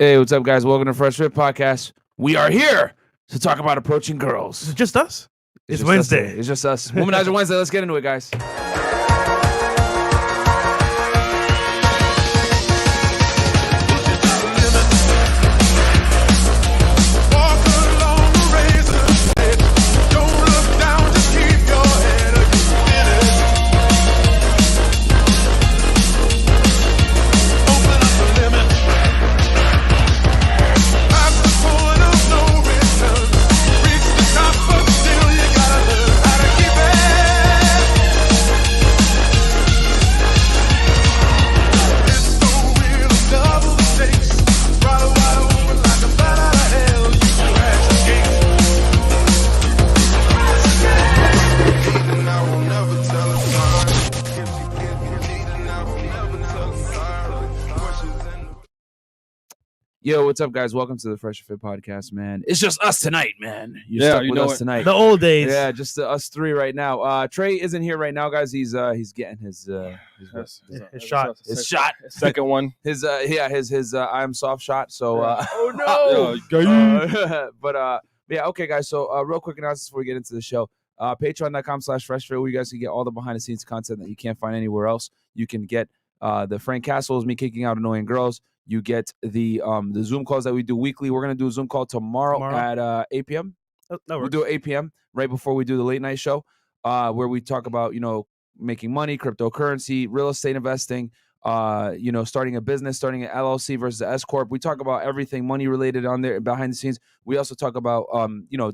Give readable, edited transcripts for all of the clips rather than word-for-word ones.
Hey, what's up, guys? Welcome to FreshandFit Podcast. We are here to talk about approaching girls. Is it just us? It's just Wednesday. It's just us. Womanizer Wednesday. Let's get into it, guys. Yo, what's up, guys? Welcome to the FreshandFit Podcast, man. It's just us tonight, man. You're stuck with us tonight. The old days. Yeah, just us three right now. Trey isn't here right now, guys. He's getting his shot. His shot. Second one. His I'm soft shot. So Oh no. But yeah, okay, guys. So real quick announcements before we get into the show. Patreon.com/FreshFit, where you guys can get all the behind the scenes content that you can't find anywhere else. You can get the Frank Castles, me kicking out annoying girls. You get the Zoom calls that we do weekly. We're going to do a Zoom call tomorrow. At 8 p.m. We'll do it 8 p.m. right before we do the late night show, where we talk about, making money, cryptocurrency, real estate investing, starting a business, starting an LLC versus an S Corp. We talk about everything money related on there behind the scenes. We also talk about,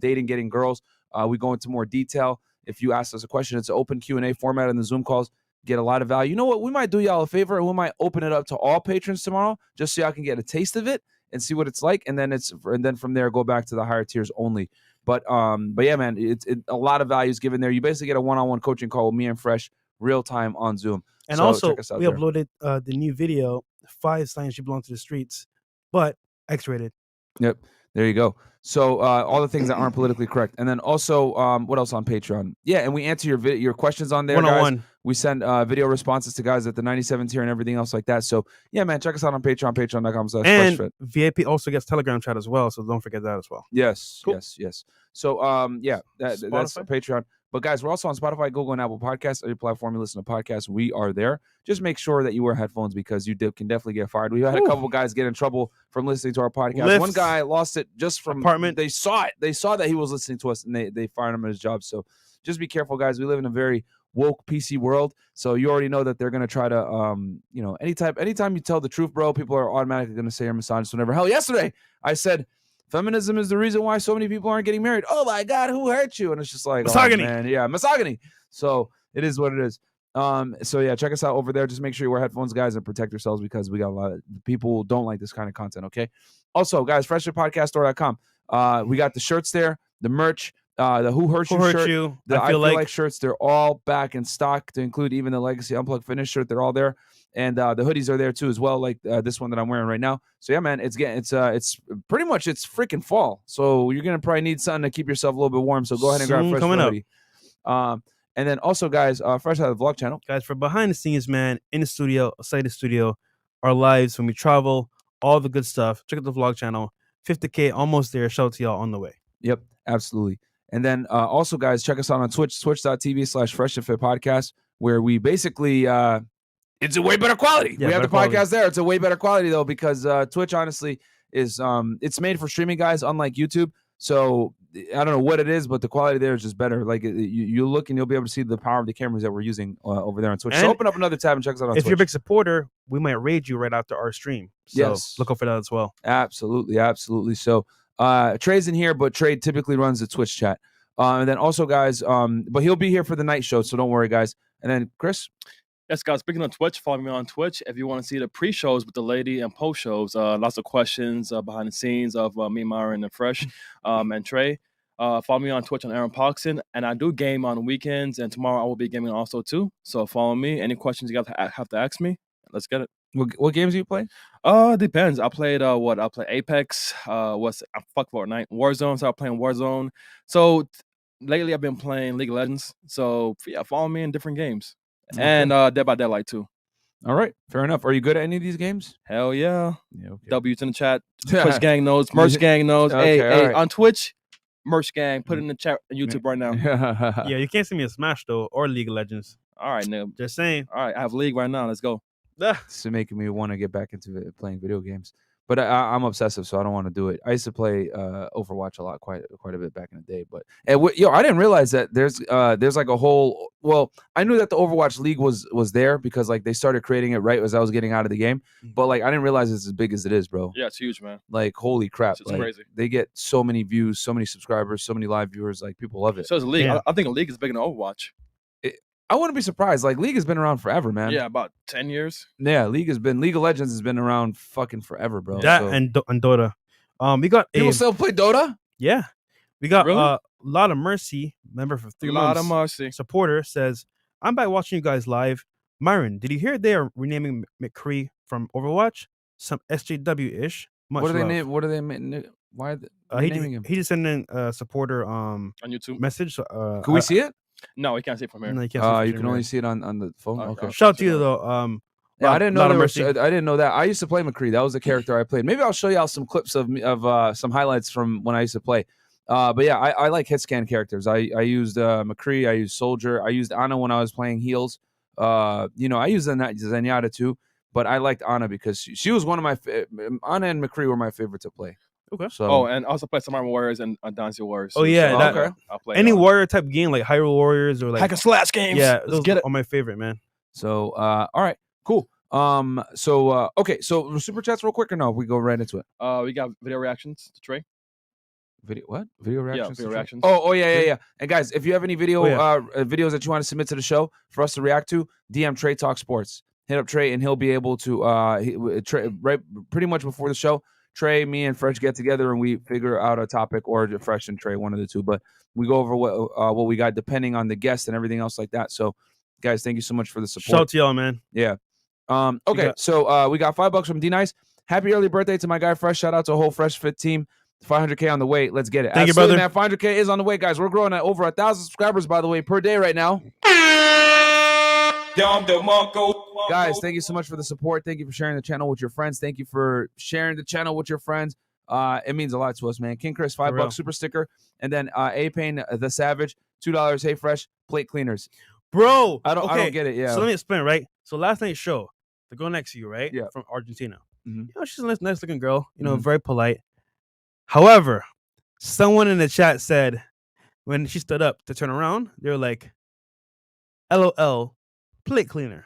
dating, getting girls. We go into more detail. If you ask us a question, it's an open Q&A format in the Zoom calls. Get a lot of value. You know what? We might do y'all a favor, and we might open it up to all patrons tomorrow, just so y'all can get a taste of it and see what it's like, and then from there go back to the higher tiers only. But yeah, man, it's a lot of value is given there. You basically get a one-on-one coaching call with me and Fresh, real time on Zoom. And so also, we there. Uploaded the new video, 5 signs you belong to the streets, but X-rated. Yep. There you go. So all the things that aren't politically correct. And then also, what else on Patreon? Yeah, and we answer your questions on there, one-on-one. Guys. We send video responses to guys at the 97 tier and everything else like that. So, yeah, man, check us out on Patreon, patreon.com/FreshFit. And VIP also gets Telegram chat as well, so don't forget that as well. Yes, cool. yes. So, that's Patreon. But, guys, we're also on Spotify, Google, and Apple Podcasts. Every platform you listen to podcasts, we are there. Just make sure that you wear headphones because you can definitely get fired. We had a couple guys get in trouble from listening to our podcast. Lifts. One guy lost it just from apartment. They saw it. They saw that he was listening to us, and they fired him at his job. So just be careful, guys. We live in a very woke PC world, so you already know that they're going to try to anytime you tell the truth, bro, people are automatically going to say you're misogynist. Whenever yesterday I said feminism is the reason why so many people aren't getting married. Oh my God, who hurt you? And it's just like misogyny. Oh, man. Yeah, misogyny. So it is what it is. So yeah, check us out over there. Just make sure you wear headphones, guys, and protect yourselves because we got a lot of people who don't like this kind of content. Okay. Also, guys, FreshandFitPodcaststore.com. We got the shirts there, the merch. The Who Hurt You shirt, the I feel like shirts, they're all back in stock to include even the Legacy Unplugged Finish shirt. They're all there. And the hoodies are there too as well, like this one that I'm wearing right now. So yeah, man, it's pretty much it's freaking fall. So you're gonna probably need something to keep yourself a little bit warm. So go ahead and grab a fresh hoodie. And then also, guys, Fresh had a vlog channel. Guys, for behind the scenes, man, in the studio, outside the studio, our lives when we travel, all the good stuff. Check out the vlog channel. 50K almost there. Shout out to y'all on the way. Yep, absolutely. And then also, guys, check us out on Twitch, twitch.tv/FreshandFit where we basically it's a way better quality. Yeah, we have the quality. podcast there. It's a way better quality though because Twitch honestly is it's made for streaming guys, unlike YouTube. So I don't know what it is, but the quality there is just better. Like you look and you'll be able to see the power of the cameras that we're using over there on Twitch. And so open up another tab and check us out on Twitch. If you're a big supporter, we might raid you right after our stream. So yes, look out for that as well. Absolutely. So Trey's in here, but Trey typically runs the Twitch chat. And then also, guys, but he'll be here for the night show, so don't worry, guys. And then Chris? Yes, guys, speaking of Twitch, follow me on Twitch. If you want to see the pre-shows with the lady and post-shows, lots of questions behind the scenes of me, Myron, and Fresh, and Trey. Follow me on Twitch on Aaron Poxon. And I do game on weekends, and tomorrow I will be gaming also, too. So follow me. Any questions you guys have to ask me, let's get it. What games do you play? Depends. I played I play Apex. Fuck Fortnite, Warzone. So I'm playing Warzone. So lately I've been playing League of Legends. So yeah, follow me in different games. Okay. And Dead by Daylight too. All right, fair enough. Are you good at any of these games? Hell yeah. Yeah. Okay. W's in the chat. Twitch gang knows. Merch gang knows. Okay, hey, right. on Twitch, merch gang. Put it in the chat on YouTube right now. Yeah, you can't see me in Smash though or League of Legends. All right, Nib. Just saying. All right, I have League right now. Let's go. This is making me want to get back into playing video games, but I'm obsessive, so I don't want to do it. I used to play Overwatch a lot, quite a bit back in the day. But I didn't realize that there's like a whole. Well, I knew that the Overwatch League was there because like they started creating it right as I was getting out of the game. But like I didn't realize it's as big as it is, bro. Yeah, it's huge, man. Like holy crap, It's like, crazy. They get so many views, so many subscribers, so many live viewers. Like people love it. So is League. Yeah. I think a League is bigger than Overwatch. I wouldn't be surprised. Like League has been around forever, man. Yeah, about 10 years. Yeah, League of Legends has been around fucking forever, bro. That So- and Dota. We got people still play Dota. yeah. We got Really? a lot of mercy. Member for 3 lot months. of mercy. Supporter says, "I'm back watching you guys live. Myron, did you hear they are renaming McCree from Overwatch? Some SJW ish. Much What do they love." name? What do they name? Why are they naming him? He just sent in a supporter On YouTube. message. Can we see it? No, we can't see it from here. No, you can't see it You from can here. only see it on the phone. Okay. Okay. Shout out to you though. Yeah, I didn't know lot of there was, mercy. I didn't know that. I used to play McCree. That was the character I played. Maybe I'll show y'all some clips of some highlights from when I used to play. But yeah, I like hit scan characters. I used McCree. I used Soldier. I used Ana when I was playing heals. I used Zenyatta too. But I liked Ana because she was one of my Ana and McCree were my favorite to play. Okay. So Oh, and I also play some Armor Warriors and Dynasty Warriors. Oh, yeah, that- okay. I'll play Any warrior type game like Hyrule Warriors or like hack and slash games. yeah, Let's those get it. are my favorite, man. So all right, cool. Okay, so super chats real quick or no? We go right into it. We got video reactions to Trey. Video what? Video reactions? video to Trey? reactions. Oh yeah. And guys, if you have any video Oh, videos that you want to submit to the show for us to react to, DM Trey Talk Sports. Hit up Trey and he'll be able to right pretty much before the show. Trey, me, and Fresh get together and we figure out a topic, or Fresh and Trey, one of the two. But we go over what we got depending on the guest and everything else like that. So, guys, thank you so much for the support. Shout out to y'all, man. Yeah. Okay. So we got $5 from D Nice. Happy early birthday to my guy Fresh. Shout out to the whole Fresh Fit team. 500K on the way. Let's get it. Thank you, Absolutely, brother. man. 500K is on the way, guys. We're growing at over 1,000 subscribers, by the way, per day right now. Guys, thank you so much for the support. Thank you for sharing the channel with your friends. Thank you for sharing the channel with your friends. It means a lot to us, man. King Chris, $5 super sticker, and then A-Pain the Savage, $2. Hey Fresh, plate cleaners. Bro, I don't get it. Yeah. So let me explain, right? So last night's show, the girl next to you, right? Yeah. From Argentina. Mhm. She's a nice looking girl, Mhm. very polite. However, someone in the chat said when she stood up to turn around, they were like, LOL, plate cleaner.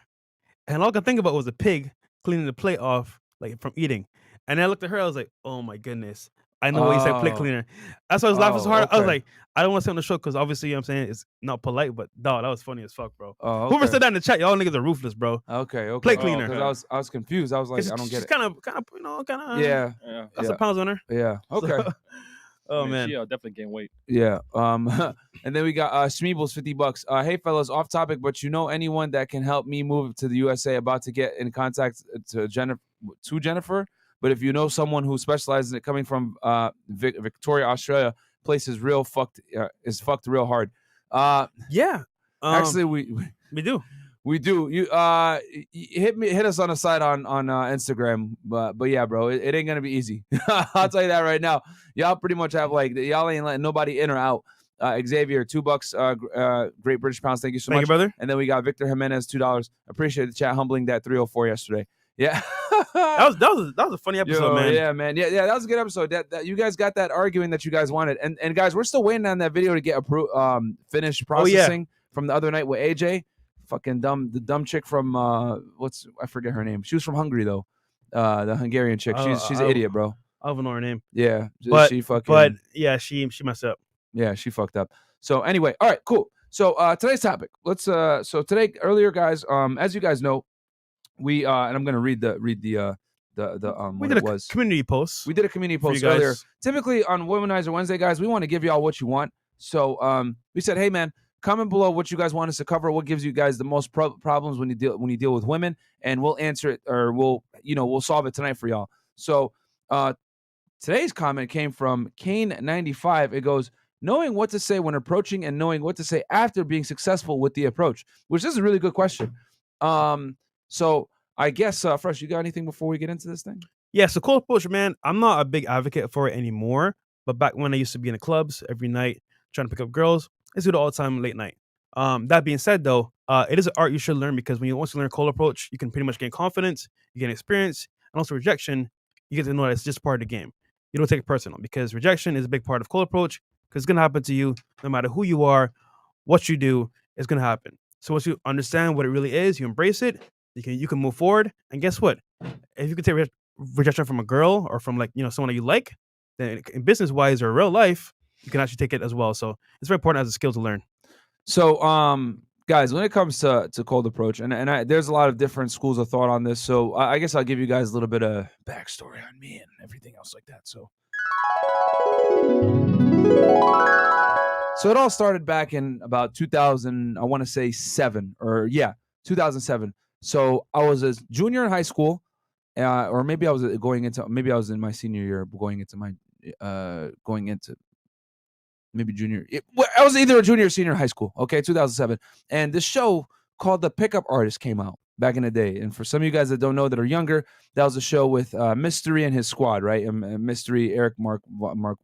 And all I could think about was a pig cleaning the plate off, like from eating. And I looked at her, I was like, oh my goodness. I know what you said, plate Oh. cleaner. That's why I was laughing so hard. I was Okay. like, I don't want to say on the show because obviously, you know what I'm saying, it's not polite, but dog, that was funny as fuck, bro. Oh, Whoever okay. said that in the chat, y'all niggas are ruthless, bro. Okay. Plate cleaner. Because I was confused. I was like, I don't get she's it. kind of, Yeah. Yeah. That's Yeah. a pounds on her. Yeah. Okay. Oh I mean, man. She definitely gained weight. Yeah. And then we got Schmeebles, $50. Hey fellas, off topic, but you know anyone that can help me move to the USA? About to get in contact to Jennifer. But if you know someone who specializes in it, coming from Victoria, Australia, place is real fucked. Is fucked real hard. Yeah. Actually, we do. We do. You hit us on the side on Instagram. But yeah, bro, it ain't gonna be easy. I'll tell you that right now. Y'all pretty much have y'all ain't letting nobody in or out. Xavier, $2. Great British pounds. Thank you so Thank much, you, brother. And then we got Victor Jimenez, $2. Appreciate the chat humbling that 304 yesterday. Yeah. That was a funny episode, man. Yeah, man. Yeah, that was a good episode. That you guys got that arguing that you guys wanted. And guys, we're still waiting on that video to get finished processing from the other night with AJ. Fucking the dumb chick from I forget her name. She was from Hungary though. The Hungarian chick. She's an idiot, bro. I don't know her name. Yeah. But yeah, she messed up. Yeah, she fucked up. So anyway, all right, cool. So today's topic. Let's earlier, guys, as you guys know, we and I'm gonna read the we what did it a was. community post. We did a community for you post guys. earlier. Typically on Womanizer Wednesday, guys, we want to give y'all what you want. So we said, hey man, comment below what you guys want us to cover. What gives you guys the most problems when you deal with women, and we'll answer it, or we'll solve it tonight for y'all. So today's comment came from Kane95. It goes, knowing what to say when approaching and knowing what to say after being successful with the approach, which is a really good question. So I guess, Fresh, you got anything before we get into this thing? Yeah, so cold approach, man, I'm not a big advocate for it anymore. But back when I used to be in the clubs every night trying to pick up girls, I used to do it all the time late night. That being said, though, it is an art you should learn because once you learn cold approach, you can pretty much gain confidence, you gain experience, and also rejection. You get to know that it's just part of the game. You don't take it personal because rejection is a big part of cold approach because it's gonna happen to you no matter who you are, what you do. It's gonna happen. So once you understand what it really is, you embrace it. You can move forward, and guess what? If you can take rejection from a girl or from someone that you like, then in business wise or real life, you can actually take it as well. So it's very important as a skill to learn. So, guys, when it comes to cold approach, and there's a lot of different schools of thought on this. So I guess I'll give you guys a little bit of backstory on me and everything else like that. So it all started back in about 2000, I want to say 2007. So I was a junior in high school, or maybe I was in my senior year, going into maybe junior. I was either a junior or senior in high school. Okay, 2007, and this show called The Pickup Artist came out back in the day. And for some of you guys that don't know that are younger, that was a show with Mystery and his squad, right? Mystery, Eric Markovic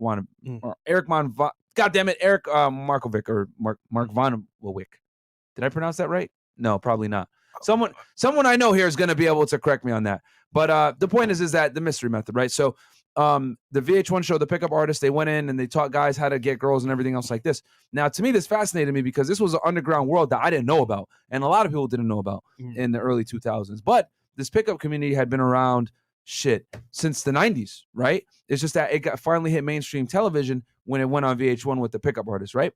or Mark Vonnewick. Did I pronounce that right? No, probably not. Someone I know here is going to be able to correct me on that. But the point is that the mystery method, right? So the VH1 show, The Pickup Artist, they went in and they taught guys how to get girls and everything else like this. Now, to me, this fascinated me because this was an underground world that I didn't know about, and a lot of people didn't know about in the early 2000s. But this pickup community had been around since the 90s, right? It's just that it finally hit mainstream television when it went on VH1 with The Pickup Artist, right?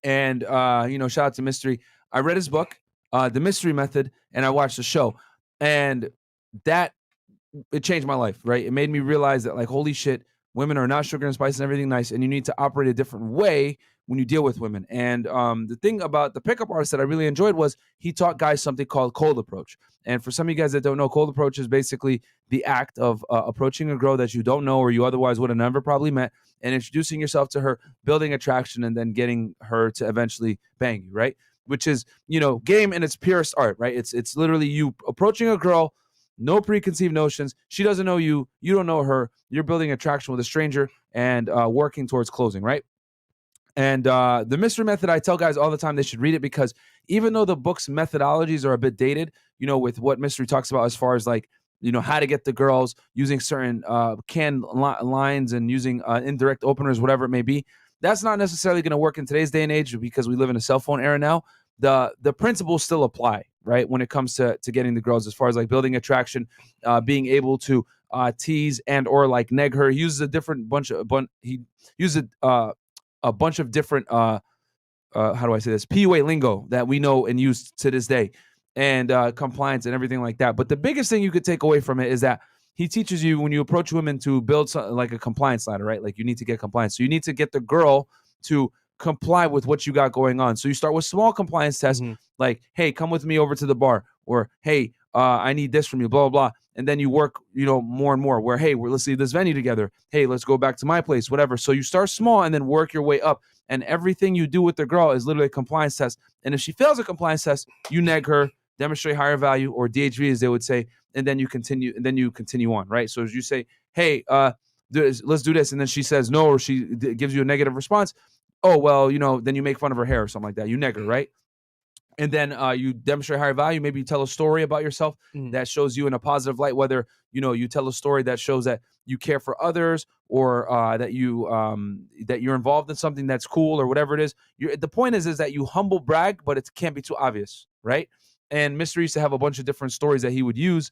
And shout out to Mystery. I read his book, The Mystery Method, and I watched the show, and it changed my life, right? It made me realize that, like, holy shit, women are not sugar and spice and everything nice, and you need to operate a different way when you deal with women. And the thing about the pickup artist that I really enjoyed was he taught guys something called cold approach. And for some of you guys that don't know, cold approach is basically the act of approaching a girl that you don't know or you otherwise would have never probably met and introducing yourself to her, building attraction, and then getting her to eventually bang you, right? Which is, game in its purest art, right? It's literally you approaching a girl, no preconceived notions. She doesn't know you. You don't know her. You're building attraction with a stranger and working towards closing, right? And the mystery method, I tell guys all the time they should read it because even though the book's methodologies are a bit dated, with what Mystery talks about as far as like, how to get the girls using certain canned lines and using indirect openers, whatever it may be, that's not necessarily going to work in today's day and age because we live in a cell phone era now. The principles still apply, right? When it comes to getting the girls, as far as like building attraction, being able to tease and or like neg her. He uses a different bunch of a bunch of different how do I say this, PUA lingo that we know and use to this day, and compliance and everything like that. But the biggest thing you could take away from it is that he teaches you when you approach women to build like a compliance ladder, right? Like you need to get compliance. So you need to get the girl to comply with what you got going on. So you start with small compliance tests, like, hey, come with me over to the bar, or hey, I need this from you, blah, blah, blah. And then you work, more and more where, hey, let's leave this venue together. Hey, let's go back to my place, whatever. So you start small and then work your way up. And everything you do with the girl is literally a compliance test. And if she fails a compliance test, you neg her, demonstrate higher value, or DHV as they would say, and then you continue on, right? So as you say, hey, let's do this. And then she says no, or she gives you a negative response. Oh, well, then you make fun of her hair or something like that. You neg her, right? And then you demonstrate higher value. Maybe you tell a story about yourself that shows you in a positive light, whether, you tell a story that shows that you care for others, or that you're involved in something that's cool, or whatever it is. The point is that you humble brag, but it can't be too obvious, right? And Mystery used to have a bunch of different stories that he would use.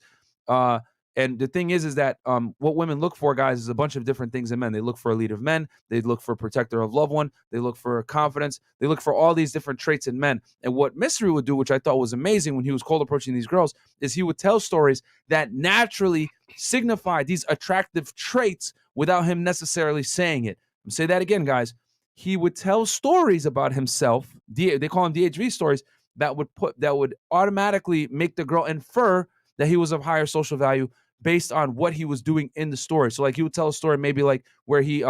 And the thing is that what women look for, guys, is a bunch of different things in men. They look for a leader of men. They look for a protector of loved one. They look for confidence. They look for all these different traits in men. And what Mystery would do, which I thought was amazing when he was cold approaching these girls, is he would tell stories that naturally signify these attractive traits without him necessarily saying it. I'll say that again, guys. He would tell stories about himself. They call them DHV stories that would automatically make the girl infer that he was of higher social value based on what he was doing in the story. So like he would tell a story maybe like where he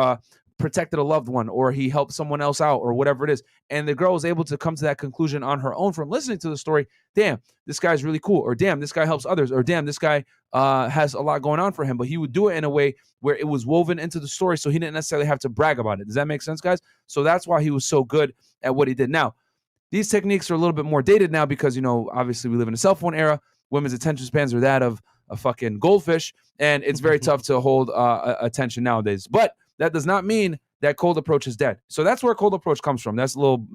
protected a loved one, or he helped someone else out, or whatever it is. And the girl was able to come to that conclusion on her own from listening to the story. Damn, this guy's really cool. Or damn, this guy helps others. Or damn, this guy has a lot going on for him. But he would do it in a way where it was woven into the story, so he didn't necessarily have to brag about it. Does that make sense, guys? So that's why he was so good at what he did. Now, these techniques are a little bit more dated now because, obviously we live in a cell phone era. Women's attention spans are that of a fucking goldfish, and it's very tough to hold attention nowadays. But that does not mean that cold approach is dead. So that's where cold approach comes from. That's a little,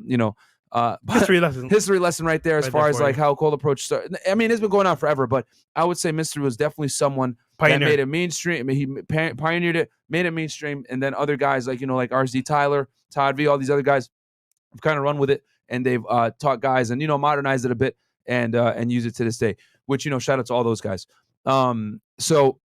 history lesson right there as far as like how cold approach started. I mean, it's been going on forever, but I would say Mystery was definitely someone that made it mainstream. I mean, he pioneered it, made it mainstream, and then other guys like, like RZ Tyler, Todd V, all these other guys have kind of run with it, and they've taught guys and, modernized it a bit and use it to this day, which, shout out to all those guys. So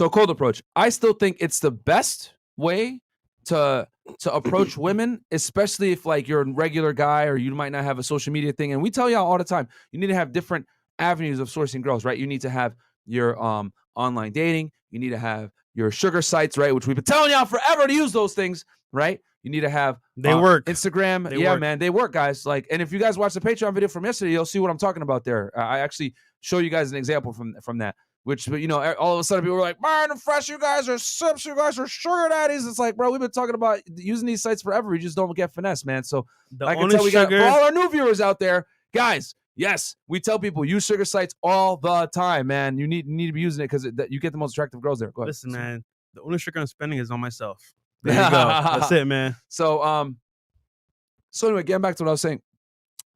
cold approach, I still think it's the best way to approach women, especially if like you're a regular guy or you might not have a social media thing. And we tell y'all all the time, you need to have different avenues of sourcing girls, right? You need to have your online dating. You need to have your sugar sites, right? Which we've been telling y'all forever to use those things, right? You need to have they work. Instagram. They work. Man, they work, guys. Like, and if you guys watch the Patreon video from yesterday, you'll see what I'm talking about there. I actually show you guys an example from that. Which, all of a sudden people were like, Myron and Fresh, you guys are simps, you guys are sugar daddies. It's like, bro, we've been talking about using these sites forever. We just don't get finesse, man. So I can tell we got for all our new viewers out there, guys. Yes, we tell people use sugar sites all the time, man. You need to be using it because you get the most attractive girls there. Go ahead. Listen, man, the only sugar I'm spending is on myself. There you go. That's it, man. So anyway, getting back to what I was saying.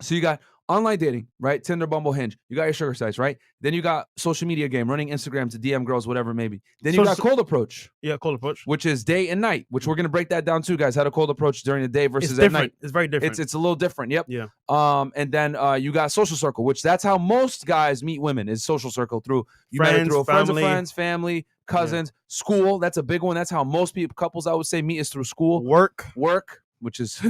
So you got online dating, right? Tinder, Bumble, Hinge. You got your sugar sites, right? Then you got social media game, running Instagram to DM girls, whatever it may be. Then you got cold approach. Yeah, cold approach. Which is day and night, which we're going to break that down too, guys. How to cold approach during the day versus at night. It's very different. It's a little different, yep. Yeah. And then you got social circle, which that's how most guys meet women, is social circle through friends of friends, family, cousins, school. That's a big one. That's how most couples, I would say, meet is through school. Work, which is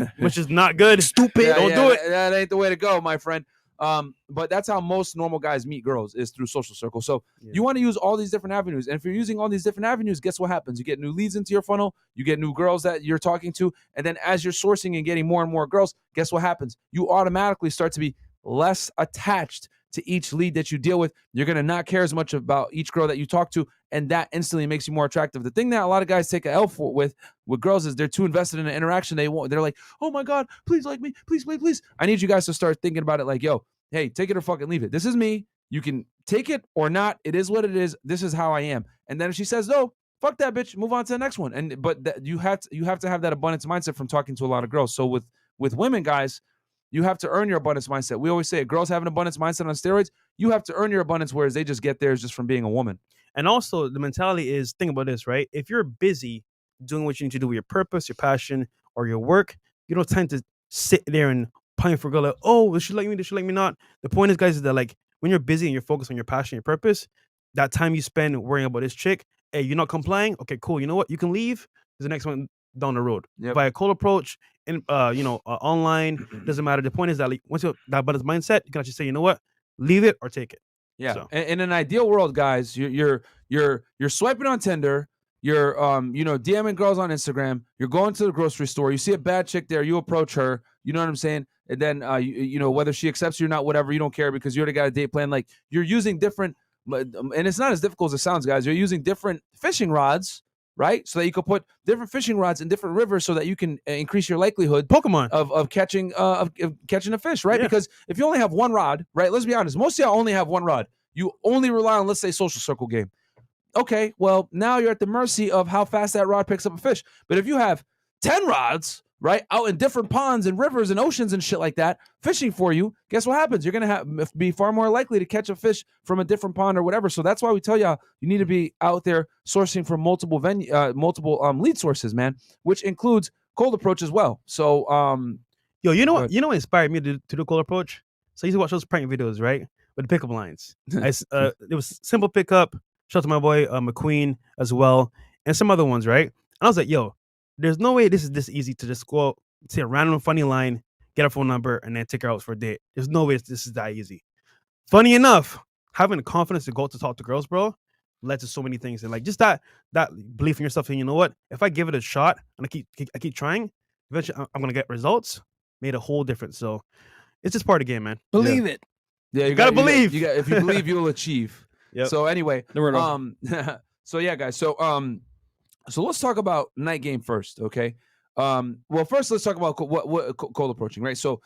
not good. Stupid. Don't do it. That ain't the way to go, my friend. But that's how most normal guys meet girls, is through social circle. So you want to use all these different avenues. And if you're using all these different avenues, guess what happens? You get new leads into your funnel. You get new girls that you're talking to. And then as you're sourcing and getting more and more girls, guess what happens? You automatically start to be less attached to each lead that you deal with. You're going to not care as much about each girl that you talk to. And that instantly makes you more attractive. The thing that a lot of guys take an L for with girls is they're too invested in the interaction. They're like, oh my God, please like me. Please, please, please. I need you guys to start thinking about it like, yo, hey, take it or fucking leave it. This is me. You can take it or not. It is what it is. This is how I am. And then if she says no, fuck that bitch. Move on to the next one. But you have to have that abundance mindset from talking to a lot of girls. So with women, guys, you have to earn your abundance mindset. We always say girls have an abundance mindset on steroids. You have to earn your abundance, whereas they just get theirs just from being a woman. And also the mentality is, think about this, right? If you're busy doing what you need to do with your purpose, your passion, or your work, you don't tend to sit there and pine for a girl like, oh, does she like me? Does she like me not? The point is, guys, is that like when you're busy and you're focused on your passion, your purpose, that time you spend worrying about this chick, hey, you're not complying. Okay, cool. You know what? You can leave. There's the next one down the road. Yep. Via cold approach, in online, doesn't matter. The point is that like, once you have that abundance mindset, you can actually say, you know what? Leave it or take it. Yeah. So. In an ideal world, guys, you're swiping on Tinder, you're DMing girls on Instagram, you're going to the grocery store, you see a bad chick there, you approach her, you know what I'm saying? And then whether she accepts you or not, whatever, you don't care because you already got a date plan. Like, you're using different, and it's not as difficult as it sounds, guys. You're using different fishing rods, right? So that you can put different fishing rods in different rivers so that you can increase your likelihood Pokemon of catching a fish, right? Yeah. Because if you only have one rod, right? Let's be honest, most of y'all only have one rod. You only rely on, let's say, social circle game. Okay, well, now you're at the mercy of how fast that rod picks up a fish. But if you have 10 rods, right, out in different ponds and rivers and oceans and shit like that, fishing for you, guess what happens? You're going to be far more likely to catch a fish from a different pond or whatever. So that's why we tell y'all you need to be out there sourcing from multiple lead sources, man, which includes cold approach as well. So, you know what inspired me to do cold approach? So I used to watch those prank videos, right, with the pickup lines. It was simple pickup. Shout out to my boy McQueen as well, and some other ones, right? And I was like, yo, there's no way this is this easy to just go out, say a random funny line, get her phone number, and then take her out for a date. There's no way this is that easy. Funny enough, having the confidence to go out to talk to girls, bro, led to so many things. And like just that belief in yourself, and you know what? If I give it a shot and I keep trying, eventually I'm gonna get results. Made a whole difference. So it's just part of the game, man. Believe it. Yeah, you gotta believe. If you believe, you'll achieve. Yep. So anyway, No, so yeah, guys. So let's talk about night game first, okay? Well, first let's talk about what cold approaching, right? So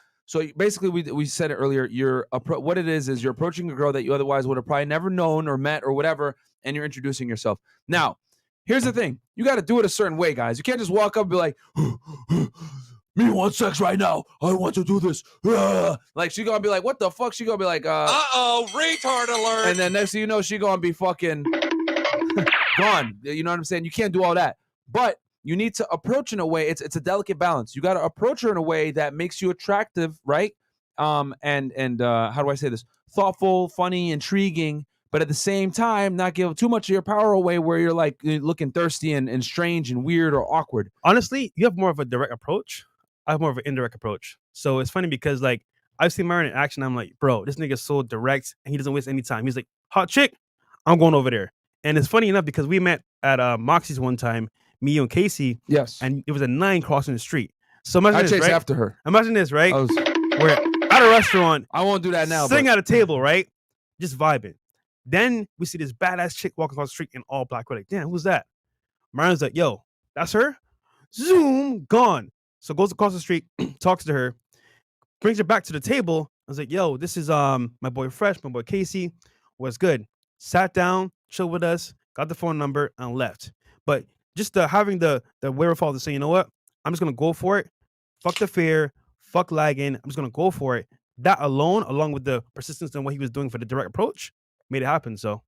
basically, we said it earlier. What it is you're approaching a girl that you otherwise would have probably never known or met or whatever, and you're introducing yourself. Now, here's the thing: you got to do it a certain way, guys. You can't just walk up and be like, "Me want sex right now. I want to do this." Like she gonna be like, "What the fuck?" She gonna be like, retard alert. and then next thing you know, she gonna be fucking gone. You know what I'm saying? You can't do all that, but you need to approach in a way. It's a delicate balance. You got to approach her in a way that makes you attractive, right? And how do I say this? Thoughtful, funny, intriguing, but at the same time, not give too much of your power away where you're like looking thirsty and strange and weird or awkward. Honestly, you have more of a direct approach. I have more of an indirect approach. So it's funny because like I've seen Myron in action. I'm like, bro, this nigga's so direct and he doesn't waste any time. He's like, hot chick, I'm going over there. And it's funny enough because we met at Moxie's one time, me, you, and Casey. Yes. And it was a 9 crossing the street. So imagine I this, chased right? after her. Imagine this, right? We're at a restaurant. I won't do that now. Sitting at a table, right? Just vibing. Then we see this badass chick walking across the street in all black. We're like, damn, who's that? Myron's like, yo, that's her? Zoom, gone. So goes across the street, talks to her, brings her back to the table. I was like, yo, this is my boy Fresh, my boy Casey. What's good? Sat down, chilled with us, got the phone number, and left. But just having the wherewithal to say, you know what? I'm just gonna go for it. Fuck the fear, fuck lagging. I'm just gonna go for it. That alone, along with the persistence and what he was doing for the direct approach, made it happen. So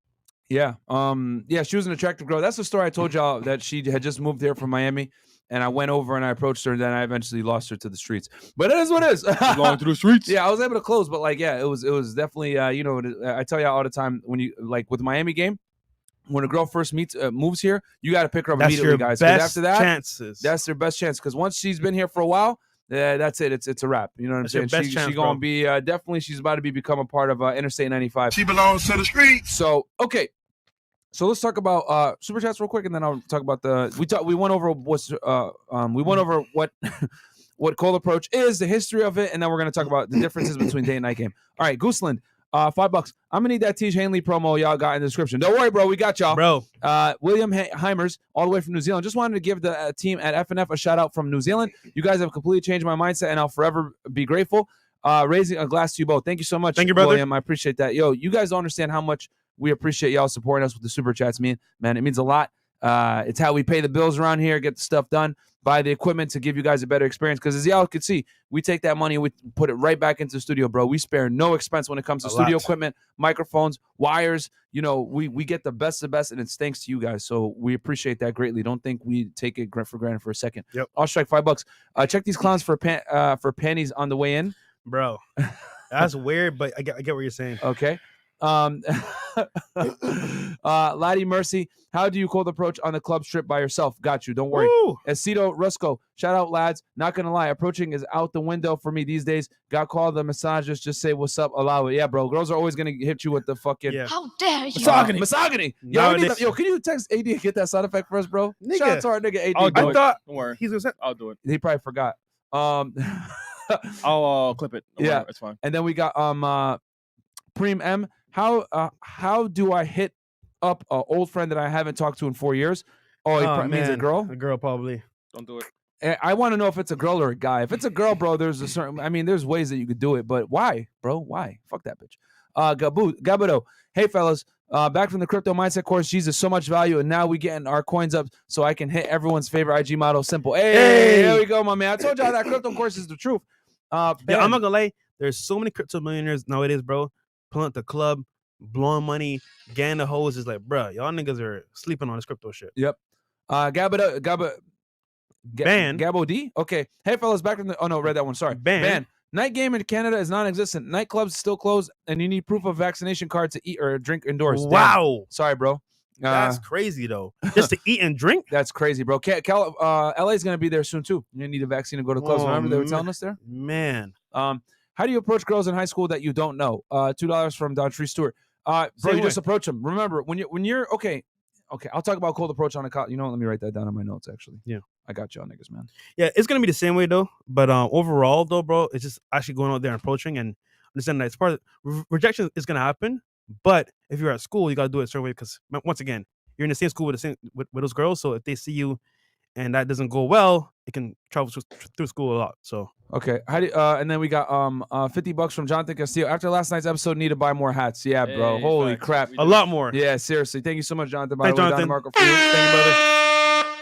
yeah. Yeah, she was an attractive girl. That's the story I told y'all, that she had just moved here from Miami. And I went over and I approached her, and then I eventually lost her to the streets. But it is what it is. Going through the streets. Yeah, I was able to close, but like, yeah, it was definitely, you know, I tell y'all all the time, when you like with Miami game, when a girl first moves here, you got to pick her up that's immediately, your guys. best After that, chances. that's their best chance. Because once she's been here for a while, that's it. It's a wrap. You know what I'm saying? She's gonna be definitely. She's about to become a part of Interstate 95. She belongs to the streets. So okay. So let's talk about super chats real quick, and then I'll talk about we went over what cold approach is, the history of it, and then we're gonna talk about the differences between day and night game. All right, Gooseland, $5. I'm gonna need that Tej Hanley promo y'all got in the description. Don't worry, bro, we got y'all, bro. William Heimers, all the way from New Zealand. Just wanted to give the team at FNF a shout out from New Zealand. You guys have completely changed my mindset, and I'll forever be grateful. Raising a glass to you both. Thank you so much. Thank you, brother. William. I appreciate that. Yo, you guys don't understand how much we appreciate y'all supporting us with the super chats, man. It means a lot. It's how we pay the bills around here, get the stuff done, buy the equipment to give you guys a better experience. Because as y'all can see, we take that money, we put it right back into the studio, bro. We spare no expense when it comes to studio equipment, microphones, wires. You know, we get the best of the best, and it's thanks to you guys. So we appreciate that greatly. Don't think we take it for granted for a second. Yep. I'll strike $5. Check these clowns for panties on the way in, bro. That's weird, but I get what you're saying. Okay. Laddie Mercy, how do you cold approach on the club strip by yourself? Got you, don't worry. Esito Rusco, shout out lads. Not gonna lie, approaching is out the window for me these days. Got called the misogynist, just say what's up, allow it. Yeah, bro, girls are always gonna hit you with the fucking How dare you? misogyny. Yo, can you text AD and get that sound effect for us, bro? Nigga. Shout out to our nigga AD. I'll do I it. thought Don't worry. he's gonna say, I'll do it. He probably forgot. I'll clip it. Don't Yeah. worry, it's fine. And then we got Preem M. How do I hit up an old friend that I haven't talked to in 4 years? Oh, it means a girl? A girl, probably. Don't do it. I want to know if it's a girl or a guy. If it's a girl, bro, there's there's ways that you could do it, but why, bro? Why? Fuck that bitch. Gabudo. Hey, fellas. Back from the crypto mindset course. Jesus, so much value, and now we getting our coins up so I can hit everyone's favorite IG model. Simple. Hey, here we go, my man. I told y'all that crypto course is the truth. Yeah, I'm not gonna lie. There's so many crypto millionaires nowadays, bro. Pulling up the club, blowing money, getting the hoes. Is like, bro, y'all niggas are sleeping on this crypto shit. Yep. Gabo D. Okay. Hey, fellas, back from the. Oh no, read that one. Sorry. Ban. Night game in Canada is non-existent. Nightclubs still closed, and you need proof of vaccination card to eat or drink indoors. Wow. Damn. Sorry, bro. That's crazy though. Just to eat and drink. That's crazy, bro. LA is gonna be there soon too. You need a vaccine to go to clubs. Remember they were telling us there. Man. How do you approach girls in high school that you don't know? $2 from Don Tree Stewart. Bro, Same you just way. approach them. Remember, when you're okay. I'll talk about cold approach on a call. You know what? Let me write that down in my notes. Actually, Yeah. I got y'all niggas, man. Yeah, it's gonna be the same way though. But overall though, bro, it's just actually going out there and approaching and understanding that it's part of rejection is gonna happen. But if you're at school, you gotta do it a certain way because once again, you're in the same school with with those girls. So if they see you and that doesn't go well, it can travel through school a lot. So Okay. How do and then we got $50 from Jonathan Castillo. After last night's episode, need to buy more hats. Yeah, bro. Hey, Holy facts. crap. We a do. lot more. Yeah, seriously. Thank you so much, Jonathan. By Thanks, the way, Jonathan. Marco, for you. Thank you, brother.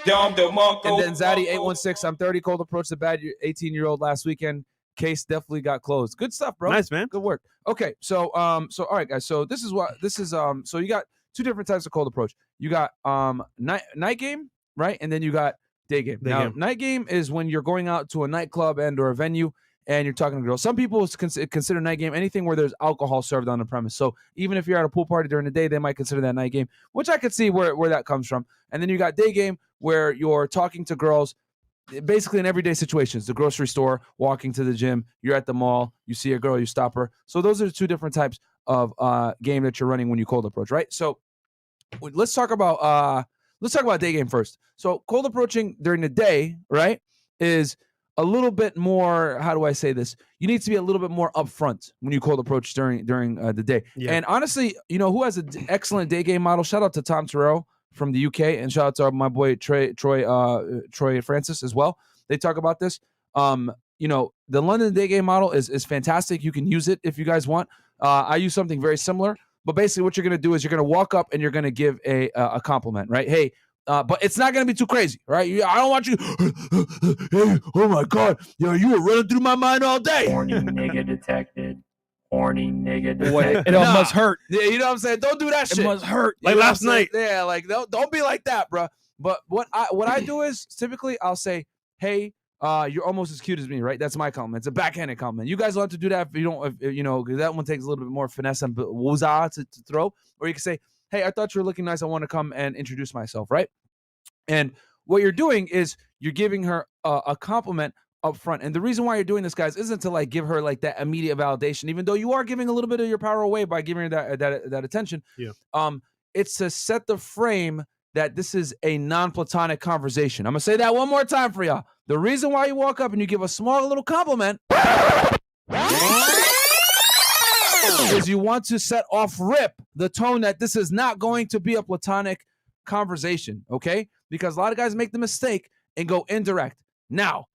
And then And Zaddy816. I'm 30. Cold approach the bad 18-year-old last weekend. Case definitely got closed. Good stuff, bro. Nice, man. Good work. Okay, so all right, guys. So this is so you got two different types of cold approach. You got night game, right? And then you got day game. Night game is when you're going out to a nightclub and or a venue and you're talking to girls. Some people consider night game anything where there's alcohol served on the premise. So even if you're at a pool party during the day, they might consider that night game, which I could see where that comes from. And then you got day game where you're talking to girls basically in everyday situations, the grocery store, walking to the gym, you're at the mall, you see a girl, you stop her. So those are the two different types of game that you're running when you cold approach, right? So let's talk about day game first. So cold approaching during the day, right, is a little bit more, how do I say this? You need to be a little bit more upfront when you cold approach during the day. Yeah. And honestly, you know who has an excellent day game model? Shout out to Tom Terrell from the UK, and shout out to my boy Troy Francis as well. They talk about this. You know, the London day game model is fantastic. You can use it if you guys want. I use something very similar, but basically what you're going to do is you're going to walk up and you're going to give a compliment, right? Hey, but it's not going to be too crazy, right? I don't want you, hey, oh my God, yo, you were running through my mind all day. Horny nigga detected. Horny nigga Boy, detected. it must hurt. Yeah, you know what I'm saying? Don't do that shit. It must hurt. You Like know what last I'm saying? night. Yeah, like don't be like that, bro. But what I do is typically I'll say, hey, you're almost as cute as me, right? That's my compliment. It's a backhanded compliment. You guys will have to do that if you don't, if, you know, because that one takes a little bit more finesse and woozah to throw. Or you can say, hey, I thought you were looking nice. I want to come and introduce myself, right? And what you're doing is you're giving her a compliment up front. And the reason why you're doing this, guys, isn't to like give her like that immediate validation, even though you are giving a little bit of your power away by giving her that attention. Yeah. It's to set the frame that this is a non-platonic conversation. I'm gonna say that one more time for y'all. The reason why you walk up and you give a small little compliment is you want to set off rip the tone that this is not going to be a platonic conversation, okay? Because a lot of guys make the mistake and go indirect. Now,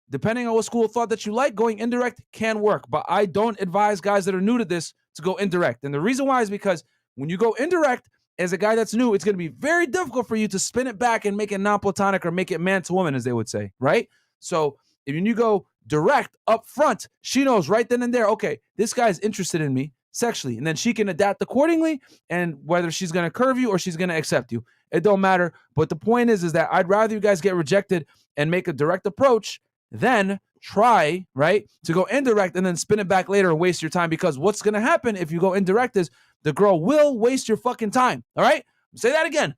depending on what school of thought that you like, going indirect can work, but I don't advise guys that are new to this to go indirect. And the reason why is because when you go indirect, as a guy that's new, it's going to be very difficult for you to spin it back and make it non-platonic or make it man to woman, as they would say, right? So if you go direct up front, she knows right then and there, okay, this guy's interested in me sexually, and then she can adapt accordingly, and whether she's going to curve you or she's going to accept you, it don't matter. But the point is that I'd rather you guys get rejected and make a direct approach than try, right, to go indirect and then spin it back later and waste your time, because what's going to happen if you go indirect is the girl will waste your fucking time, all right? Say that again.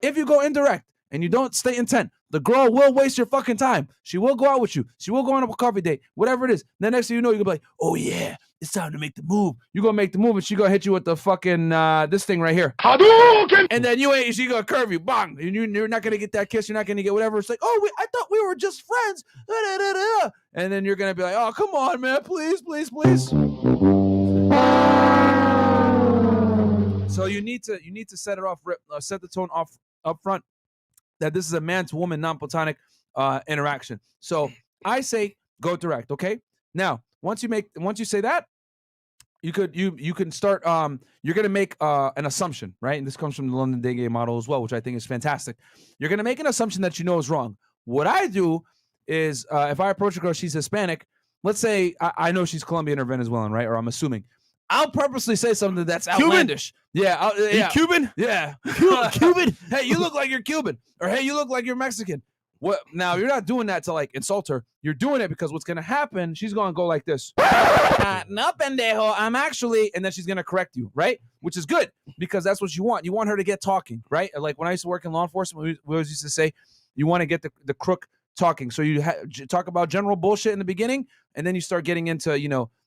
If you go indirect and you don't stay intent, the girl will waste your fucking time. She will go out with you. She will go on a coffee date, whatever it is. Then next thing you know, you're going to be like, oh, yeah, it's time to make the move. You're going to make the move, and she's going to hit you with the fucking, this thing right here. Hadouken! And then she's going to curve you, bang. And you're not going to get that kiss. You're not going to get whatever. It's like, oh, I thought we were just friends. And then you're going to be like, oh, come on, man, please, please, please. So you need to set it off, set the tone off up front that this is a man to woman non-platonic interaction. So I say go direct, okay? Now, once you say that, you can start you're going to make an assumption, right? And this comes from the London day game model as well, which I think is fantastic. You're going to make an assumption that you know is wrong. What I do is if I approach a girl, she's Hispanic, let's say I know she's Colombian or Venezuelan, right? Or I'm assuming. I'll purposely say something that's outlandish. Yeah, You Cuban? Yeah. Cuban? Hey, you look like you're Cuban. Or hey, you look like you're Mexican. What? Now, you're not doing that to like insult her. You're doing it because what's going to happen, she's going to go like this. No, pendejo, I'm actually, and then she's going to correct you, right? Which is good because that's what you want. You want her to get talking, right? Like when I used to work in law enforcement, we always used to say, you want to get the crook talking. So you talk about general bullshit in the beginning, and then you start getting into,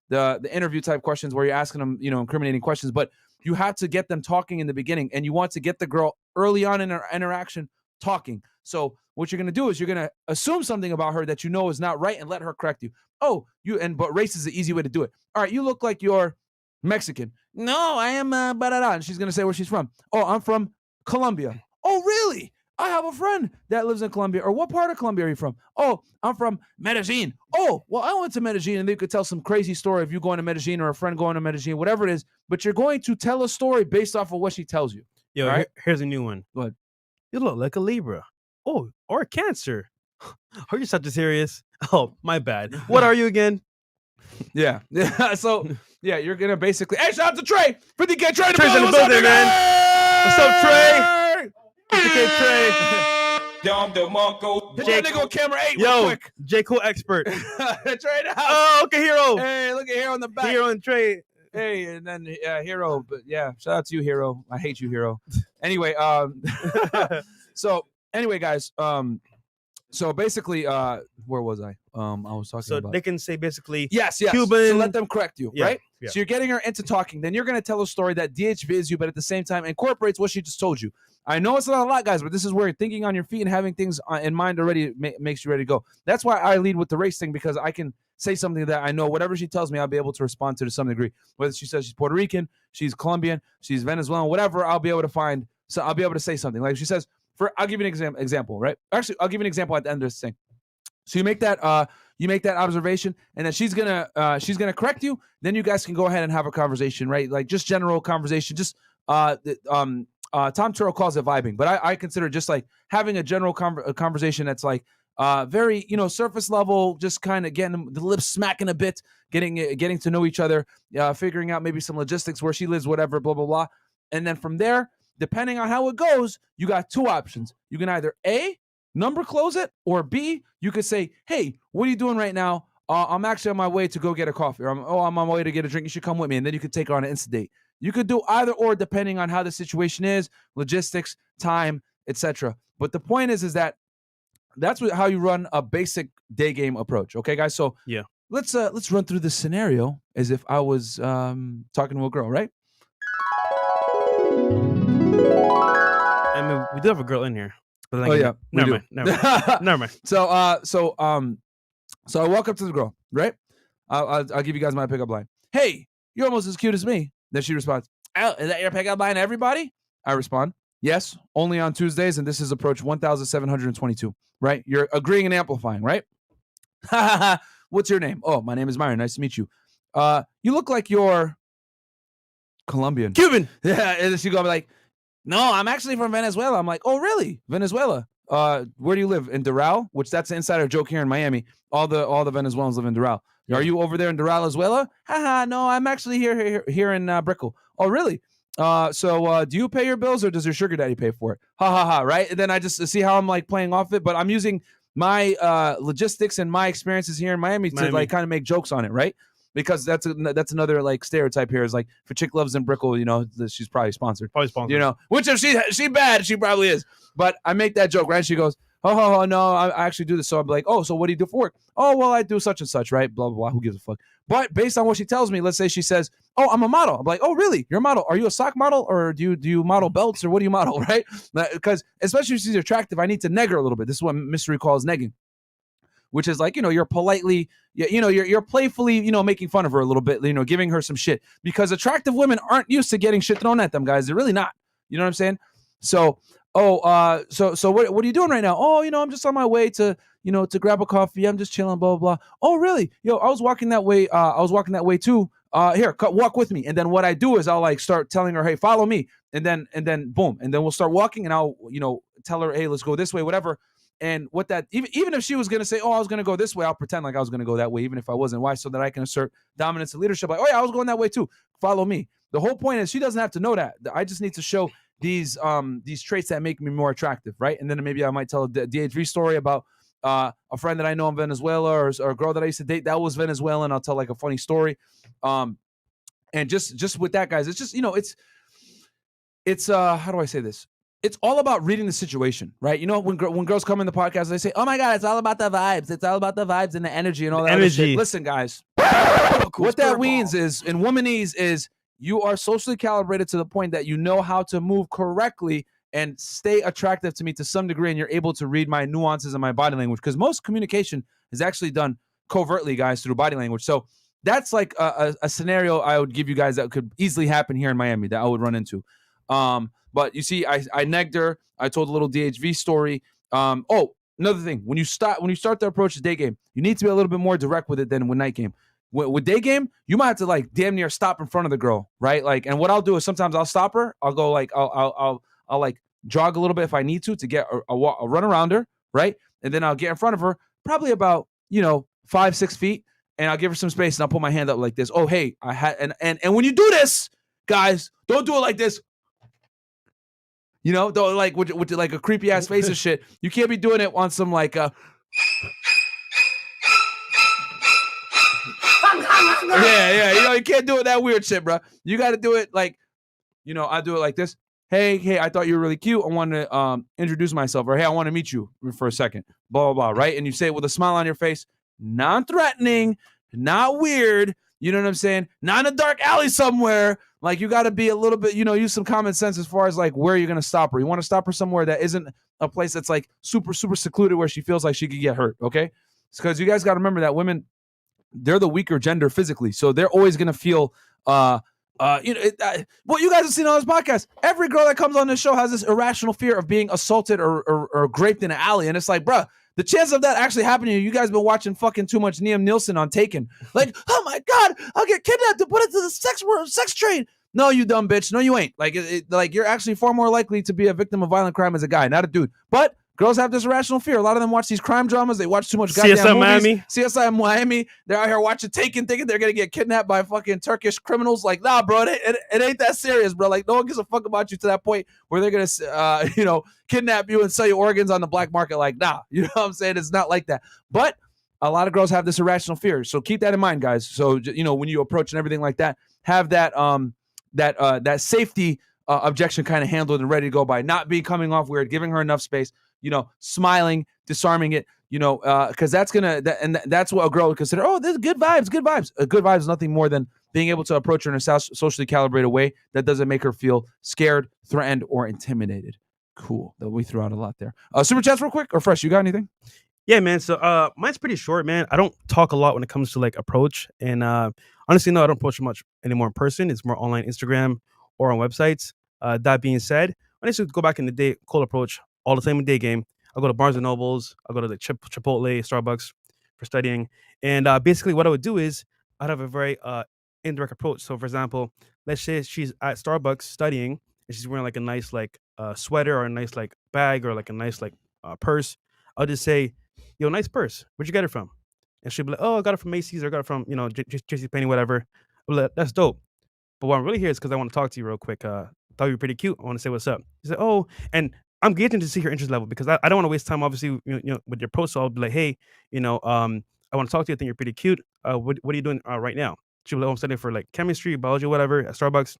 the interview type questions where you're asking them, incriminating questions. But you have to get them talking in the beginning, and you want to get the girl early on in her interaction talking. So what you're going to do is you're going to assume something about her that you know is not right and let her correct you. But race is the easy way to do it. All right, you look like you're Mexican. No, I am and she's going to say where she's from. Oh, I'm from Colombia. Oh, really? I have a friend that lives in Colombia. Or what part of Colombia are you from? Oh, I'm from Medellin. Oh, well, I went to Medellin, and they could tell some crazy story of you going to Medellin or a friend going to Medellin, whatever it is. But you're going to tell a story based off of what she tells you. Yo, right? here's a new one. Go ahead. You look like a Libra. Oh, or a Cancer. Are you Sagittarius? Oh, my bad. What are you again? Yeah. So, yeah, you're going to basically... Hey, shout out to Trey. 50K Trey Trey's in the building, man. What's up, Trey? 50K Trey. Hit that nigga on camera 8 real Yo, quick. J. Cole expert. Trey in the house. Oh, okay, Hero. Hey, look at Hero on the back. Hero and Trey. Hey, and then Hero. But yeah, shout out to you, Hero. I hate you, Hero. Anyway, so anyway, guys, so basically, where was I? I was talking So about. they can say basically, Yes. Cuban- So let them correct you, Yeah, right? yeah. So you're getting her into talking. Then you're going to tell a story that DHVs you, but at the same time incorporates what she just told you. I know it's not a lot, guys, but this is where thinking on your feet and having things in mind already makes you ready to go. That's why I lead with the race thing, because I can say something that I know whatever she tells me, I'll be able to respond to some degree. Whether she says she's Puerto Rican, she's Colombian, she's Venezuelan, whatever, I'll be able to find. So I'll be able to say something. Like she says, I'll give you an example, right? Actually, I'll give you an example at the end of this thing. So you make that observation, and then she's gonna correct you. Then you guys can go ahead and have a conversation, right? Like just general conversation. Just Tom Turrell calls it vibing, but I consider just like having a general conversation that's like very surface level, just kind of getting the lips smacking a bit, getting to know each other, figuring out maybe some logistics, where she lives, whatever, blah blah blah, and then from there, depending on how it goes, you got two options. You can either A, number close it, or B, you could say, hey, what are you doing right now? I'm actually on my way to go get a coffee, or I'm on my way to get a drink. You should come with me. And then you could take her on an instant date. You could do either or depending on how the situation is, logistics, time, etc. But the point is that that's how you run a basic day game approach. Okay, guys? So yeah, let's run through this scenario as if I was talking to a girl, right? I mean, we do have a girl in here. But Oh yeah, never mind. So I walk up to the girl, right? I'll give you guys my pickup line. Hey, you're almost as cute as me. Then she responds, oh, is that your pickup line, everybody? I respond, yes, only on Tuesdays, and this is approach 1722, right? You're agreeing and amplifying, right? What's your name? Oh, my name is Myron. Nice to meet you. You look like you're Colombian. Cuban. Yeah, and then she go like, no, I'm actually from Venezuela. I'm like, oh, really? Venezuela? Where do you live? In Doral? Which that's an insider joke here in Miami. All the Venezuelans live in Doral. Are you over there in Doral as well? Haha, no, I'm actually here in Brickell. Oh, really? So do you pay your bills, or does your sugar daddy pay for it? Ha ha ha, right? And then I just see how I'm like playing off it, but I'm using my logistics and my experiences here in Miami to like kind of make jokes on it, right? Because that's another like stereotype here is like if a chick loves in Brickell, she's probably sponsored. Which if she bad, she probably is. But I make that joke, right? She goes, oh no, I actually do this. So I'm like, oh, so what do you do for work? Oh, well, I do such and such, right? Blah blah blah. Who gives a fuck? But based on what she tells me, let's say she says, oh, I'm a model. I'm like, oh, really? You're a model? Are you a sock model, or do you model belts, or what do you model, right? Because especially if she's attractive, I need to neg her a little bit. This is what mystery calls negging, which is like, you're politely, you're playfully, making fun of her a little bit, giving her some shit, because attractive women aren't used to getting shit thrown at them, guys. They're really not. You know what I'm saying? So, so what are you doing right now? Oh, I'm just on my way to grab a coffee. I'm just chilling, blah, blah, blah. Oh, really? Yo, I was walking that way. Too. Here, walk with me. And then what I do is I'll like start telling her, hey, follow me. And then boom. And then we'll start walking, and I'll, tell her, hey, let's go this way, whatever. And what that, even if she was going to say, oh, I was going to go this way, I'll pretend like I was going to go that way, even if I wasn't. Why? So that I can assert dominance and leadership. Like, oh yeah, I was going that way too. Follow me. The whole point is she doesn't have to know that. I just need to show these traits that make me more attractive, right? And then maybe I might tell a DHV story about a friend that I know in Venezuela, or a girl that I used to date that was Venezuelan. I'll tell like a funny story. And just with that, guys, it's just, it's how do I say this? It's all about reading the situation, right? When girls come in the podcast, they say, oh my God, it's all about the vibes. It's all about the vibes and the energy and all that other shit. Listen, guys, what that means is, in Womanese, is you are socially calibrated to the point that you know how to move correctly and stay attractive to me to some degree, and you're able to read my nuances and my body language, because most communication is actually done covertly, guys, through body language. So that's like a scenario I would give you guys that could easily happen here in Miami that I would run into. But you see, I negged her. I told a little DHV story. Oh, another thing, when you start to approach the day game, you need to be a little bit more direct with it than with night game. With day game, you might have to like damn near stop in front of the girl, right? Like, and what I'll do is sometimes I'll stop her. I'll go like I'll like jog a little bit if I need to get a run around her, right? And then I'll get in front of her, probably about 5-6 feet, and I'll give her some space, and I'll put my hand up like this. Oh, hey, I had and when you do this, guys, don't do it like this. Don't like with like a creepy ass face and shit. You can't be doing it on some like yeah, you can't do it that weird shit, bro. You got to do it like, I do it like this. Hey, I thought you were really cute. I want to introduce myself, or hey, I want to meet you for a second. Blah, blah, blah, right? And you say it with a smile on your face, non-threatening, not weird. You know what I'm saying? Not in a dark alley somewhere. Like, you got to be a little bit, use some common sense as far as like where you're going to stop her. You want to stop her somewhere that isn't a place that's like super, super secluded where she feels like she could get hurt, okay? Because you guys got to remember that women, they're the weaker gender physically. So they're always going to feel, what you guys have seen on this podcast, every girl that comes on this show has this irrational fear of being assaulted or raped in an alley. And it's like, bruh, the chance of that actually happening to you guys been watching fucking too much Liam Nielsen on Taken. Like, oh my God, I'll get kidnapped to put into the sex trade. No, you dumb bitch. No, you ain't. Like you're actually far more likely to be a victim of violent crime as a guy, not a dude. But girls have this irrational fear. A lot of them watch these crime dramas. They watch too much goddamn CSI movies. Miami. CSI Miami. They're out here watching Taken, thinking they're going to get kidnapped by fucking Turkish criminals. Like, nah, bro, it ain't that serious, bro. Like, no one gives a fuck about you to that point where they're going to, kidnap you and sell you organs on the black market. Like, nah, you know what I'm saying? It's not like that. But a lot of girls have this irrational fear. So keep that in mind, guys. So, when you approach and everything like that, have that that safety objection kind of handled and ready to go by, not coming off weird, giving her enough space, smiling, disarming it, because that's that's what a girl would consider. Oh, this is good vibes. Good vibes is nothing more than being able to approach her in a socially calibrated way that doesn't make her feel scared, threatened, or intimidated. Cool. That we threw out a lot there. Super chats real quick, or Fresh, you got anything? Yeah, man. So mine's pretty short, man. I don't talk a lot when it comes to like approach, and honestly, no, I don't approach much anymore in person. It's more online, Instagram or on websites. That being said, I used to go back in the day, cold approach all the time in day game. I go to Barnes and Nobles. I go to the Chipotle, Starbucks for studying, and basically what I would do is I'd have a very indirect approach. So, for example, let's say she's at Starbucks studying, and she's wearing like a nice like sweater or a nice like bag or like a nice like purse. I'll just say, yo, nice purse. Where'd you get it from? And she'll be like, oh, I got it from Macy's, or I got it from, JCPenney, whatever. I'm like, that's dope. But what I'm really here is because I want to talk to you real quick. Thought you were pretty cute. I want to say what's up. He said, oh, and I'm gauging to see her interest level because I don't want to waste time, obviously, with your post. So I'll be like, hey, I want to talk to you. I think you're pretty cute. What are you doing right now? She'll be like, oh, I'm studying for like chemistry, biology, whatever at Starbucks.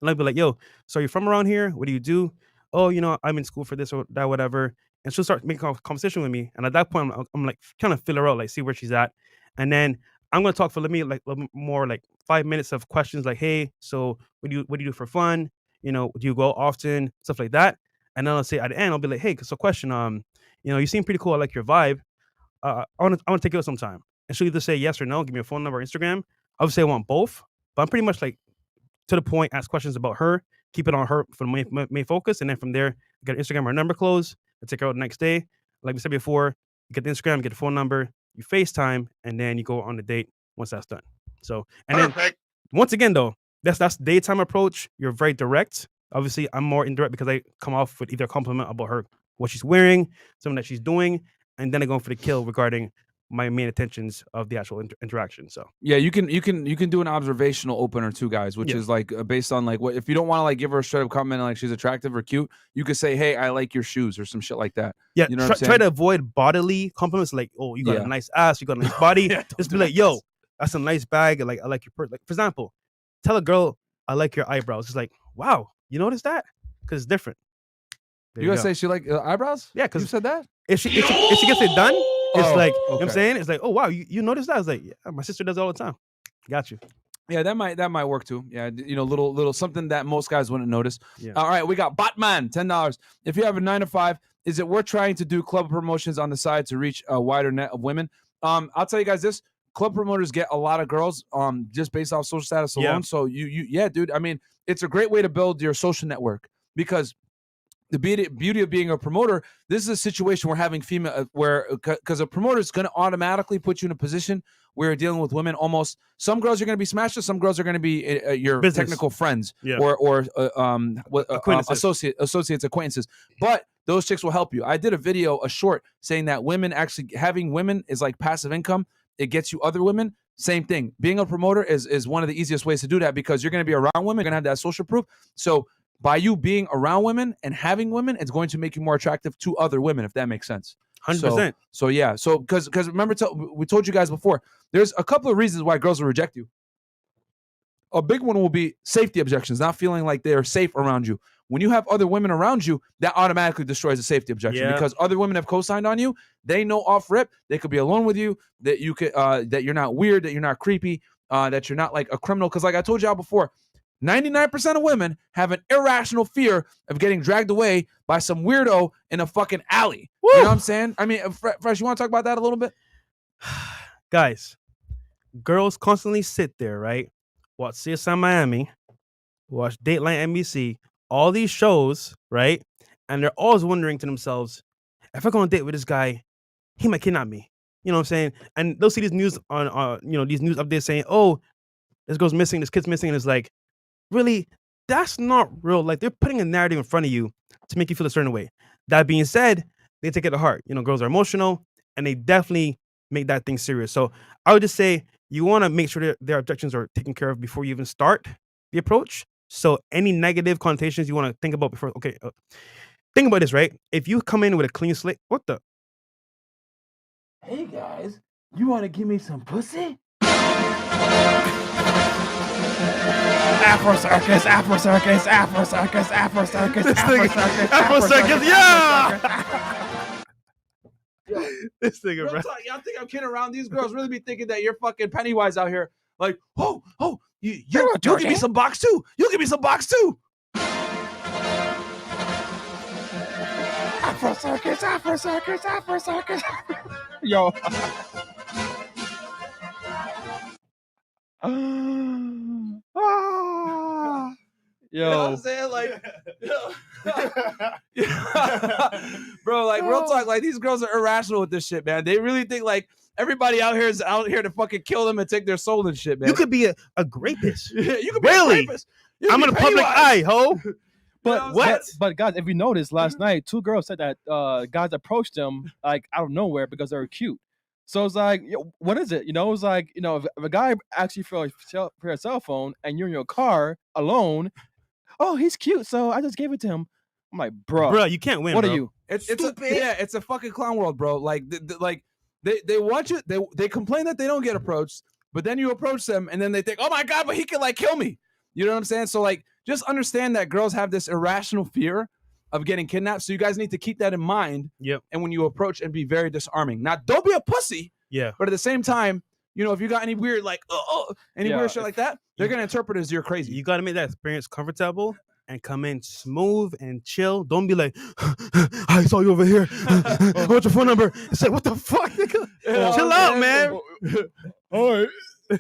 And I'll be like, yo, so are you from around here? What do you do? Oh, I'm in school for this or that, whatever. And she'll start making a conversation with me. And at that point, I'm like, kind of feel her out, like see where she's at. And then I'm going to talk for like a little more, like 5 minutes of questions like, hey, so what do you do for fun? Do you go often? Stuff like that. And then I'll say at the end, I'll be like, hey, so question, you seem pretty cool. I like your vibe. I want to take you out sometime. And she'll either say yes or no, give me a phone number or Instagram. Obviously, I want both. But I'm pretty much like to the point, ask questions about her, keep it on her for the main focus. And then from there, get an Instagram or number close. I take her out the next day. Like we said before, you get the Instagram, get the phone number, you FaceTime, and then you go on the date once that's done. So, and then once again, though, that's daytime approach. You're very direct. Obviously, I'm more indirect because I come off with either a compliment about her, what she's wearing, something that she's doing, and then I go for the kill regarding my main intentions of the actual interaction. So yeah, you can do an observational opener too, guys, which is like based on like what, if you don't want to like give her a straight up comment like she's attractive or cute, you could say, hey, I like your shoes or some shit like that. Yeah, you know try to avoid bodily compliments like, oh, you got a nice ass, you got a nice body. Just be like, yo, that's a nice bag. Like I like your purse. Like for example, tell a girl I like your eyebrows. It's like, wow, you notice that? Because it's different. You gotta say she like eyebrows? Yeah, because you said that. If she gets it done. It's like, you know what I'm saying? It's like, oh, wow, you noticed that? I was like, yeah, my sister does it all the time. Got you. Yeah, that might work too. Yeah, little something that most guys wouldn't notice. Yeah. All right, we got Batman, $10. If you have a 9 to 5, is it worth trying to do club promotions on the side to reach a wider net of women? I'll tell you guys this: club promoters get a lot of girls, just based off social status alone. Yeah. So yeah, dude. I mean, it's a great way to build your social network because the beauty of being a promoter, this is a situation where having female, because a promoter is going to automatically put you in a position where you're dealing with women. Almost some girls are going to be smashed, some girls are going to be your Business. technical friends Yeah. or Acquaintances. associates, acquaintances. But those chicks will help you. I did a short saying that having women is like passive income. It gets you other women. Same thing. Being a promoter is one of the easiest ways to do that because you're going to be around women, you're going to have that social proof. So by you being around women and having women, it's going to make you more attractive to other women, if that makes sense. 100%. So yeah. So because remember, we told you guys before, there's a couple of reasons why girls will reject you. A big one will be safety objections, not feeling like they're safe around you. When you have other women around you, that automatically destroys the safety objection because other women have co-signed on you. They know off rip they could be alone with you, that you could that you're not weird, that you're not creepy, that you're not like a criminal. Because like I told y'all before, 99% of women have an irrational fear of getting dragged away by some weirdo in a fucking alley. Woo! You know what I'm saying? I mean, Fresh, you want to talk about that a little bit? Guys, girls constantly sit there, right? Watch CSI Miami, watch Dateline NBC, all these shows, right? And they're always wondering to themselves, if I go on a date with this guy, he might kidnap me. You know what I'm saying? And they'll see these news on, these news updates saying, oh, this girl's missing, this kid's missing. And it's like, really, that's not real. Like, they're putting a narrative in front of you to make you feel a certain way. That being said, they take it to heart. Girls are emotional, and they definitely make that thing serious. So I would just say you want to make sure that their objections are taken care of before you even start the approach. So any negative connotations you want to think about before. Okay, think about this, right? If you come in with a clean slate, what the? Hey guys, you want to give me some pussy? Afro circus, Afro circus, Afro circus, Afro circus, Afro circus, Afro circus, yeah! This nigga, bro. Y'all think I'm kidding around? These girls really be thinking that you're fucking Pennywise out here. Like, you give me some box too. You give me some box too. Afro circus, Afro circus, Afro circus. Yo. You know what I'm saying? Like, bro, like real talk, like these girls are irrational with this shit, man. They really think like everybody out here is out here to fucking kill them and take their soul and shit, man. You could be a rapist. You could be Really? a rapist. I'm in the public eye, ho. But what? But guys, if you noticed last night, 2 girls said that guys approached them like out of nowhere because they were cute. So it's like, what is it? It's like, if a guy asks you for a cell phone and you're in your car alone, oh, he's cute, so I just gave it to him. I'm like, bro, you can't win. what bro. are you? It's a fucking clown world, bro. Like, they watch it. They complain that they don't get approached, but then you approach them, and then they think, oh my god, but he can like kill me. You know what I'm saying? So like, just understand that girls have this irrational fear of getting kidnapped. So you guys need to keep that in mind. Yep. And when you approach, and be very disarming. Now, don't be a pussy. Yeah. But at the same time, if you got any weird like weird shit like that, they're gonna interpret it as you're crazy. You got to make that experience comfortable and come in smooth and chill. Don't be like, I saw you over here. What's your phone number? It's like, what the fuck, nigga? Chill out, man. All right. Yeah.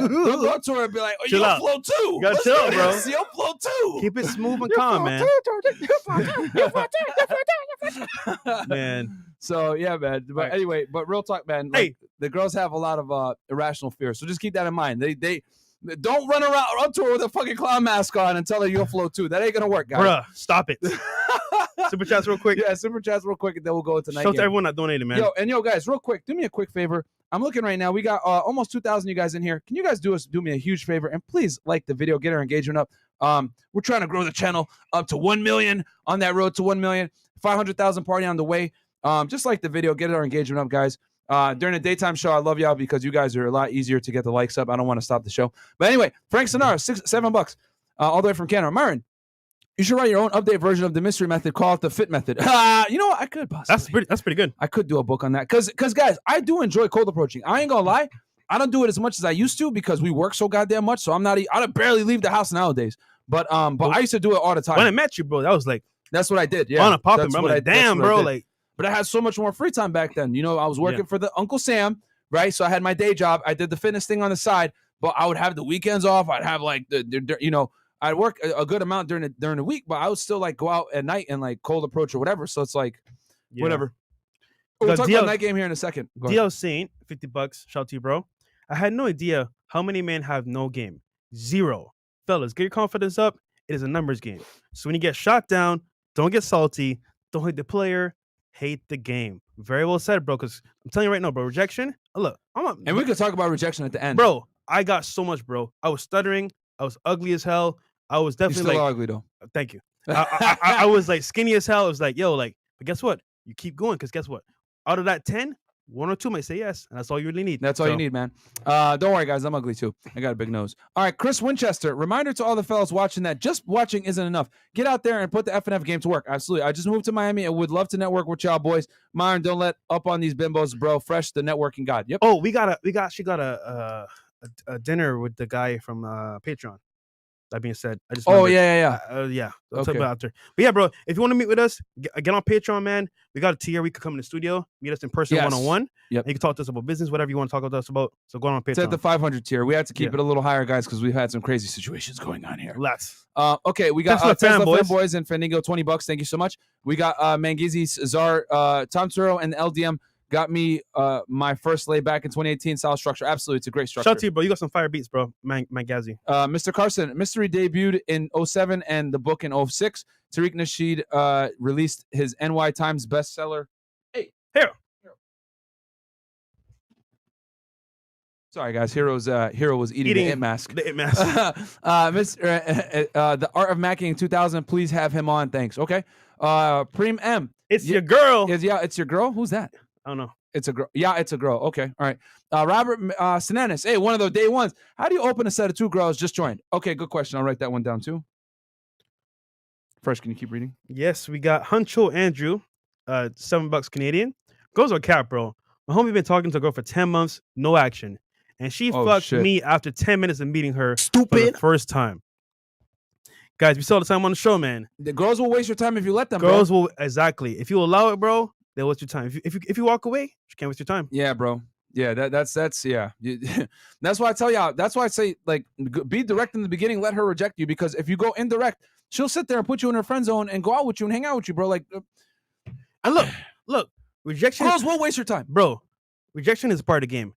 Don't go to her and be like, Chill you'll out. flow too. You gotta chill, bro. You'll flow too. Keep it smooth and calm, man. Man. So yeah, man. But Right. anyway, but real talk, man. Hey. Like, the girls have a lot of irrational fear. So just keep that in mind. They don't run around to her with a fucking clown mask on and tell her you'll flow too. That ain't gonna work, guys. Bruh, stop it. Super chats real quick. Yeah, super chats real quick, and then we'll go into night Shout out to game. everyone that donated, man. Yo, guys, real quick, do me a quick favor. I'm looking right now. We got almost 2,000 you guys in here. Can you guys do me a huge favor and please like the video, get our engagement up. We're trying to grow the channel up to 1 million, on that road to 1 million, 500,000 party on the way. Just like the video, get our engagement up, guys. During the daytime show, I love y'all because you guys are a lot easier to get the likes up. I don't want to stop the show. But anyway, Frank Sonara, $7, all the way from Canada. Myron, you should write your own update version of the mystery method. Call it the fit method. You know what? I could possibly. That's pretty good. I could do a book on that. Because guys, I do enjoy cold approaching. I ain't gonna lie. I don't do it as much as I used to because we work so goddamn much. So I barely leave the house nowadays. But I used to do it all the time. When I met you, bro, that was like that's what I did. Yeah, on a popping, That's bro. I'm what like, damn, bro, like. But I had so much more free time back then. You know, I was working for the Uncle Sam, right? So I had my day job. I did the fitness thing on the side, but I would have the weekends off. I'd have like I'd work a good amount during the week, but I would still like go out at night and like cold approach or whatever. So it's like whatever. We'll talk about night game here in a second. DL Saint, $50. Shout out to you, bro. I had no idea how many men have no game. 0. Fellas, get your confidence up. It is a numbers game. So when you get shot down, don't get salty. Don't hate the player. Hate the game. Very well said, bro. Because I'm telling you right now, bro, rejection. Look, and we could talk about rejection at the end, bro. I got so much, bro. I was stuttering. I was ugly as hell. I was definitely You're still ugly though. Thank you. I was like skinny as hell. It was like, yo, like, but guess what? You keep going because guess what? Out of that 10, 1 or 2 might say yes, and that's all you really need. That's all you need, man. Don't worry, guys. I'm ugly too. I got a big nose. All right, Chris Winchester. Reminder to all the fellas watching that just watching isn't enough. Get out there and put the F&F game to work. Absolutely. I just moved to Miami and would love to network with y'all boys. Myron, don't let up on these bimbos, bro. Fresh, the networking god. Yep. Oh, she got a dinner with the guy from Patreon. That being said, I just remembered. Yeah. I'll talk about after. But yeah, bro, if you want to meet with us, get on Patreon, man. We got a tier. We could come in the studio, meet us in person, one-on-one. Yep. You can talk to us about business, whatever you want to talk to us about. So go on Patreon. It's at the 500 tier. We had to keep it a little higher, guys, because we've had some crazy situations going on here. Let's. Okay, we got Tesla Fanboys and Fandango, $20. Thank you so much. We got Mangizi, Czar, Tom Turo, and LDM. Got me my first lay back in 2018. Solid structure. Absolutely. It's a great structure. Shout out to you, bro. You got some fire beats, bro. Mangazi. Mr. Carson, Mystery debuted in 07 and the book in 06. Tariq Nasheed released his NY Times bestseller. Hey, Hero. Sorry, guys. Hero was eating the It mask. The It mask. The Art of Macking 2000. Please have him on. Thanks. Okay. Preem M. It's your girl. It's your girl. Who's that? I don't know. It's a girl. Yeah, it's a girl. Okay. All right. Robert Sinanis. Hey, one of the day ones. How do you open a set of 2 girls just joined? Okay, good question. I'll write that one down too. Fresh, can you keep reading? Yes, we got Huncho Andrew, $7 Canadian. Girls are cap, bro. My homie been talking to a girl for 10 months, no action. And she fucked me after 10 minutes of meeting her for the first time. Guys, we saw the time on the show, man. The girls will waste your time if you let them, Girls bro. will, exactly. If you allow it, bro, they'll waste your time. If you walk away, you can't waste your time. Yeah, bro. Yeah, that's yeah. That's why I tell y'all. That's why I say, like, be direct in the beginning. Let her reject you, because if you go indirect, she'll sit there and put you in her friend zone and go out with you and hang out with you, bro. Like, and look, rejection. Girls will waste your time, bro. Rejection is a part of the game.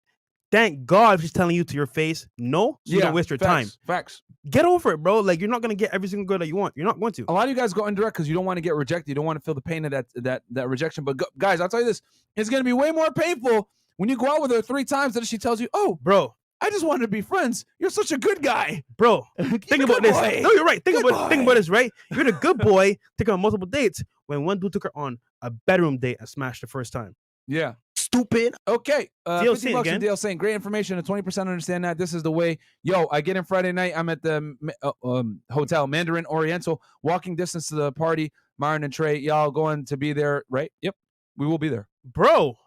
Thank God she's telling you to your face, no, so you don't waste your time. Facts. Get over it, bro. Like, you're not gonna get every single girl that you want. You're not going to. A lot of you guys go indirect because you don't want to get rejected. You don't want to feel the pain of that rejection. But guys, I'll tell you this: it's gonna be way more painful when you go out with her 3 times that she tells you, "Oh, bro, I just wanted to be friends. You're such a good guy, bro." Think about this. Boy. No, you're right. Think about this, right? You're the good boy taking on multiple dates when one dude took her on a bedroom date and smashed the first time. Yeah. Stupid. Okay. DL $50 again. DL saying great information and 20% understand that. This is the way. Yo, I get in Friday night. I'm at the hotel Mandarin Oriental, walking distance to the party. Myron and Trey, y'all going to be there, right? Yep. We will be there. Bro,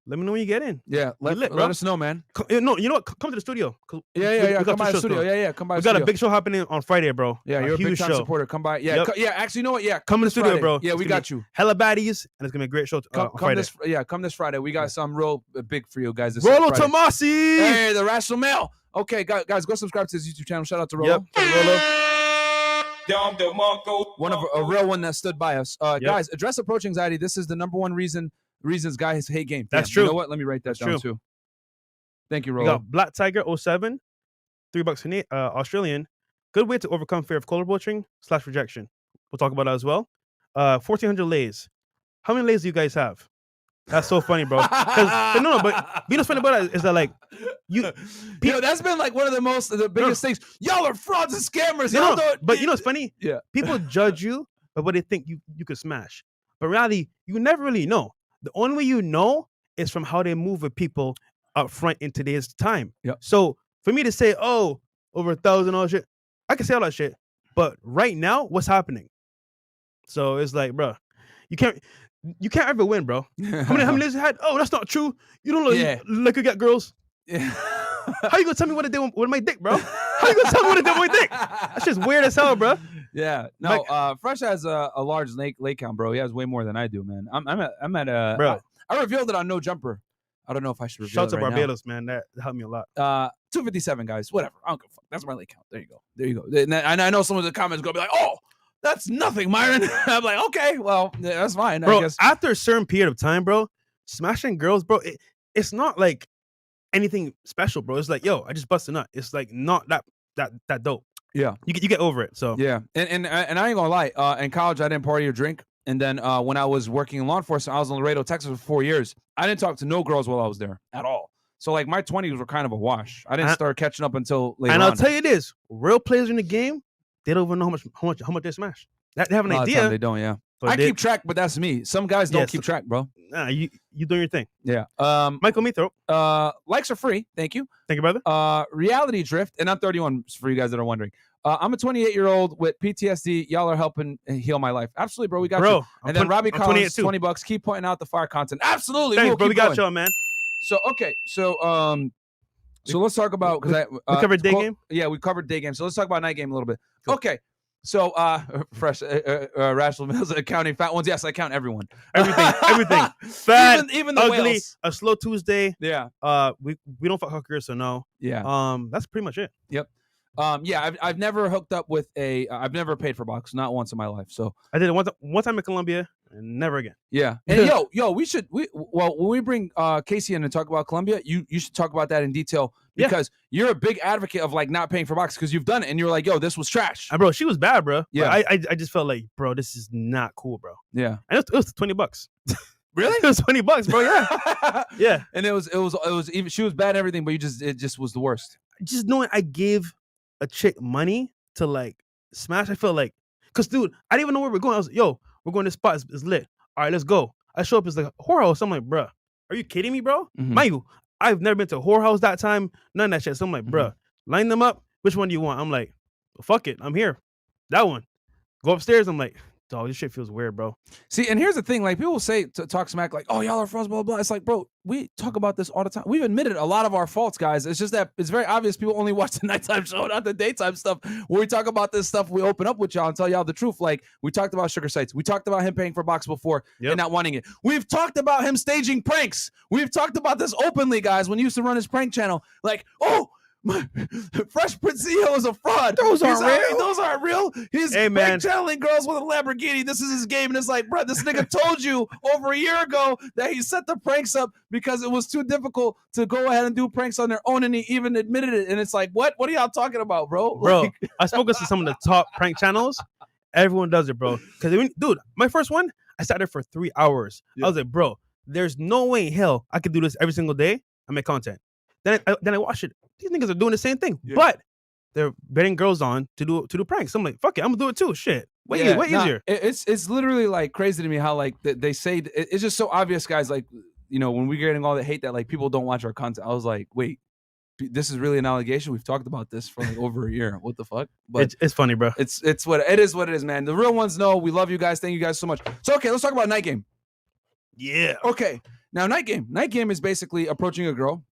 let me know when you get in. Yeah. Let us know, man. No, you know what? Come to the studio. Yeah. Come by the studio. Yeah. Come by the studio. We got a big show happening on Friday, bro. Yeah, you're a big time supporter. Come by. Yeah. Yep. Actually, you know what? Yeah. Come to the studio, Friday. bro. Yeah, we got you. Hella baddies, and it's going to be a great show on Friday. Come this Friday. We got something real big for you guys. Rollo Tomasi! Hey, the Rational Male. Okay, guys, go subscribe to his YouTube channel. Shout out to Rollo. One of a real one that stood by us. Guys, address approach anxiety. This is the number one reasons guys hate game. That's true. You know what? Let me write that down too. Thank you, Rollo. We got Black Tiger 07, $3 Australian. Good way to overcome fear of cold approaching / rejection. We'll talk about that as well. 1,400 lays. How many lays do you guys have? That's so funny, bro. No, but you know what's funny about it is that, like, that's been like one of the biggest things. Y'all are frauds and scammers. But you know what's funny? Yeah. People judge you by what they think you could smash. But in reality, you never really know. The only way you know is from how they move with people up front in today's time. Yep. So for me to say, oh, over 1,000, all shit, I can say all that shit. But right now, what's happening? So it's like, bro, you can't ever win, bro. How many days you had? Oh, that's not true. You don't look like you got girls. Yeah. How you gonna tell me what to do with my dick, bro? How you gonna tell me what to do with my dick? That's just weird as hell, bro. Yeah, no. Fresh has a large lake count, bro. He has way more than I do, man. I'm at a Bro. I revealed it on No Jumper. I don't know if I should reveal Shout it to right Barbados, man. That helped me a lot. 257 guys, whatever. I don't give a fuck. That's my lake count. There you go. And I know some of the comments gonna be like, "Oh, that's nothing, Myron." I'm like, okay, well, yeah, that's fine. Bro, I guess. after a certain period of time, bro, smashing girls, bro, it's not like anything special, bro. It's like, yo, I just busted a nut. It's like not that dope. Yeah, you get over it. So yeah, and I ain't gonna lie. In college, I didn't party or drink, and then when I was working in law enforcement, I was in Laredo, Texas for 4 years. I didn't talk to no girls while I was there at all. So like my 20s were kind of a wash. I didn't start catching up until later. And on. I'll tell you this: real players in the game, they don't even know how much they smash. They have an idea. They don't. Yeah, but I keep track, but that's me. Some guys don't keep track, bro. Nah, you doing your thing. Yeah. Michael Mithro. Likes are free. Thank you. Thank you, brother. Reality Drift, and I'm 31 for you guys that are wondering. I'm a 28-year-old with PTSD. Y'all are helping heal my life. Absolutely, bro. We got you. And then Robbie Collins, $20. Keep pointing out the fire content. Absolutely. Thanks, bro. We got going. y'all, man. So okay. So let's talk about because we covered day game. Yeah, we covered day game. So let's talk about night game a little bit. Cool. Okay. So fresh rational Mills accounting fat ones. Yes, I count everyone. Everything. Fat, even the ugly, whales. a slow Tuesday. Yeah. We don't fuck hookers, so no. Yeah. That's pretty much it. Yep. Yeah, I've never hooked up with I've never paid for box, not once in my life. So I did it one time in Colombia and never again. Yeah. And when we bring Casey in and talk about Colombia, you should talk about that in detail because you're a big advocate of like not paying for box because you've done it and you're like, yo, this was trash. Bro, she was bad, bro. Yeah. I just felt like, bro, this is not cool, bro. Yeah. And it was $20. Really? It was $20, bro. Yeah. Yeah. And it was even she was bad and everything, but it just was the worst. Just knowing I gave a chick money to like smash, I felt like, cause dude, I didn't even know where we're going. I was like, yo, we're going to this spot. It's lit. All right, let's go. I show up. It's like a whorehouse. I'm like, bruh, are you kidding me, bro? Mm-hmm. Mind you, I've never been to a whorehouse that time. None of that shit. So I'm like, bruh, line them up. Which one do you want? I'm like, well, fuck it. I'm here. That one. Go upstairs. I'm like, dog, this shit feels weird, bro. See, and here's the thing. Like, people say, talk smack, like, oh, y'all are froze, blah, blah, blah. It's like, bro, we talk about this all the time. We've admitted a lot of our faults, guys. It's just that it's very obvious people only watch the nighttime show, not the daytime stuff. When we talk about this stuff, we open up with y'all and tell y'all the truth. Like, we talked about sugar sites. We talked about him paying for box before and not wanting it. We've talked about him staging pranks. We've talked about this openly, guys, when he used to run his prank channel. Like, oh, Fresh Prince CEO is a fraud. Those aren't real. He's prank channeling girls with a Lamborghini. This is his game. And it's like, bro, this nigga told you over a year ago that he set the pranks up because it was too difficult to go ahead and do pranks on their own. And he even admitted it. And it's like, what are y'all talking about, bro? Bro, I spoke to some of the top prank channels. Everyone does it, bro. Because, dude, my first one, I sat there for 3 hours. I was like, bro, there's no way in hell I could do this every single day and make content. Then I watched it. These niggas are doing the same thing, but they're betting girls on to do pranks. So I'm like, fuck it, I'm gonna do it too. Shit, way easier. It's literally like crazy to me how like they say it's just so obvious, guys. Like, you know, when we're getting all the hate that like people don't watch our content, I was like, wait, this is really an allegation? We've talked about this for like over a year. What the fuck? But it's funny, bro. It's what it is, man. The real ones know. We love you guys. Thank you guys so much. So okay, let's talk about night game. Yeah. Okay. Now night game is basically approaching a girl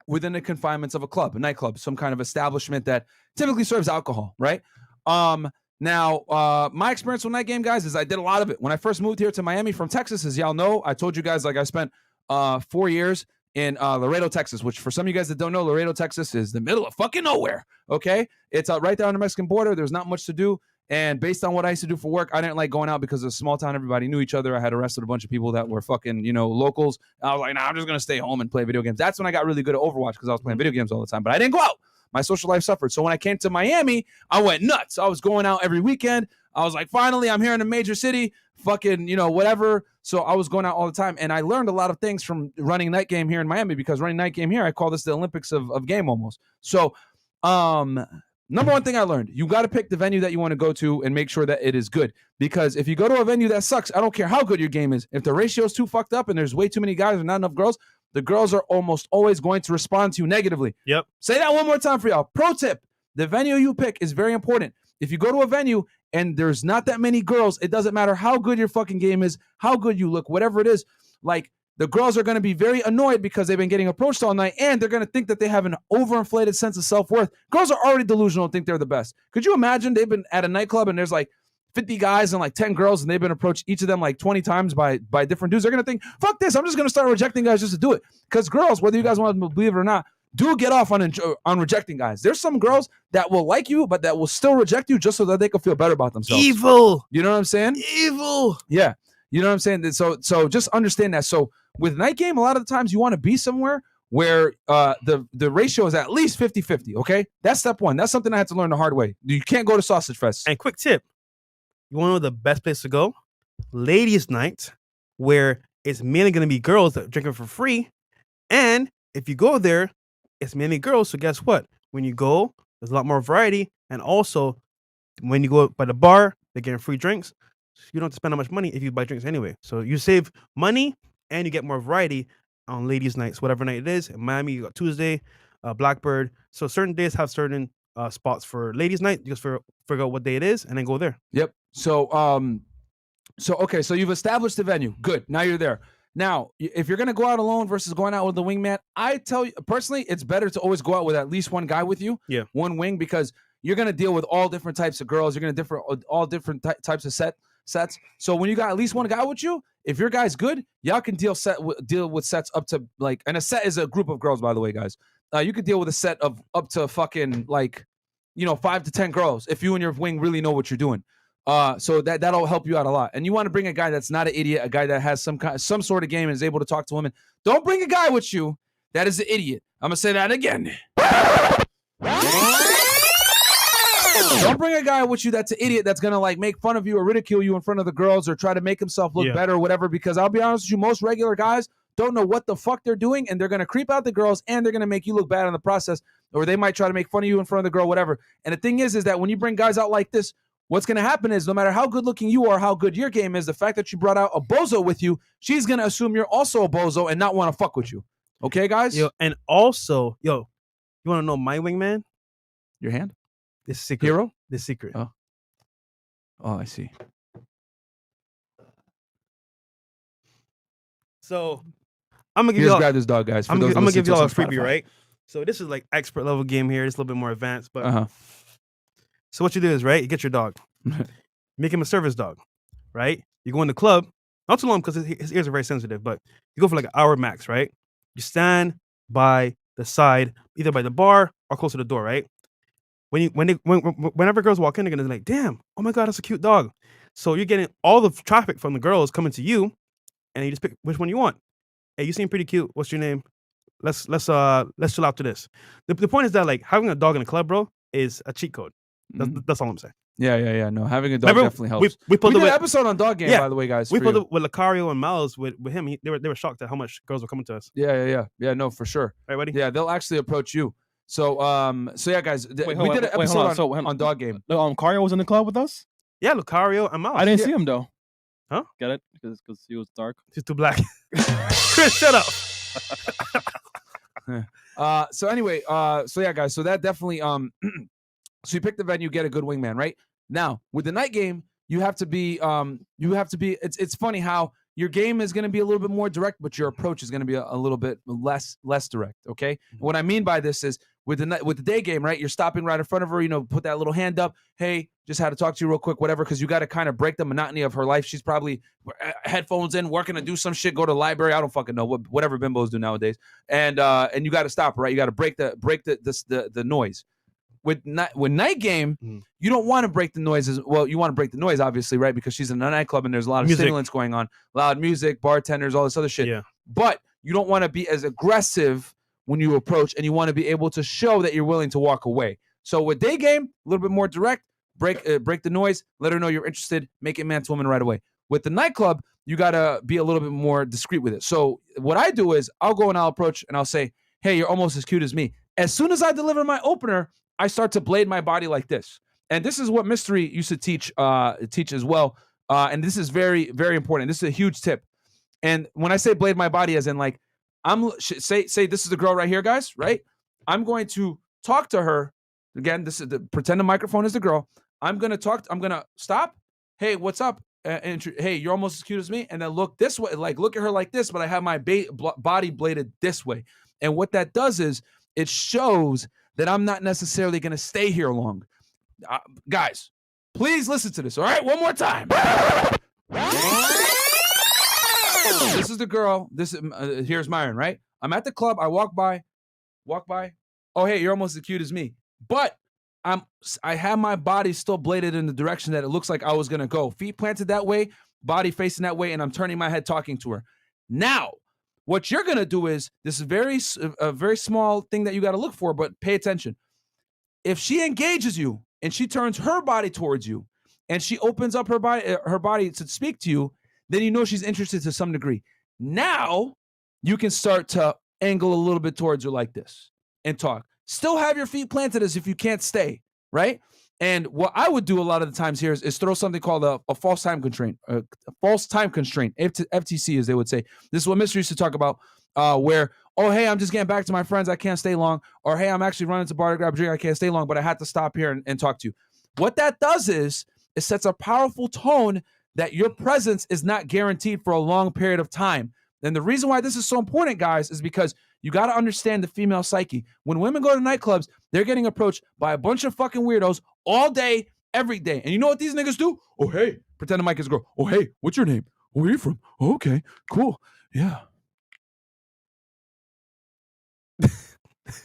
within the confinements of a club, a nightclub, some kind of establishment that typically serves alcohol, right? Now, my experience with night game, guys, is I did a lot of it. When I first moved here to Miami from Texas, as y'all know, I told you guys, like, I spent 4 years in Laredo, Texas, which for some of you guys that don't know, Laredo, Texas is the middle of fucking nowhere, okay? It's right there on the Mexican border. There's not much to do. And based on what I used to do for work, I didn't like going out because it's a small town. Everybody knew each other. I had arrested a bunch of people that were fucking, locals. I was like, nah, I'm just going to stay home and play video games. That's when I got really good at Overwatch because I was playing video games all the time. But I didn't go out. My social life suffered. So when I came to Miami, I went nuts. I was going out every weekend. I was like, finally, I'm here in a major city. Fucking, whatever. So I was going out all the time. And I learned a lot of things from running night game here in Miami because running night game here, I call this the Olympics of game almost. So, number one thing I learned, you got to pick the venue that you want to go to and make sure that it is good. Because if you go to a venue that sucks, I don't care how good your game is. If the ratio is too fucked up and there's way too many guys and not enough girls, the girls are almost always going to respond to you negatively. Yep. Say that one more time for y'all. Pro tip, the venue you pick is very important. If you go to a venue and there's not that many girls, it doesn't matter how good your fucking game is, how good you look, whatever it is. Like, the girls are going to be very annoyed because they've been getting approached all night, and they're going to think that they have an overinflated sense of self-worth. Girls are already delusional and think they're the best. Could you imagine they've been at a nightclub and there's like 50 guys and like 10 girls, and they've been approached, each of them like 20 times by different dudes? They're going to think, fuck this, I'm just going to start rejecting guys just to do it. Because girls, whether you guys want to believe it or not, do get off on rejecting guys. There's some girls that will like you, but that will still reject you just so that they can feel better about themselves. Evil. You know what I'm saying? Evil. Yeah. You know what I'm saying? So just understand that. So with night game, a lot of the times you want to be somewhere where the ratio is at least 50-50, okay? That's step one. That's something I had to learn the hard way. You can't go to Sausage Fest. And quick tip, you want to know the best place to go? Ladies' night, where it's mainly going to be girls that are drinking for free. And if you go there, it's mainly girls. So guess what? When you go, there's a lot more variety. And also, when you go by the bar, they're getting free drinks. So you don't have to spend that much money if you buy drinks anyway. So you save money and you get more variety on ladies' nights, whatever night it is. In Miami, you got Tuesday, Blackbird. So certain days have certain spots for ladies' night. You just figure out what day it is and then go there. Yep. So okay, so you've established the venue. Good. Now you're there. Now, if you're going to go out alone versus going out with the wingman, I tell you, personally, it's better to always go out with at least one guy with you. Yeah. One wing, because you're going to deal with all different types of girls. You're going to all different types of sets. So when you got at least one guy with you, if your guy's good, y'all can deal with sets up to like, and a set is a group of girls, by the way, guys. You could deal with a set of up to fucking like, 5 to 10 girls if you and your wing really know what you're doing. So that'll help you out a lot. And you want to bring a guy that's not an idiot, a guy that has some sort of game and is able to talk to women. Don't bring a guy with you that is an idiot. I'm gonna say that again. Don't bring a guy with you that's an idiot that's gonna like make fun of you or ridicule you in front of the girls or try to make himself look better or whatever. Because I'll be honest with you, most regular guys don't know what the fuck they're doing, and they're gonna creep out the girls and they're gonna make you look bad in the process, or they might try to make fun of you in front of the girl, whatever. And the thing is that when you bring guys out like this, what's going to happen is no matter how good looking you are, how good your game is, the fact that you brought out a bozo with you, she's going to assume you're also a bozo and not want to fuck with you. Okay, guys? And also, you want to know my wingman? Your hand? This secret. Hero? This secret. Oh, I see. So I'm going to give you grab this dog, guys. I'm going to give you all a freebie, right? So this is like expert level game here. It's a little bit more advanced, but so what you do is, right, you get your dog, make him a service dog, right? You go in the club, not too long because his ears are very sensitive, but you go for like an hour max, right? You stand by the side, either by the bar or close to the door, right? Whenever girls walk in, they're gonna be like, "Damn, oh my god, that's a cute dog." So you're getting all the traffic from the girls coming to you, and you just pick which one you want. Hey, you seem pretty cute. What's your name? Let's chill out to this. The point is that like having a dog in a club, bro, is a cheat code. That's all I'm saying. Yeah. No, having a dog definitely helps. We did an episode on dog game, by the way, guys. We pulled it with Lucario and Miles with him. They were shocked at how much girls were coming to us. Yeah. No, for sure. Right, buddy? Yeah, they'll actually approach you. So yeah, guys, we did an episode on dog game. Lucario was in the club with us? Yeah, Lucario and Miles. I didn't see him though. Huh? Get it? Because he was dark. He's too black. Chris, shut up. So anyway, so yeah, guys, so that definitely so you pick the venue, get a good wingman, right? Now with the night game, you have to be it's funny how your game is going to be a little bit more direct, but your approach is going to be a little bit less direct. Okay. What I mean by this is with the day game, right? You're stopping right in front of her, put that little hand up. Hey, just had to talk to you real quick, whatever. Cause you got to kind of break the monotony of her life. She's probably headphones in, working to do some shit, go to the library. I don't fucking know whatever bimbos do nowadays. And you got to stop her, right? You got to break the noise. With night game, you don't want to break the noises. Well, you want to break the noise, obviously, right? Because she's in a nightclub and there's a lot of stimulants going on, loud music, bartenders, all this other shit. Yeah. But you don't want to be as aggressive when you approach, and you want to be able to show that you're willing to walk away. So with day game, a little bit more direct, break the noise, let her know you're interested, make it man to woman right away. With the nightclub, you got to be a little bit more discreet with it. So what I do is I'll go and I'll approach and I'll say, hey, you're almost as cute as me. As soon as I deliver my opener, I start to blade my body like this. And this is what Mystery used to teach as well. And this is very, very important. This is a huge tip. And when I say blade my body, as in like, say this is the girl right here, guys, right? I'm going to talk to her. Again, pretend the microphone is the girl. I'm going to stop. Hey, what's up? hey, you're almost as cute as me, and then look this way, like look at her like this, but I have my body bladed this way. And what that does is it shows that I'm not necessarily going to stay here long. Guys, please listen to this, all right? One more time. This is the girl. This is here's Myron, right? I'm at the club. I walk by. Oh, hey, you're almost as cute as me. But I have my body still bladed in the direction that it looks like I was going to go. Feet planted that way, body facing that way, and I'm turning my head talking to her. Now, what you're going to do is, this is a very small thing that you got to look for, but pay attention. If she engages you and she turns her body towards you and she opens up her body to speak to you, then you know she's interested to some degree. Now, you can start to angle a little bit towards her like this and talk. Still have your feet planted as if you can't stay, right? And what I would do a lot of the times here is throw something called a false time constraint, FTC, as they would say. This is what Mr. used to talk about, where, oh, hey, I'm just getting back to my friends. I can't stay long. Or, hey, I'm actually running to bar to grab a drink. I can't stay long, but I had to stop here and talk to you. What that does is it sets a powerful tone that your presence is not guaranteed for a long period of time. And the reason why this is so important, guys, is because you got to understand the female psyche. When women go to nightclubs, they're getting approached by a bunch of fucking weirdos all day, every day. And you know what these niggas do? Oh, hey, pretend the mic is a girl. Oh, hey, what's your name? Where are you from? Oh, okay, cool. Yeah.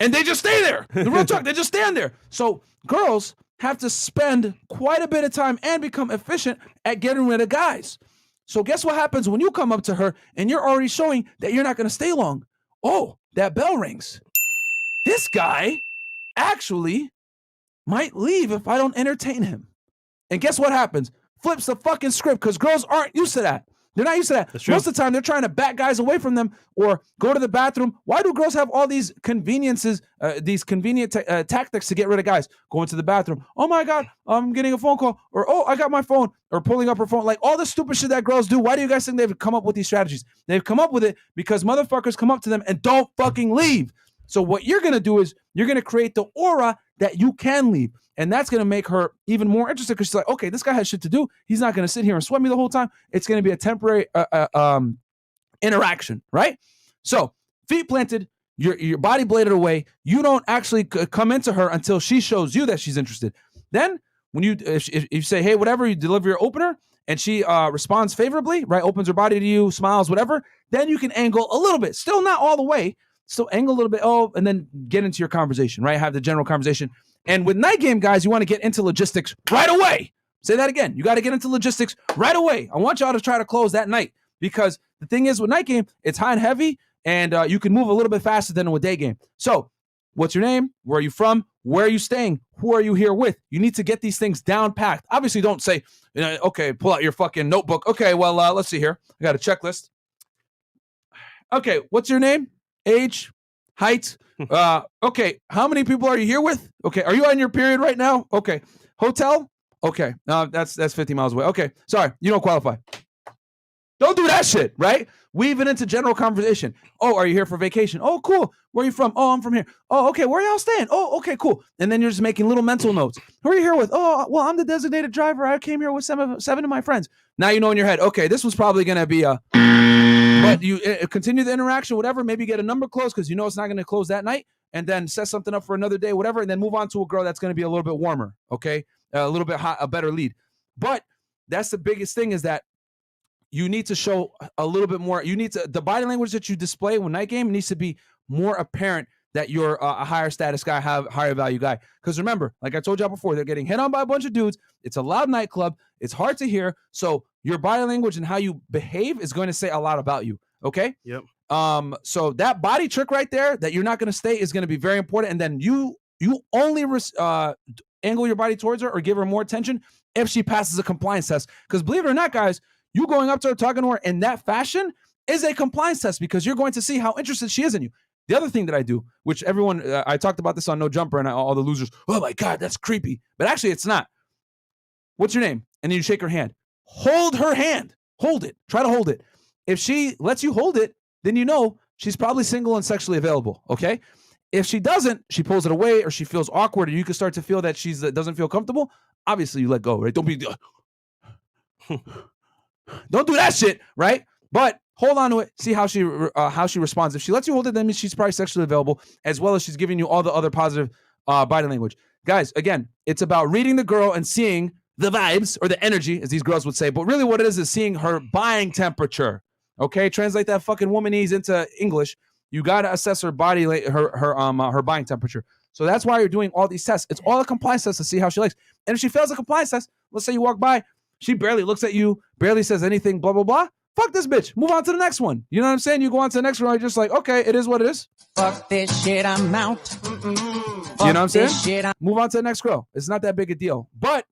And they just stay there. The real talk, they just stand there. So girls have to spend quite a bit of time and become efficient at getting rid of guys. So guess what happens when you come up to her and you're already showing that you're not going to stay long? Oh, that bell rings. This guy actually might leave if I don't entertain him. And guess what happens? Flips the fucking script, because girls aren't used to that. They're not used to that. Most of the time, they're trying to back guys away from them or go to the bathroom. Why do girls have all these conveniences, these convenient tactics to get rid of guys? Going to the bathroom. Oh, my God, I'm getting a phone call. Or, oh, I got my phone. Or pulling up her phone. Like all the stupid shit that girls do. Why do you guys think they've come up with these strategies? They've come up with it because motherfuckers come up to them and don't fucking leave. So what you're going to do is you're going to create the aura that you can leave. And that's going to make her even more interested, because she's like, okay, this guy has shit to do. He's not going to sit here and sweat me the whole time. It's going to be a temporary interaction, right? So feet planted, your body bladed away. You don't actually come into her until she shows you that she's interested. Then when if you say, hey, whatever, you deliver your opener and she responds favorably, right? Opens her body to you, smiles, whatever. Then you can angle a little bit, still not all the way, still angle a little bit. Oh, and then get into your conversation, right? Have the general conversation. And with night game, guys, you want to get into logistics right away. Say that again. You got to get into logistics right away. I want y'all to try to close that night, because the thing is with night game, it's high and heavy, and you can move a little bit faster than with day game. So what's your name? Where are you from? Where are you staying? Who are you here with? You need to get these things down packed. Obviously, don't say, okay, pull out your fucking notebook. Okay, well, let's see here. I got a checklist. Okay, what's your name? Age? Height? Okay, how many people are you here with? Okay, are you on your period right now? Okay, hotel? Okay, that's 50 miles away. Okay, sorry, you don't qualify. Don't do that shit, right? Weave it into general conversation. Oh, are you here for vacation? Oh, cool. Where are you from? Oh, I'm from here. Oh, okay. Where are y'all staying? Oh, okay, cool. And then you're just making little mental notes. Who are you here with? Oh, well, I'm the designated driver. I came here with seven of my friends. Now you know in your head, okay, this was probably going to be a... But you continue the interaction, whatever. Maybe get a number close because you know it's not going to close that night, and then set something up for another day, whatever, and then move on to a girl that's going to be a little bit warmer, okay? A little bit hot, a better lead. But that's the biggest thing, is that you need to show a little bit more. You need to, the body language that you display when night game needs to be more apparent that you're a higher status guy, higher value guy. Because remember, like I told y'all before, they're getting hit on by a bunch of dudes. It's a loud nightclub. It's hard to hear. So your body language and how you behave is going to say a lot about you. Okay. Yep. So that body trick right there, that you're not going to stay, is going to be very important. And then you only angle your body towards her or give her more attention if she passes a compliance test. Because believe it or not, guys, you going up to her, talking to her in that fashion is a compliance test, because you're going to see how interested she is in you. The other thing that I do, which everyone, I talked about this on No Jumper, and all the losers, oh my God, that's creepy. But actually, it's not. What's your name? And then you shake her hand. Hold her hand. Hold it. Try to hold it. If she lets you hold it, then you know she's probably single and sexually available, okay? If she doesn't, she pulls it away, or she feels awkward, or you can start to feel that she doesn't feel comfortable, obviously you let go, right? Don't be... Don't do that shit, right? But hold on to it. See how she responds. If she lets you hold it, that means she's probably sexually available, as well as she's giving you all the other positive body language. Guys, again, it's about reading the girl and seeing the vibes or the energy, as these girls would say. But really, what it is seeing her buying temperature. Okay, translate that fucking womanese into English. You gotta assess her body, her buying temperature. So that's why you're doing all these tests. It's all a compliance test to see how she likes. And if she fails a compliance test, let's say you walk by, she barely looks at you, barely says anything, blah, blah, blah. Fuck this bitch. Move on to the next one. You know what I'm saying? You go on to the next one, you're just like, okay, it is what it is. Fuck this shit, I'm out. You know what I'm saying? Move on to the next girl. It's not that big a deal. But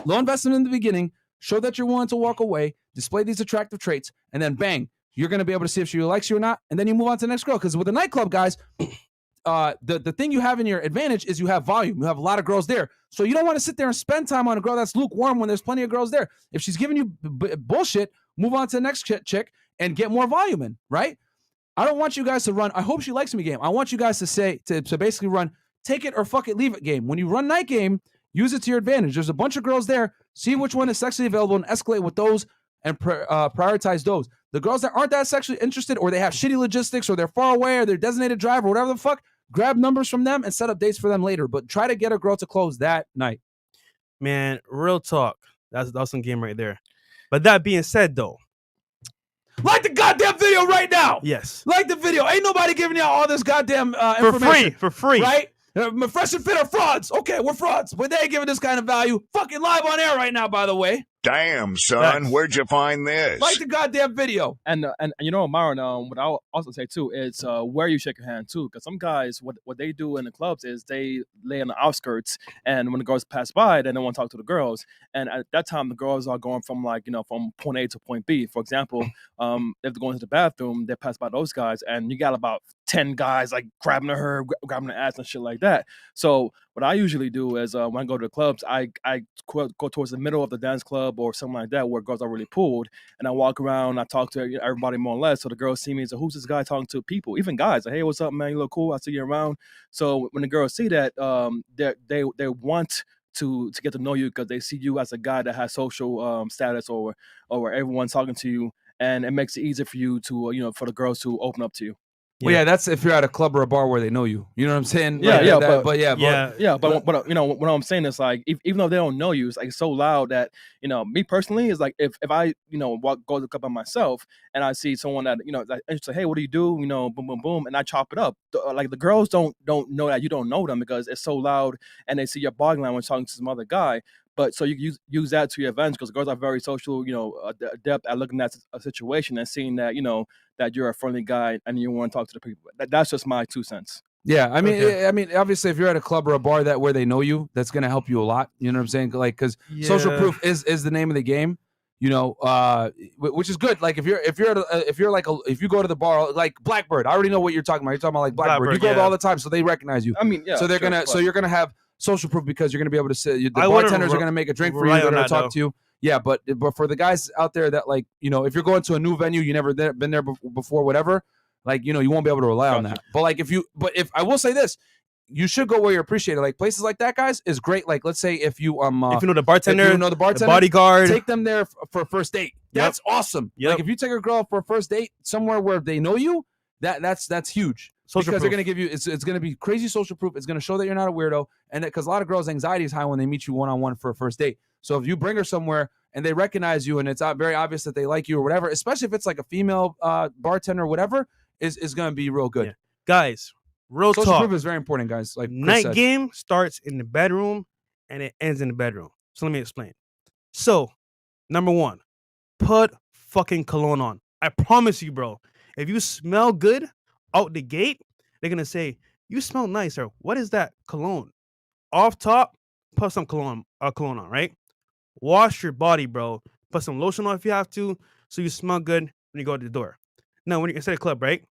low investment in the beginning, show that you're willing to walk away, display these attractive traits, and then bang, you're going to be able to see if she likes you or not. And then you move on to the next girl. Because with the nightclub, guys, the thing you have in your advantage is you have volume. You have a lot of girls there. So you don't want to sit there and spend time on a girl that's lukewarm when there's plenty of girls there. If she's giving you bullshit, move on to the next chick and get more volume in, right? I don't want you guys to run, I hope she likes me game. I want you guys to say, to basically run, take it or fuck it, leave it game. When you run night game, use it to your advantage. There's a bunch of girls there. See which one is sexually available and escalate with those and prioritize those. The girls that aren't that sexually interested, or they have shitty logistics, or they're far away, or they're designated driver, or whatever the fuck, grab numbers from them and set up dates for them later. But try to get a girl to close that night. Man, real talk. That's some game right there. But that being said, though, like the goddamn video right now. Yes. Like the video. Ain't nobody giving you all this goddamn information. For free. Right? Fresh and Fit are frauds. Okay, we're frauds. But they ain't giving this kind of value. Fucking live on air right now, by the way. Damn, son, where'd you find this? Like the goddamn video. And you know, Myron, what I'll also say too is where you shake your hand too, because some guys what they do in the clubs is they lay on the outskirts, and when the girls pass by, then they want to talk to the girls, and at that time the girls are going from from point A to point B. For example, if they're going to the bathroom, they pass by those guys, and you got about 10 guys like grabbing her, grabbing her ass and shit like that. So what I usually do is when I go to the clubs, I go towards the middle of the dance club or something like that where girls are really pulled, and I walk around, I talk to everybody more or less, so the girls see me and say, who's this guy talking to people? Even guys, like, hey, what's up, man? You look cool. I see you around. So when the girls see that, they want to get to know you because they see you as a guy that has social status or everyone's talking to you, and it makes it easier for you to for the girls to open up to you. Well, yeah, that's if you're at a club or a bar where they know you. You know what I'm saying? Yeah, but what I'm saying is like, even though they don't know you, it's like so loud that me personally is like if I go to the club by myself and I see someone that like say, hey, what do you do? Boom, boom, boom, and I chop it up. Like the girls don't know that you don't know them because it's so loud, and they see your body language talking to some other guy. But so you use that to your advantage because girls are very social, adept at looking at a situation and seeing that, that you're a friendly guy and you want to talk to the people. That's just my 2 cents. Yeah, I mean, obviously, if you're at a club or a bar where they know you, that's gonna help you a lot. You know what I'm saying? Like, because social proof is the name of the game. Which is good. Like if you go to the bar like Blackbird, I already know what you're talking about. You're talking about like Blackbird. You go there all the time, so they recognize you. I mean, yeah. So you're gonna have social proof because you're gonna be able to say the bartenders are gonna make a drink for you. They're gonna talk to you. Yeah, but for the guys out there that if you're going to a new venue, you never been there before, whatever. You won't be able to rely on that. But if I will say this, you should go where you're appreciated. Like places like that, guys, is great. Like let's say if you know the bartender, the bodyguard, take them there for a first date. That's awesome. Yep. Like if you take a girl for a first date somewhere where they know you, that's huge. Social because proof. They're going to give you it's going to be crazy social proof. It's going to show that you're not a weirdo, and because a lot of girls' anxiety is high when they meet you one-on-one for a first date. So if you bring her somewhere and they recognize you and it's very obvious that they like you or whatever, especially if it's like a female bartender or whatever, is going to be real good. Yeah. Guys, real social talk. proof is very important, guys. Like night game starts in the bedroom and it ends in the bedroom. So let me explain. So, number 1, put fucking cologne on. I promise you, bro. If you smell good out the gate, they're gonna say, you smell nice, or what is that cologne? Off top, put some cologne on, right? Wash your body, bro. Put some lotion on if you have to, so you smell good when you go to the door. Now, when you're inside a club, right?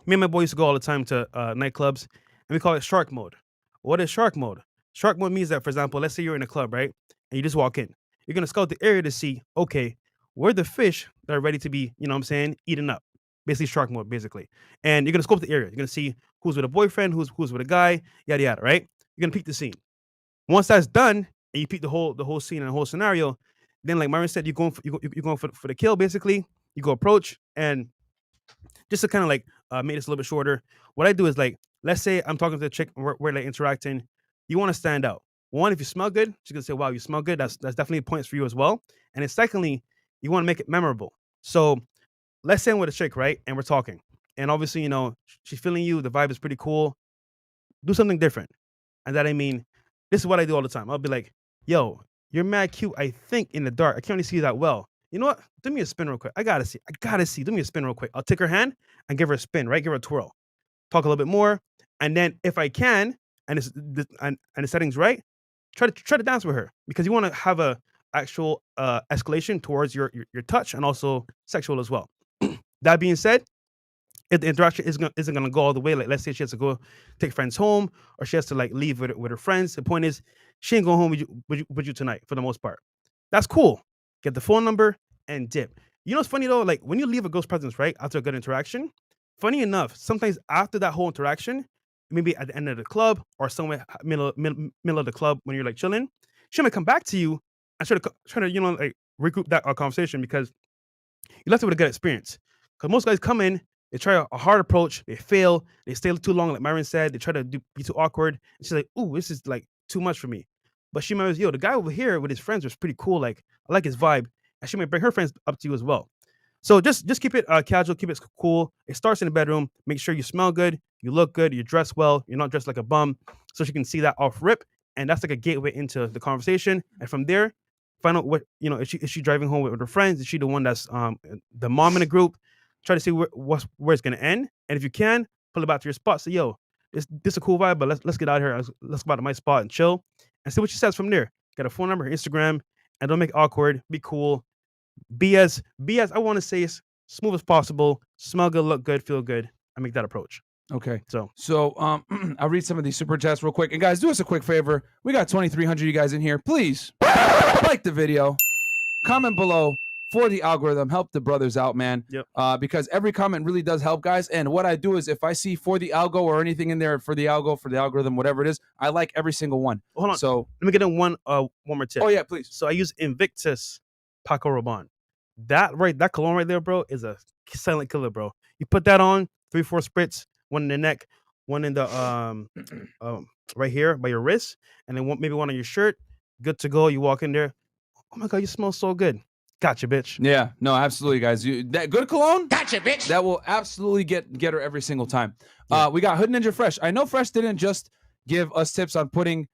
Me and my boy used to go all the time to nightclubs, and we call it shark mode. What is shark mode? Shark mode means that, for example, let's say you're in a club, right? And you just walk in. You're gonna scout the area to see, okay, where are the fish that are ready to be, eaten up. Basically shark mode, basically. And you're going to scope the area. You're going to see who's with a boyfriend, who's with a guy, yada, yada, right? You're going to peek the scene. Once that's done, and you peek the whole scene and the whole scenario, Then, like Myron said, you're going for the kill. Basically, you go approach, and just to kind of like make this a little bit shorter. What I do is like, let's say I'm talking to the chick, we're like interacting. You want to stand out. One, if you smell good, she's gonna say, "Wow, you smell good." That's definitely points for you as well. And then secondly, you want to make it memorable. So let's say I'm with a chick, right? And we're talking. And obviously, she's feeling you. The vibe is pretty cool. Do something different. And that I mean, this is what I do all the time. I'll be like, yo, you're mad cute, I think, in the dark. I can't really see you that well. You know what? Do me a spin real quick. I gotta see. Do me a spin real quick. I'll take her hand and give her a spin, right? Give her a twirl. Talk a little bit more. And then if I can, and the setting's right, try to dance with her. Because you want to have a actual escalation towards your touch and also sexual as well. That being said, if the interaction isn't gonna go all the way, like let's say she has to go take friends home, or she has to like leave with her friends. The point is, she ain't going home with you tonight for the most part. That's cool. Get the phone number and dip. You know what's funny though? Like when you leave a girl's presence, right, after a good interaction, funny enough, sometimes after that whole interaction, maybe at the end of the club or somewhere middle of the club when you're like chilling, she might come back to you and try to like regroup that conversation because you left it with a good experience. Because most guys come in, they try a hard approach, they fail, they stay too long, like Myron said, they try to be too awkward. And she's like, "Ooh, this is like too much for me." But she might, yo, the guy over here with his friends was pretty cool. Like, I like his vibe. And she might bring her friends up to you as well. So just keep it casual, keep it cool. It starts in the bedroom. Make sure you smell good, you look good, you dress well, you're not dressed like a bum, so she can see that off rip. And that's like a gateway into the conversation. And from there, find out what, is she driving home with her friends? Is she the one that's the mom in the group? Try to see where it's gonna end. And if you can, pull it back to your spot. Say, yo, this a cool vibe, but let's get out of here. Let's go out to my spot and chill and see what she says from there. Get a phone number, her Instagram, and don't make it awkward. Be cool. Be as I want to say is smooth as possible. Smell good, look good, feel good. I make that approach. Okay. So I'll read some of these super chats real quick. And guys, do us a quick favor. We got 2,300 of you guys in here. Please like the video, comment below for the algorithm. Help the brothers out, man. Yep. Because every comment really does help, guys. And what I do is if I see for the algo or anything in there for the algorithm, whatever it is, I like every single one. Hold on. So let me get in one more tip. Oh yeah, please. So I use Invictus Paco Rabanne. That cologne right there, bro, is a silent killer, bro. You put that on, 3-4 spritz, one in the neck, one in the right here by your wrist, and then maybe one on your shirt. Good to go. You walk in there. Oh my god, you smell so good. Gotcha, bitch. Yeah, no, absolutely, guys. That good cologne. Gotcha, bitch. That will absolutely get her every single time. Yeah. We got Hood Ninja Fresh. I know Fresh didn't just give us tips on putting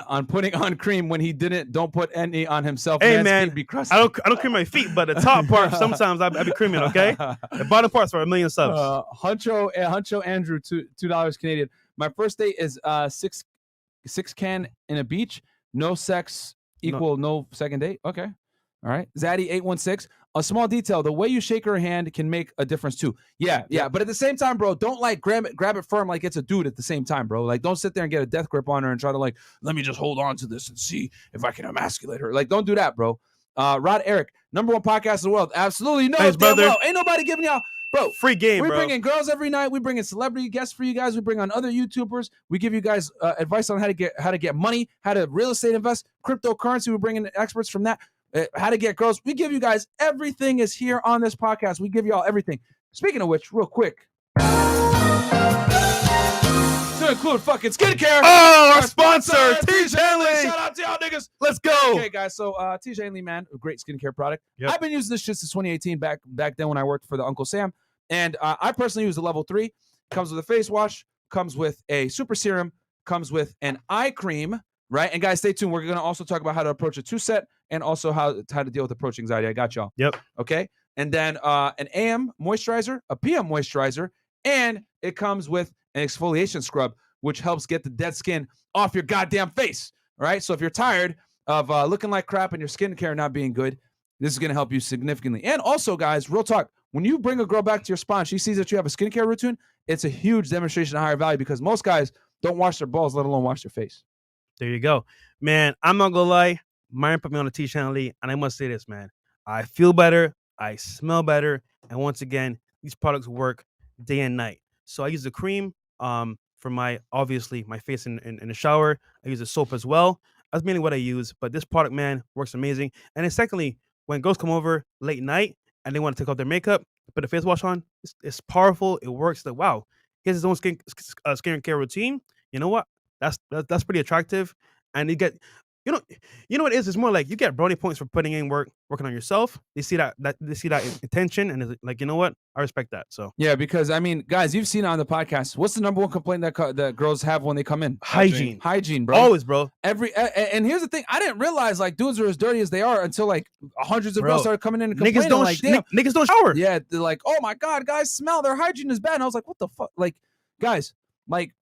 on cream when he don't put any on himself. Hey man, be crusty. I don't cream my feet, but the top part sometimes I be creaming. Okay, the bottom part's for 1,000,000 subs. Huncho Andrew, $2 Canadian. My first date is six can in a beach. No sex equal no second date. Okay. All right. Zaddy 816. A small detail: the way you shake her hand can make a difference too. Yeah. But at the same time, bro, don't like grab it firm like it's a dude at the same time, bro. Like, don't sit there and get a death grip on her and try to like, let me just hold on to this and see if I can emasculate her. Like, don't do that, bro. Rod Eric, #1 podcast in the world. Absolutely no, thanks, brother. Well. Ain't nobody giving y'all, bro. Free game, we bro. Bring in girls every night. We bring in celebrity guests for you guys. We bring on other YouTubers. We give you guys advice on how to get money, how to real estate invest, cryptocurrency. We bring in experts from that. How to get girls. We give you guys everything is here on this podcast. We give you all everything. Speaking of which, real quick, to include fucking skincare. Oh, our sponsor, T. Hanley. Shout out to y'all niggas. Let's go. Okay, guys. So T. Hanley, man, a great skincare product. Yep. I've been using this shit since 2018. Back then when I worked for the Uncle Sam, and I personally use the level 3. Comes with a face wash. Comes with a super serum. Comes with an eye cream. Right, and guys, stay tuned. We're gonna also talk about how to approach a 2-set and also how to deal with approach anxiety. I got y'all. Yep. Okay, and then an AM moisturizer, a PM moisturizer, and it comes with an exfoliation scrub, which helps get the dead skin off your goddamn face. All right, so if you're tired of looking like crap and your skincare not being good, this is gonna help you significantly. And also, guys, real talk: when you bring a girl back to your spa and she sees that you have a skincare routine, it's a huge demonstration of higher value because most guys don't wash their balls, let alone wash their face. There you go, man. I'm not gonna lie. Myron put me on a T. Hanley, and I must say this, man. I feel better. I smell better. And once again, these products work day and night. So I use the cream for my face in the shower. I use the soap as well. That's mainly what I use. But this product, man, works amazing. And then secondly, when girls come over late night and they want to take off their makeup, put a face wash on, it's powerful. It works. Like, wow, he has his own skincare routine. You know what? That's pretty attractive. And you get, you know what it is? It's more like you get brownie points for putting in working on yourself. They see that intention, and it's like, you know what? I respect that. So Yeah, because I mean, guys, you've seen it on the podcast. What's the number one complaint that girls have when they come in? Hygiene, bro. Always, bro. And here's the thing: I didn't realize like dudes are as dirty as they are until like hundreds of Bro, girls started coming in and complaining. Niggas don't shower. Yeah, they're like, oh my god, guys, smell, their hygiene is bad. And I was like, what the fuck, like, guys, like.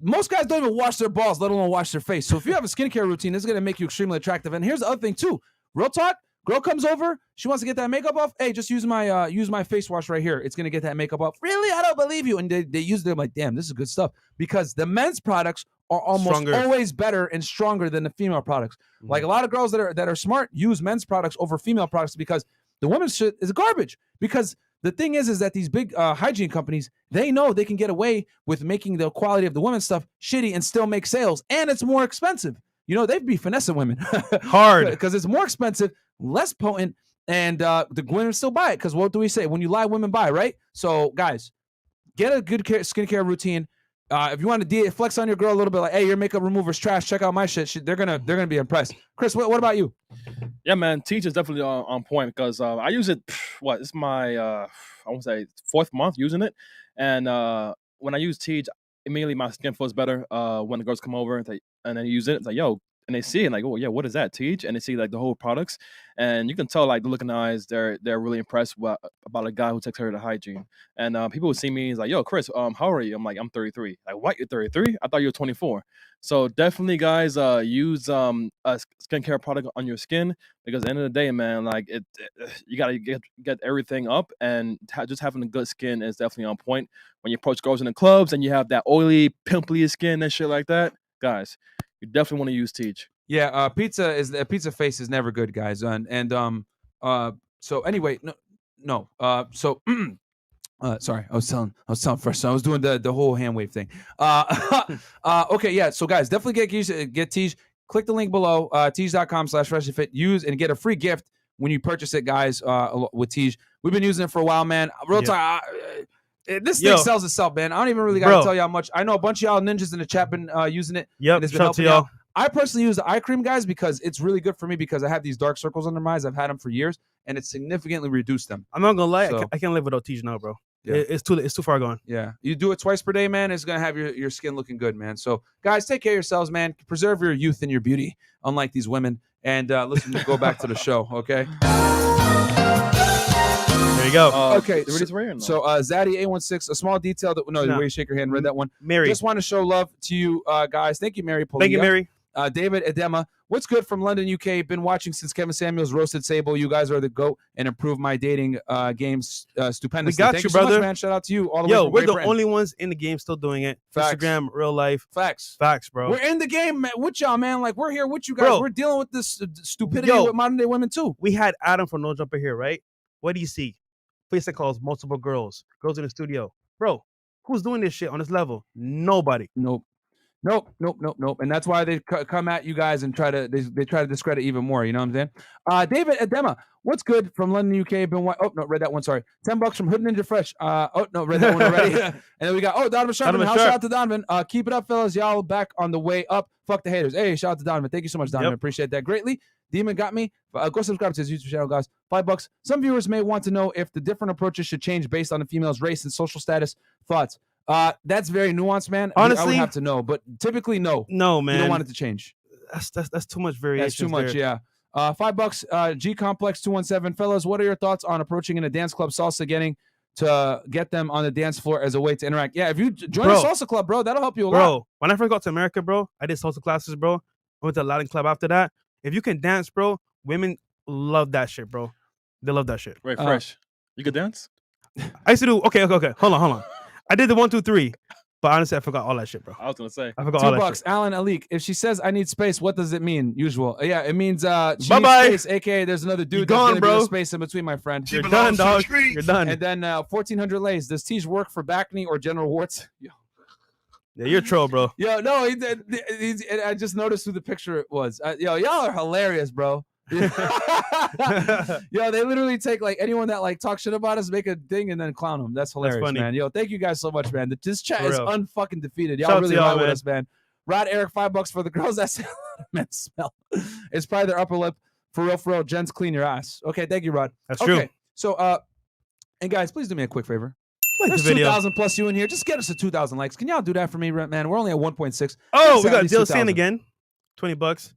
Most guys don't even wash their balls, let alone wash their face. So if you have a skincare routine, it's going to make you extremely attractive. And here's the other thing too. Real talk, girl comes over, she wants to get that makeup off. Hey, just use my face wash right here. It's going to get that makeup off. Really? I don't believe you. And they use it. I'm like, damn, this is good stuff. Because the men's products are almost always better and stronger than the female products. Mm-hmm. Like a lot of girls that are smart use men's products over female products because the women's shit is garbage. Because the thing is that these big hygiene companies, they know they can get away with making the quality of the women's stuff shitty and still make sales, and it's more expensive. You know, they'd be finessing women hard because it's more expensive, less potent, and the women still buy it. Because what do we say? When you lie, women buy, right? So, guys, get a good skincare routine. If you want to flex on your girl a little bit, like, hey, your makeup remover's trash. Check out my shit. They're gonna be impressed. Chris, what about you? Yeah, man, Teach is definitely on point because I use it. It's my I won't say 4th month using it, and when I use Teach, immediately my skin feels better. When the girls come over and they use it, it's like, yo. And they see it like, oh yeah, what is that, Teach? And they see like the whole products, and you can tell like the look in the eyes, they're really impressed about a guy who takes care of the hygiene. And people would see me, he's like, yo, Chris, how old are you? I'm like, I'm 33. Like, what? You're 33? I thought you were 24. So definitely, guys, use a skincare product on your skin because at the end of the day, man, like you gotta get everything up, and just having a good skin is definitely on point. When you approach girls in the clubs and you have that oily, pimply skin and shit like that, guys. You definitely want to use Teach. Yeah, pizza face is never good, guys. So anyway, no. So sorry, I was telling first. So I was doing the whole hand wave thing. Okay, yeah. So guys, definitely get Teach. Click the link below, teach.com/FreshandFit. Use and get a free gift when you purchase it, guys. With Teach, we've been using it for a while, man. Real talk. This thing sells itself, man. I don't even really got to tell you how much. I know a bunch of y'all ninjas in the chat been using it. Yep, it's been helping y'all. I personally use the eye cream, guys, because it's really good for me because I have these dark circles under my eyes. I've had them for years, and it's significantly reduced them. I'm not gonna lie, I can't live without Teach now, bro. Yeah. It's too far gone. Yeah, you do it twice per day, man. It's gonna have your skin looking good, man. So, guys, take care of yourselves, man. Preserve your youth and your beauty, unlike these women. And listen, go back to the show, okay? There you go. Okay, so Zaddy A16, a small detail the way you shake your hand, read that one. Mary. Just want to show love to you guys. Thank you, Mary. Thank you, Mary. David Edema, what's good from London, UK? Been watching since Kevin Samuels roasted Sable. You guys are the GOAT and improve my dating games stupendously. We got Thank you, so brother. much, man. Shout out to you. All the way from we're Great the Britain. only ones in the game still doing it. Facts. Instagram, real life. Facts, bro. We're in the game with y'all, man. Like, we're here with you guys. Bro. We're dealing with this stupidity with modern day women, too. We had Adam from No Jumper here, right? What do you see? Face that calls multiple girls in the studio. Bro, who's doing this shit on this level? Nobody. Nope. And that's why they come at you guys and try to discredit even more. You know what I'm saying? David Edema, what's good from London, UK? Read that one. Sorry, $10 from Hood Ninja Fresh. Read that one already. And then we got Donovan Sharp. Shout out to Donovan. Keep it up, fellas. Y'all back on the way up. Fuck the haters. Hey, shout out to Donovan. Thank you so much, Donovan. Appreciate that greatly. Demon got me. Go subscribe to his YouTube channel, guys. $5. Some viewers may want to know if the different approaches should change based on the female's race and social status. Thoughts? That's very nuanced, man. Honestly, I would have to know, but typically, no, man. You don't want it to change. That's too much variation. That's too much, yeah. $5. G Complex 217, fellas. What are your thoughts on approaching in a dance club salsa, get them on the dance floor as a way to interact? Yeah, if you join a salsa club, bro, that'll help you a lot. Bro, when I first got to America, bro, I did salsa classes, bro. I went to a Latin club after that. If you can dance, bro, women love that shit, bro. They love that shit. Wait, Fresh, you could dance? I used to do. Okay. Hold on. I did the 1, 2, 3, but honestly, I forgot all that shit, bro. I was gonna say I forgot all that $2. shit. Alan Alik, if she says I need space, what does it mean? Usual. Yeah, it means she needs Bye-bye. space, aka there's another dude You're that's gone, gonna bro. be space in between, my friend. You're done, dog. You're done. And then 1400 lays. Does Teach work for Bacne or general warts? Yeah, you're a troll, bro. Yo, no, I just noticed who the picture was. Yo, y'all are hilarious, bro. Yo, they literally take like anyone that like talk shit about us, make a thing, and then clown them. That's hilarious, funny. man. Yo, thank you guys so much, man. This chat For is real. unfucking defeated. Shout Y'all out really to y'all, ride with man. us, man. Rod Eric, $5 for the girls. That's men smell. It's probably their upper lip. For real. Gents, clean your ass. Okay, thank you, Rod. That's okay, true. So, and guys, please do me a quick favor. Like There's the video. 2,000 plus you in here. Just get us to 2,000 likes. Can y'all do that for me, man? We're only at 1.6. Oh, Let's we at got least Jill 2,000. again. $20.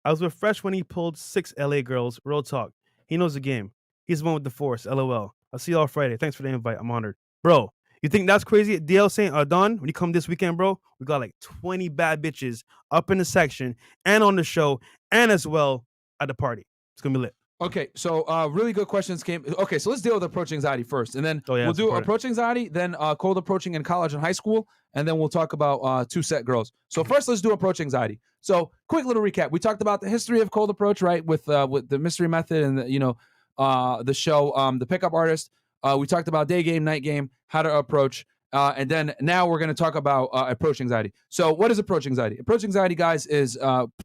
I was with Fresh when he pulled 6 LA girls. Real talk. He knows the game. He's the one with the force. LOL. I'll see y'all Friday. Thanks for the invite. I'm honored. Bro, you think that's crazy? DL saying, Don, when you come this weekend, bro, we got like 20 bad bitches up in the section and on the show and as well at the party. It's going to be lit. Okay, so really good questions came. Okay, so let's deal with approach anxiety first, and then Oh, yeah, we'll that's do important. approach anxiety, then cold approaching in college and high school, and then we'll talk about two-set girls. So first, let's do approach anxiety. So quick little recap. We talked about the history of cold approach, right, with the mystery method and the show, the pickup artist. We talked about day game, night game, how to approach. And then now we're going to talk about approach anxiety. So what is approach anxiety? Approach anxiety, guys, is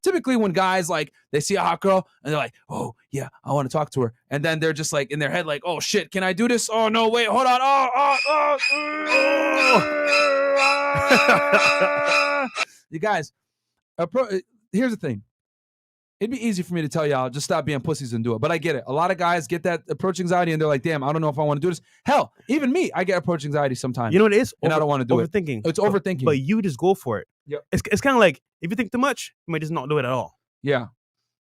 typically when guys, like, they see a hot girl and they're like, oh, yeah, I want to talk to her. And then they're just like in their head like, oh, shit, can I do this? Oh, no, wait, hold on. You guys, here's the thing. It'd be easy for me to tell y'all, just stop being pussies and do it. But I get it. A lot of guys get that approach anxiety and they're like, damn, I don't know if I want to do this. Hell, even me, I get approach anxiety sometimes. You know what it is? And I don't want to do it. Overthinking. It's overthinking. But you just go for it. Yep. It's kind of like, if you think too much, you might just not do it at all. Yeah.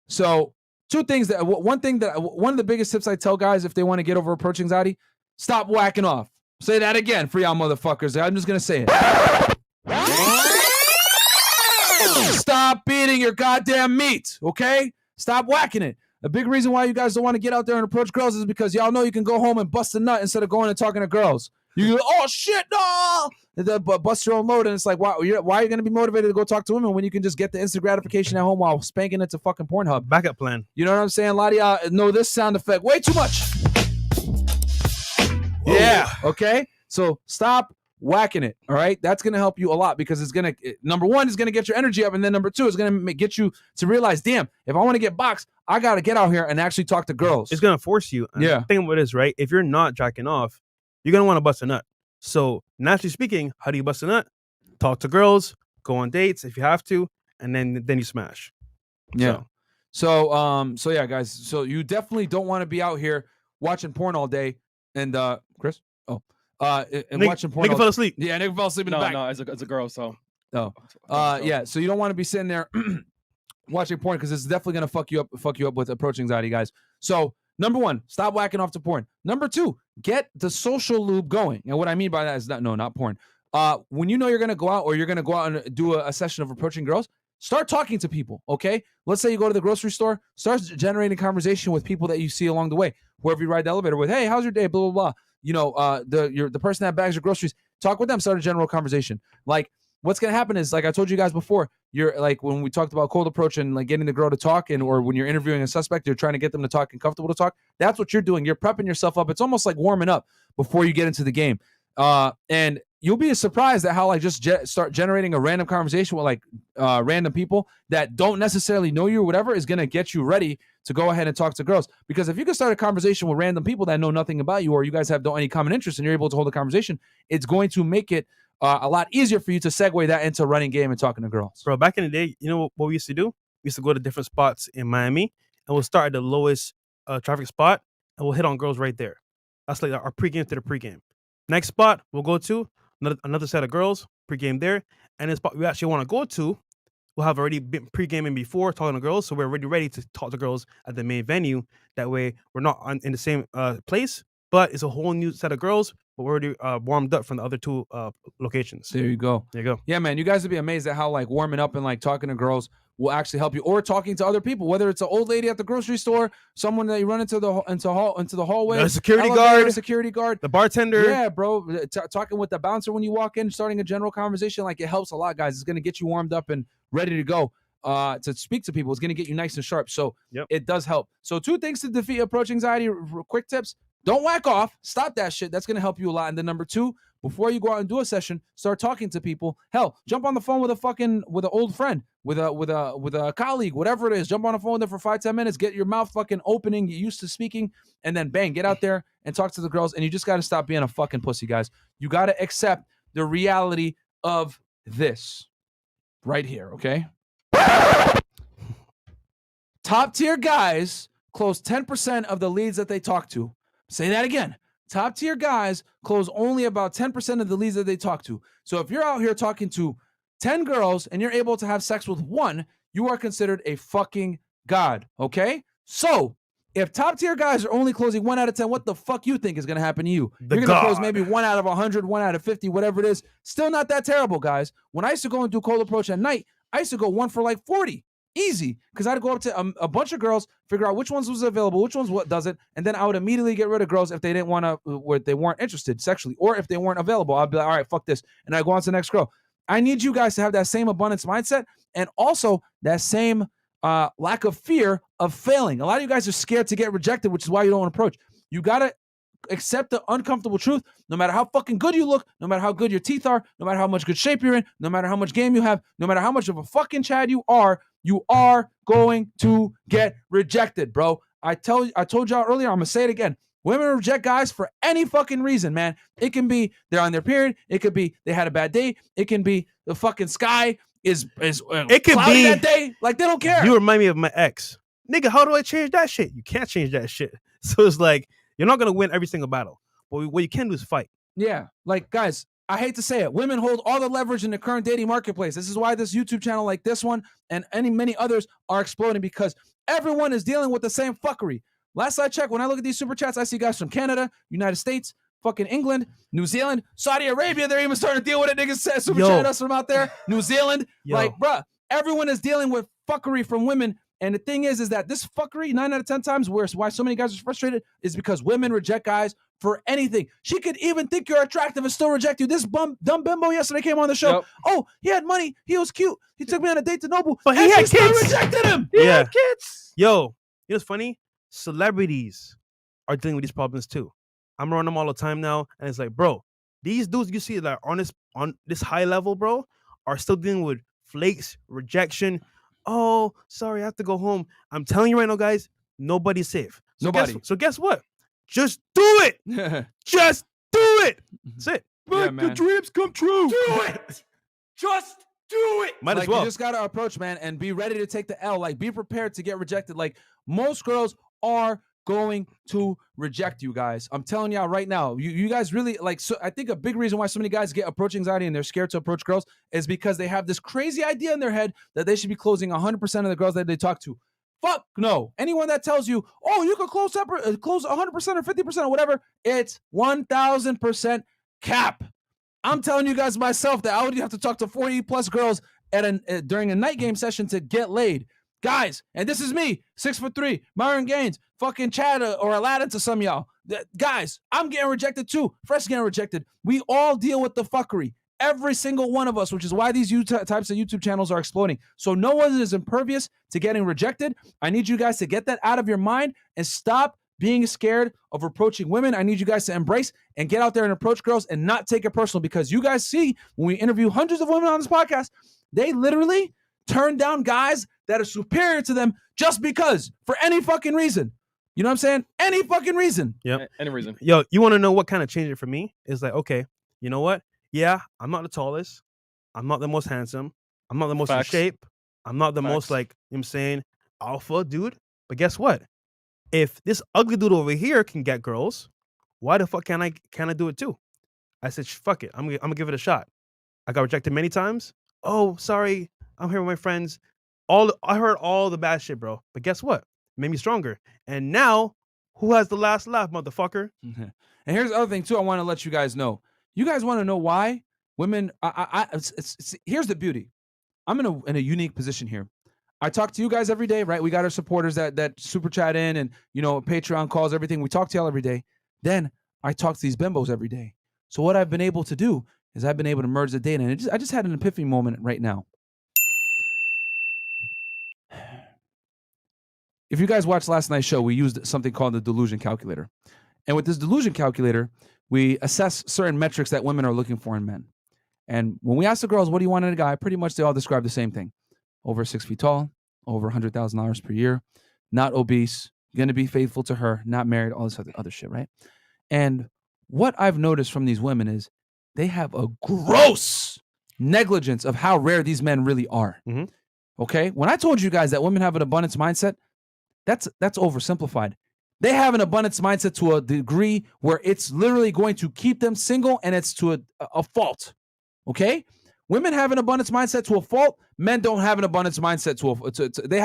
So one of the biggest tips I tell guys if they want to get over approach anxiety, stop whacking off. Say that again for y'all motherfuckers. I'm just going to say it. Stop beating your goddamn meat, okay? Stop whacking it. A big reason why you guys don't want to get out there and approach girls is because y'all know you can go home and bust a nut instead of going and talking to girls. You go, oh shit, no! And then bust your own load, and it's like, why are you going to be motivated to go talk to women when you can just get the instant gratification at home while spanking it to fucking Pornhub? Backup plan. You know what I'm saying? A lot of y'all know this sound effect way too much. Whoa. Yeah, okay? So stop whacking it, all right? That's going to help you a lot because it's going to, number one, is going to get your energy up, and then number two is going to get you to realize, damn, if I want to get boxed, I got to get out here and actually talk to girls. It's going to force you. And Yeah. the thing about it is, right, if you're not jacking off, you're going to want to bust a nut. So naturally speaking, how do you bust a nut? Talk to girls, go on dates if you have to, and then you smash. Yeah. So yeah, guys. So you definitely don't want to be out here watching porn all day. And Chris? Oh. And watching porn. Nigga fell asleep. Yeah, nigga fell asleep in the back. No, it's a girl, so. Oh. Yeah. So you don't want to be sitting there watching porn because it's definitely gonna fuck you up with approach anxiety, guys. So number one, stop whacking off to porn. Number two, get the social lube going. And what I mean by that is not porn. When you know you're gonna go out or you're gonna go out and do a session of approaching girls, start talking to people. Okay. Let's say you go to the grocery store, start generating conversation with people that you see along the way. Whoever you ride the elevator with, hey, how's your day? Blah blah blah. You know, the person that bags your groceries, talk with them, start a general conversation. Like, what's gonna happen is, like I told you guys before, you're like when we talked about cold approach and like getting the girl to talk, or when you're interviewing a suspect, you're trying to get them to talk and comfortable to talk. That's what you're doing. You're prepping yourself up. It's almost like warming up before you get into the game. And you'll be surprised at how like just start generating a random conversation with like random people that don't necessarily know you or whatever is gonna get you ready to go ahead and talk to girls. Because if you can start a conversation with random people that know nothing about you, or you guys have any common interest and you're able to hold a conversation, it's going to make it a lot easier for you to segue that into running game and talking to girls. Bro, back in the day, you know what we used to do? We used to go to different spots in Miami, and we'll start at the lowest traffic spot, and we'll hit on girls right there. That's like our pregame to the pregame. Next spot we'll go to, another set of girls, pregame there, and the spot we actually want to go to, we'll have already been pregaming before, talking to girls, so we're already ready to talk to girls at the main venue. That way, we're not in the same place, but it's a whole new set of girls, but we're already warmed up from the other two locations. There you go. There you go. Yeah, man, you guys would be amazed at how like warming up and like talking to girls will actually help you, or talking to other people, whether it's an old lady at the grocery store, someone that you run into the hallway, The security guard, the bartender. Yeah, bro. Talking with the bouncer when you walk in, starting a general conversation, like it helps a lot, guys. It's gonna get you warmed up and ready to go to speak to people. It's gonna get you nice and sharp. So It does help. So 2 things to defeat approach anxiety. Quick tips: don't whack off. Stop that shit. That's gonna help you a lot. And then number 2, before you go out and do a session, start talking to people. Hell, jump on the phone with an old friend, with a colleague, whatever it is. Jump on the phone with them for 5-10 minutes. Get your mouth fucking opening, get used to speaking, and then bang, get out there and talk to the girls. And you just got to stop being a fucking pussy, guys. You got to accept the reality of this right here, okay? Top tier guys close 10% of the leads that they talk to. Say that again. Top tier guys close only about 10% of the leads that they talk to. So if you're out here talking to 10 girls and you're able to have sex with one, you are considered a fucking god, okay? So if top tier guys are only closing 1 out of 10, what the fuck you think is going to happen to you? You're going to close maybe 1 out of 100, 1 out of 50, whatever it is. Still not that terrible, guys. When I used to go and do cold approach at night, I used to go 1 for like 40. Easy, because I'd go up to a bunch of girls, figure out which ones was available, which ones what doesn't, and then I would immediately get rid of girls if they didn't want to, where they weren't interested sexually, or if they weren't available. I'd be like, all right, fuck this, and I go on to the next girl. I need you guys to have that same abundance mindset, and also that same lack of fear of failing. A lot of you guys are scared to get rejected, which is why you don't want to approach. You gotta accept the uncomfortable truth. No matter how fucking good you look, no matter how good your teeth are, no matter how much good shape you're in, no matter how much game you have, no matter how much of a fucking Chad you are going to get rejected, bro. I told y'all earlier, I'm gonna say it again. Women reject guys for any fucking reason, man. It can be they're on their period. It could be they had a bad day. It can be the fucking sky is it could cloudy be that day. Like, they don't care. You remind me of my ex. Nigga, how do I change that shit? You can't change that shit. So it's like, you're not gonna win every single battle. But what you can do is fight. Yeah, like, guys, I hate to say it, women hold all the leverage in the current dating marketplace. This is why this YouTube channel like this one and many others are exploding, because everyone is dealing with the same fuckery. Last I checked, when I look at these super chats, I see guys from Canada, United States, fucking England, New Zealand, Saudi Arabia. They're even starting to deal with it. Niggas say super chat us from out there. New Zealand. Like, bruh, everyone is dealing with fuckery from women. And the thing is that this fuckery, 9 out of 10 times, why so many guys are frustrated, is because women reject guys for anything. She could even think you're attractive and still reject you. This dumb bimbo yesterday came on the show. Yep. Oh, he had money. He was cute. He took me on a date to Nobu. But he had kids. Still rejected him. He had kids. Yo, you know what's funny? Celebrities are dealing with these problems too. I'm around them all the time now, and it's like, bro, these dudes you see that on this high level, bro, are still dealing with flakes, rejection. Oh, sorry, I have to go home. I'm telling you right now, guys, nobody's safe. So guess what? Just do it. Just do it. That's it. Make the dreams come true. Do it. Just do it. Might as well. You just got to approach, man, and be ready to take the L. Like, be prepared to get rejected. Like, most girls are going to reject you guys. I'm telling y'all right now. You guys really, like, so I think a big reason why so many guys get approach anxiety and they're scared to approach girls is because they have this crazy idea in their head that they should be closing 100% of the girls that they talk to. Fuck no. Anyone that tells you, oh, you could close 100% or 50% or whatever, it's 1,000% cap. I'm telling you guys myself that I would have to talk to 40 plus girls during a night game session to get laid. Guys, and this is me, 6'3", Myron Gaines, fucking Chad or Aladdin to some of y'all. Guys, I'm getting rejected too. Fresh getting rejected. We all deal with the fuckery. Every single one of us, which is why these types of YouTube channels are exploding. So no one is impervious to getting rejected. I need you guys to get that out of your mind and stop being scared of approaching women. I need you guys to embrace and get out there and approach girls and not take it personal, because you guys see when we interview hundreds of women on this podcast, they literally turn down guys that are superior to them just because, for any fucking reason. You know what I'm saying? Any fucking reason. Yep. Any reason. Yo, you want to know what kind of changed it for me? It's like, okay, you know what? Yeah, I'm not the tallest. I'm not the most handsome. I'm not the most in shape. I'm not the most, like, you know what I'm saying, alpha dude. But guess what? If this ugly dude over here can get girls, why the fuck can't I do it too? I said, fuck it. I'm gonna give it a shot. I got rejected many times. Oh, sorry. I'm here with my friends. I heard all the bad shit, bro. But guess what? It made me stronger. And now, who has the last laugh, motherfucker? And here's the other thing too. I want to let you guys know. You guys want to know why women? Here's the beauty. I'm in a unique position here. I talk to you guys every day, right? We got our supporters that super chat in, and Patreon calls, everything. We talk to y'all every day. Then I talk to these bimbos every day. So what I've been able to do is I've been able to merge the data, and I just had an epiphany moment right now. If you guys watched last night's show, we used something called the Delusion Calculator. And with this Delusion Calculator, we assess certain metrics that women are looking for in men. And when we ask the girls, what do you want in a guy? Pretty much they all describe the same thing. Over 6 feet tall, over $100,000 per year, not obese, going to be faithful to her, not married, all this other shit, right? And what I've noticed from these women is they have a gross negligence of how rare these men really are. Mm-hmm. Okay? When I told you guys that women have an abundance mindset, that's oversimplified. They have an abundance mindset to a degree where it's literally going to keep them single, and it's to a fault. Okay? Women have an abundance mindset to a fault. Men don't have an abundance mindset they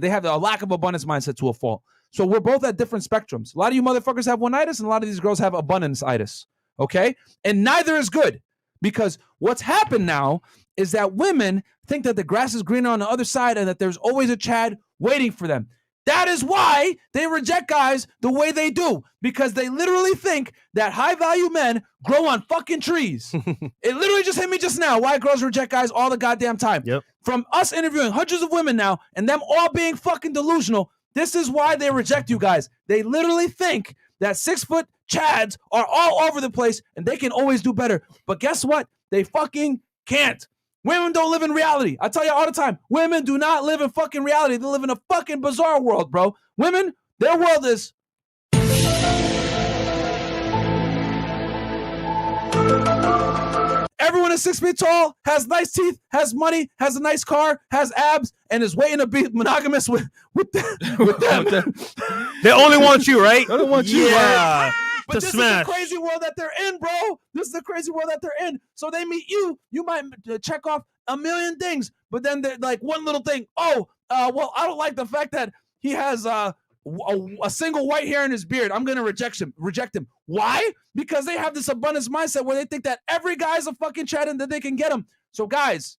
have a lack of abundance mindset to a fault. So we're both at different spectrums. A lot of you motherfuckers have one-itis, and a lot of these girls have abundance-itis. Okay? And neither is good, because what's happened now is that women think that the grass is greener on the other side and that there's always a Chad waiting for them. That is why they reject guys the way they do, because they literally think that high-value men grow on fucking trees. It literally just hit me just now why girls reject guys all the goddamn time. Yep. From us interviewing hundreds of women now and them all being fucking delusional, this is why they reject you guys. They literally think that 6-foot Chads are all over the place and they can always do better. But guess what? They fucking can't. Women don't live in reality. I tell you all the time, women do not live in fucking reality. They live in a fucking bizarre world, bro. Women, their world is... Everyone is 6 feet tall, has nice teeth, has money, has a nice car, has abs, and is waiting to be monogamous with them. They only want you, right? They don't want you, yeah. But this is the crazy world that they're in, bro. This is the crazy world that they're in. So they meet you. You might check off a million things, but then they're like one little thing. Oh, well, I don't like the fact that he has a single white hair in his beard. I'm going to reject him. Why? Because they have this abundance mindset where they think that every guy's a fucking Chad and that they can get him. So guys,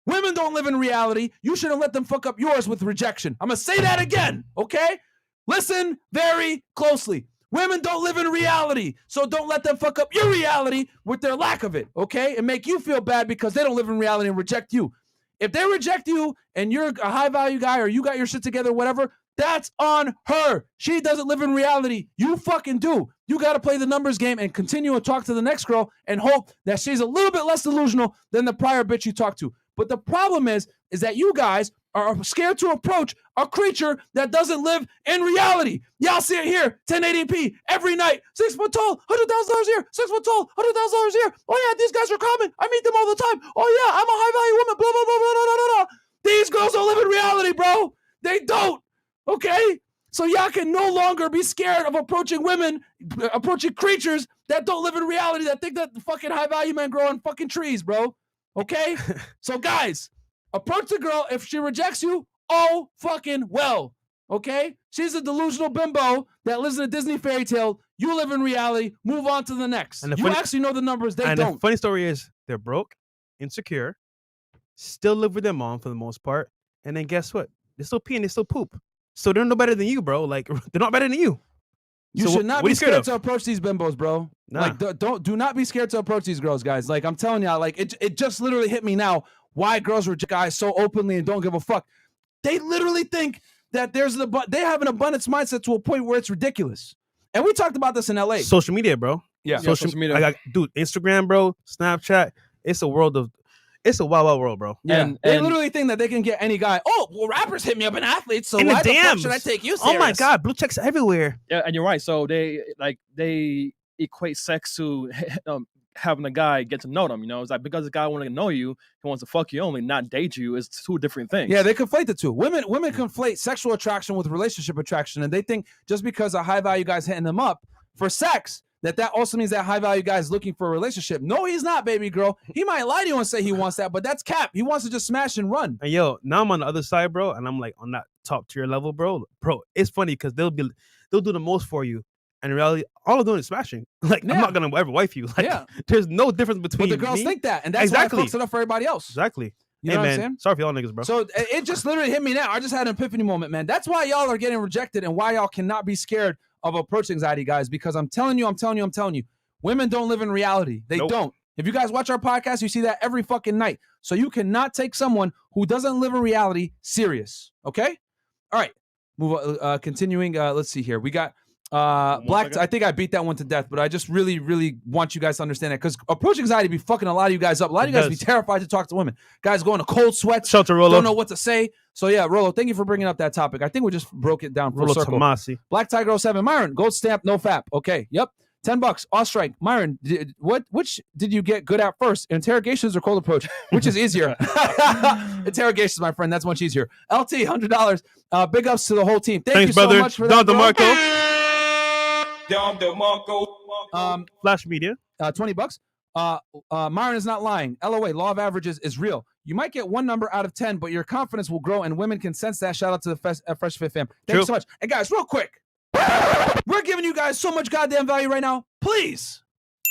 women don't live in reality. You shouldn't let them fuck up yours with rejection. I'm going to say that again, okay? Listen very closely. Women don't live in reality, so don't let them fuck up your reality with their lack of it, okay? And make you feel bad because they don't live in reality and reject you. If they reject you and you're a high-value guy or you got your shit together, whatever, that's on her. She doesn't live in reality. You fucking do. You got to play the numbers game and continue to talk to the next girl and hope that she's a little bit less delusional than the prior bitch you talked to. But the problem is that you guys are scared to approach a creature that doesn't live in reality. Y'all see it here, 1080p every night, 6 foot tall, $100,000 a year, 6 foot tall, $100,000 a year. Oh yeah, these guys are common. I meet them all the time. Oh yeah, I'm a high value woman. Blah blah blah blah blah blah blah. These girls don't live in reality, bro. They don't. Okay, so y'all can no longer be scared of approaching women, approaching creatures that don't live in reality, that think that the fucking high value men grow on fucking trees, bro. Okay, so guys, approach the girl. If she rejects you, oh fucking well. Okay, she's a delusional bimbo that lives in a Disney fairy tale. You live in reality. Move on to the next. And you actually know the numbers. They don't. And the funny story is they're broke, insecure, still live with their mom for the most part, and then guess what? They still pee and they still poop. So they're no better than you, bro. Like, they're not better than you. You should not be scared to approach these bimbos, bro. Nah. Like, do not be scared to approach these girls, guys. Like, I'm telling y'all, like, it just literally hit me now why girls reject guys so openly and don't give a fuck. They literally think that they have an abundance mindset to a point where it's ridiculous. And we talked about this in LA. Social media, bro. Yeah. Social media. Dude, Instagram, bro, Snapchat. It's a wild, wild world, bro. Yeah. And they literally think that they can get any guy. Oh, well, rappers hit me up and athletes, so why the fuck should I take you serious? Oh my God, blue checks everywhere. Yeah, and you're right. So they equate sex to having a guy get to know them. You know, it's like because the guy wants to know you, he wants to fuck you only, not date you. It's two different things. Yeah, they conflate the two. Women conflate sexual attraction with relationship attraction, and they think just because a high value guy's hitting them up for sex, that also means that high value guy is looking for a relationship. No, he's not, baby girl. He might lie to you and say he wants that, but that's cap. He wants to just smash and run. And yo, now I'm on the other side, bro, and I'm like on that top tier level, bro. Bro, it's funny because they'll do the most for you, and in reality, all I'm doing is smashing. Like, yeah. I'm not gonna ever wife you. Like, yeah. There's no difference between. But the girls me. Think that, and that's why I fucks it up for everybody else. Exactly. You know what I'm saying? Sorry for y'all niggas, bro. So it just literally hit me now. I just had an epiphany moment, man. That's why y'all are getting rejected, and why y'all cannot be scared of approach anxiety, guys. Because I'm telling you. Women don't live in reality. They don't. If you guys watch our podcast, you see that every fucking night. So you cannot take someone who doesn't live in reality serious. Okay? All right. Move on. Continuing. Let's see here. We got Black, I think I beat that one to death, but I just really, really want you guys to understand that because approach anxiety be fucking a lot of you guys up. A lot of you guys be terrified to talk to women. Guys go into cold sweats, Shelter Rolo. don't know what to say. So yeah, Rolo, thank you for bringing up that topic. I think we just broke it down full Rolo circle. Tomasi. Black Tiger 07, Myron, gold stamp, no fap. Okay, yep. $10. Off strike. Myron, which did you get good at first? Interrogations or cold approach? Which is easier? Interrogations, my friend. That's much easier. LT, $100. Big ups to the whole team. Thanks, you brother. so much for that. Don DeMarco. Flash Media. $20. Myron is not lying. LOA, law of averages is real. You might get one number out of 10, but your confidence will grow and women can sense that. Shout out to the Fresh Fit fam. Thank you so much. And guys, real quick, we're giving you guys so much goddamn value right now. Please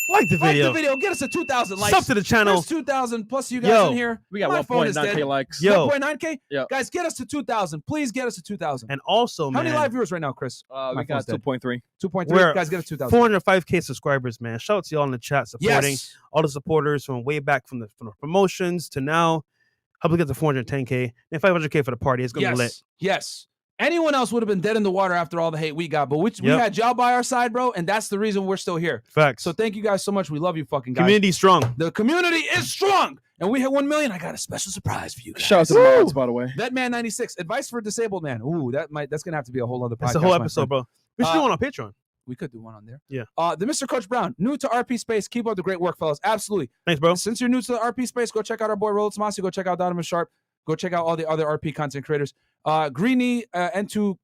like the video. Get us to 2,000 likes. Sub to the channel. There's 2,000 plus you guys in here. We got My phone is 1.9K dead. likes. 1.9K? Yeah. Guys, get us to 2,000. Please get us to 2,000. And also, How many live viewers right now, Chris? We got 2.3. 2.3. Guys, get us 2,000. 405K subscribers, man. Shout out to y'all in the chat supporting all the supporters from way back from the promotions to now. Help us get to 410K and 500K for the party. It's gonna be lit. Yes. Anyone else would have been dead in the water after all the hate we got, but we had y'all by our side, bro, and that's the reason we're still here. Facts. So thank you guys so much. We love you fucking guys. Community strong. The community is strong, and we hit 1 million. I got a special surprise for you guys. Shout out to the mods, by the way. Vetman96, advice for a disabled man. Ooh, that's gonna have to be a whole other podcast. That's a whole episode, bro. We should do one on Patreon. We could do one on there. Yeah. The Mr. Coach Brown, new to RP space. Keep up the great work, fellas. Absolutely. Thanks, bro. Since you're new to the RP space, go check out our boy Roland Tomasi. Go check out Donovan Sharp. Go check out all the other RP content creators. Greeny, N2,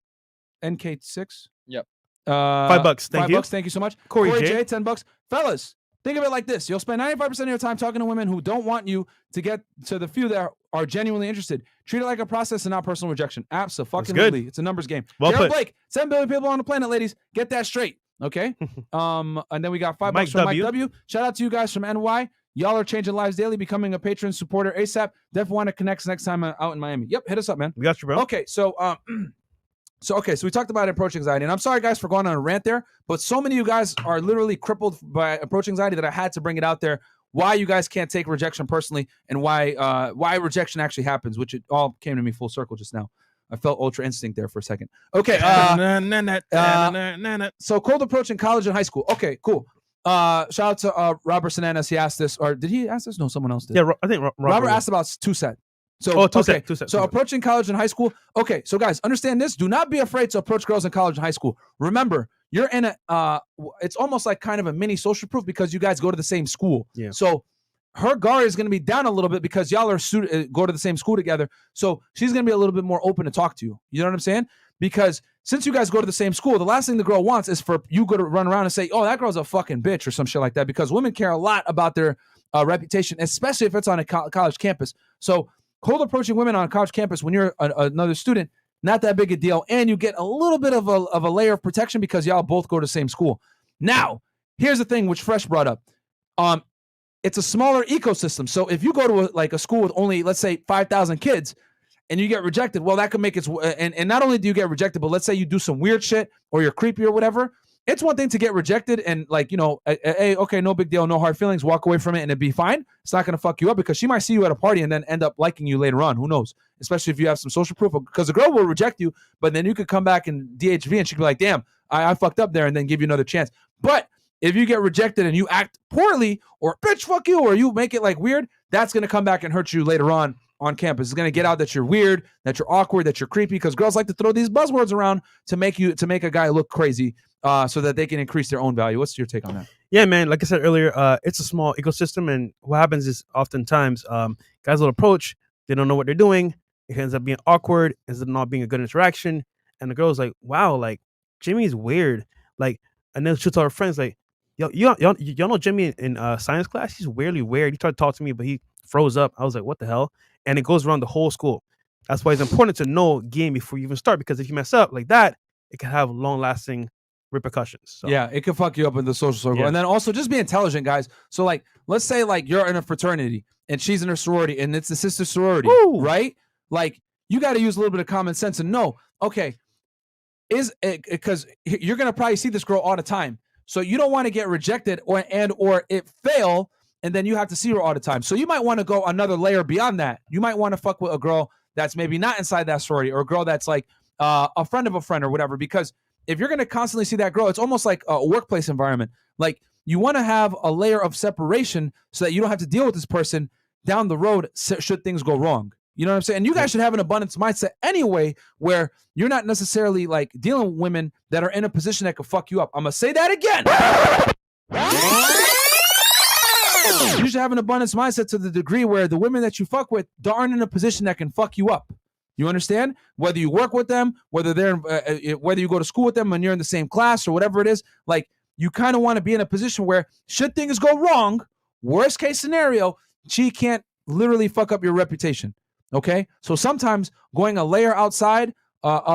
NK6. Yep. $5. Thank you. $5. Thank you so much. Corey J, J, $10. Fellas, think of it like this. You'll spend 95% of your time talking to women who don't want you to get to the few that are genuinely interested. Treat it like a process and not personal rejection. Absolutely. It's a numbers game. Well Garrett put. Blake, 7 billion people on the planet, ladies. Get that straight. Okay. And then we got $5 Mike from W. Mike W. Shout out to you guys from NY. Y'all are changing lives daily, becoming a patron supporter ASAP. Definitely want to connect next time out in Miami. Yep, hit us up, man. We got you, bro. Okay, so so we talked about approach anxiety, and I'm sorry guys for going on a rant there, but so many of you guys are literally crippled by approach anxiety that I had to bring it out there. Why you guys can't take rejection personally, and why rejection actually happens, which it all came to me full circle just now. I felt Ultra Instinct there for a second. Okay, so cold approach in college and high school. Okay, cool. Shout out to Robert Sananas. He asked this, or did he ask this? No, someone else did. Yeah, I think Robert asked about two-set. So, two set. So approaching college and high school. Okay, so guys, understand this. Do not be afraid to approach girls in college and high school. Remember, you're in it's almost like kind of a mini social proof because you guys go to the same school. Yeah. So her guard is going to be down a little bit because y'all are go to the same school together. So she's going to be a little bit more open to talk to you. You know what I'm saying? Because since you guys go to the same school, the last thing the girl wants is for you to run around and say, oh, that girl's a fucking bitch or some shit like that, because women care a lot about their reputation, especially if it's on a college campus. So cold approaching women on a college campus when you're another student, not that big a deal. And you get a little bit of a layer of protection because y'all both go to the same school. Now, here's the thing which Fresh brought up. It's a smaller ecosystem. So if you go to a school with only, let's say, 5,000 kids, and you get rejected, well, that could make it, and not only do you get rejected, but let's say you do some weird shit or you're creepy or whatever. It's one thing to get rejected and hey, okay, no big deal, no hard feelings, walk away from it and it'd be fine. It's not going to fuck you up because she might see you at a party and then end up liking you later on. Who knows? Especially if you have some social proof, because the girl will reject you, but then you could come back and DHV and she'd be like, damn, I fucked up there, and then give you another chance. But if you get rejected and you act poorly or bitch, fuck you, or you make it like weird, that's going to come back and hurt you later on campus. It's going to get out that you're weird, that you're awkward, that you're creepy, because girls like to throw these buzzwords around to make a guy look crazy so that they can increase their own value. What's your take on that? Yeah, man. Like I said earlier, it's a small ecosystem, and what happens is oftentimes guys will approach, they don't know what they're doing. It ends up being awkward, ends up not being a good interaction, and the girl's like, wow, like Jimmy's weird. Like, and then she'll tell her friends like, y'all know Jimmy in science class? He's weirdly weird. He tried to talk to me, but he froze up. I was like, what the hell? And it goes around the whole school. That's why it's important to know game before you even start, because if you mess up like that, it can have long-lasting repercussions. So. Yeah, it can fuck you up in the social circle. Yeah. And then also just be intelligent, guys. So like, let's say like you're in a fraternity and she's in her sorority and it's the sister sorority, right? Like, you got to use a little bit of common sense and know, okay, is it because you're going to probably see this girl all the time. So you don't want to get rejected or it fail, and then you have to see her all the time. So you might want to go another layer beyond that. You might want to fuck with a girl that's maybe not inside that sorority, or a girl that's like a friend of a friend or whatever, because if you're going to constantly see that grow, it's almost like a workplace environment. Like you want to have a layer of separation so that you don't have to deal with this person down the road should things go wrong. You know what I'm saying? And you guys should have an abundance mindset anyway, where you're not necessarily like dealing with women that are in a position that could fuck you up. I'm going to say that again. You should have an abundance mindset to the degree where the women that you fuck with aren't in a position that can fuck you up. You understand? Whether you work with them, whether whether you go to school with them and you're in the same class or whatever it is, like you kind of want to be in a position where should things go wrong, worst case scenario, she can't literally fuck up your reputation. Okay, so sometimes going a layer outside,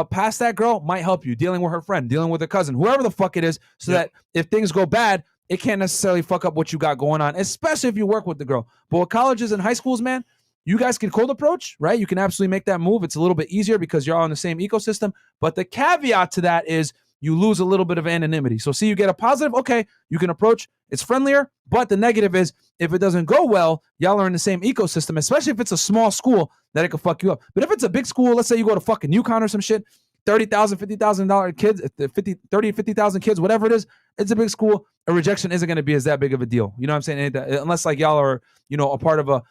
past that girl might help you dealing with her friend, dealing with her cousin, whoever the fuck it is, so that if things go bad, it can't necessarily fuck up what you got going on, especially if you work with the girl. But with colleges and high schools, man, you guys can cold approach, right? You can absolutely make that move. It's a little bit easier because you're all in the same ecosystem. But the caveat to that is you lose a little bit of anonymity. So see, you get a positive, okay, you can approach, it's friendlier. But the negative is if it doesn't go well, y'all are in the same ecosystem, especially if it's a small school that it could fuck you up. But if it's a big school, let's say you go to fucking UConn or some shit, $30,000, $50,000 kids, 50,000 kids, whatever it is, it's a big school. A rejection isn't going to be that big of a deal. You know what I'm saying? Unless like y'all are, you know, a part of a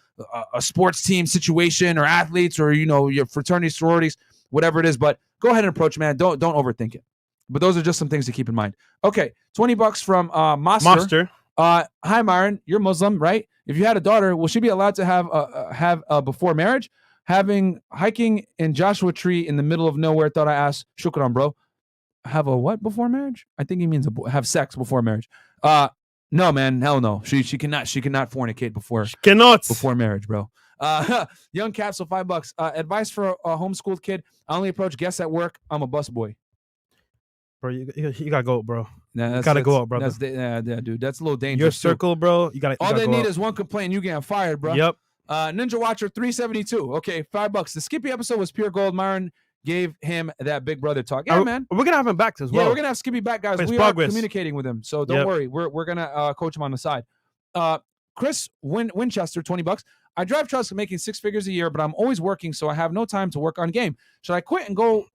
sports team situation or athletes or, you know, your fraternity, sororities, whatever it is. But go ahead and approach, man. Don't overthink it. But those are just some things to keep in mind. Okay, $20 from Monster. Hi, Myron. You're Muslim, right? If you had a daughter, will she be allowed to have before marriage? Hiking in Joshua Tree in the middle of nowhere. Thought I asked. Shukran, bro. Have a what before marriage? I think he means have sex before marriage. No, man. Hell no. She cannot fornicate before marriage, bro. Young Capsule, $5. Advice for a homeschooled kid. I only approach guests at work. I'm a busboy. Bro, you gotta go, bro. Nah, gotta go up, brother. Dude. That's a little dangerous. Your circle, bro. You gotta. All they need up. is one complaint. You getting fired, bro. Yep. Ninja Watcher 372. Okay, $5. The Skippy episode was pure gold. Myron gave him that big brother talk. Yeah, man. We're gonna have him back as well. Yeah, we're gonna have Skippy back, guys. We are communicating with him, so don't worry. We're gonna coach him on the side. Chris Winchester, $20. I drive trucks making 6 figures a year, but I'm always working, so I have no time to work on game. Should I quit and go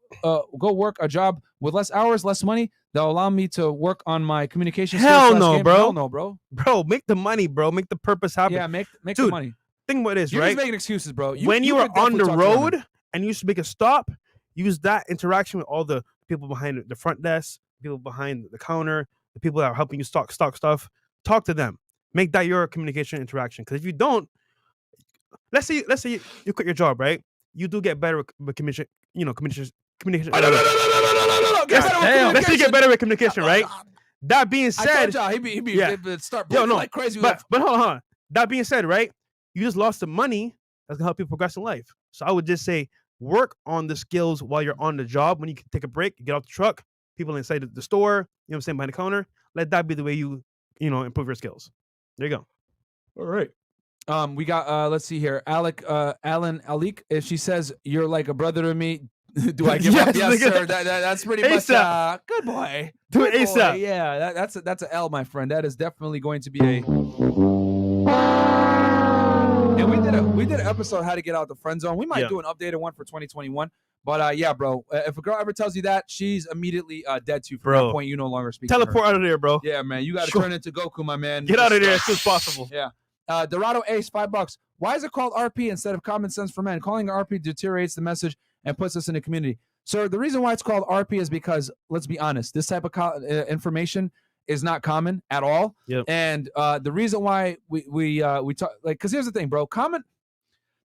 work a job with less hours, less money that'll allow me to work on my communication skills? Hell no, bro. Hell no, bro. Bro, make the money, bro. Make the purpose happen. Yeah, make the money. Think what it is, You're right? just making excuses, bro. When you are on the road and you should make a stop, use that interaction with all the people behind the front desk, people behind the counter, the people that are helping you stock stuff. Talk to them. Make that your communication interaction. Because if you don't, let's say you quit your job, right? You do get better with communication. Communication. Let's say you get better with communication, right? That being said, he'd start like crazy. But hold on. That being said, right? You just lost the money that's gonna help you progress in life. So I would just say work on the skills while you're on the job. When you can take a break, get off the truck, people inside the store, you know what I'm saying, behind the counter. Let that be the way you improve your skills. There you go. All right. We got let's see here. Alan Alik. If she says you're like a brother to me, do I give up? Yes, sir. That's pretty much good boy. Do it ASAP. Yeah, that's an L, my friend. That is definitely going to be a. And we did an episode how to get out the friend zone. We might do an updated one for 2021. But yeah, bro. If a girl ever tells you that, she's immediately dead to you. From that point, you no longer speak. Teleport out of there, bro. Yeah, man. You got to turn into Goku, my man. Get out of there as soon as possible. Yeah. Dorado Ace, $5. Why is it called RP instead of common sense for men? Calling it RP deteriorates the message and puts us in a community. So the reason why it's called RP is because, let's be honest, this type of information is not common at all. Yep. And the reason why we talk, like, because here's the thing, bro.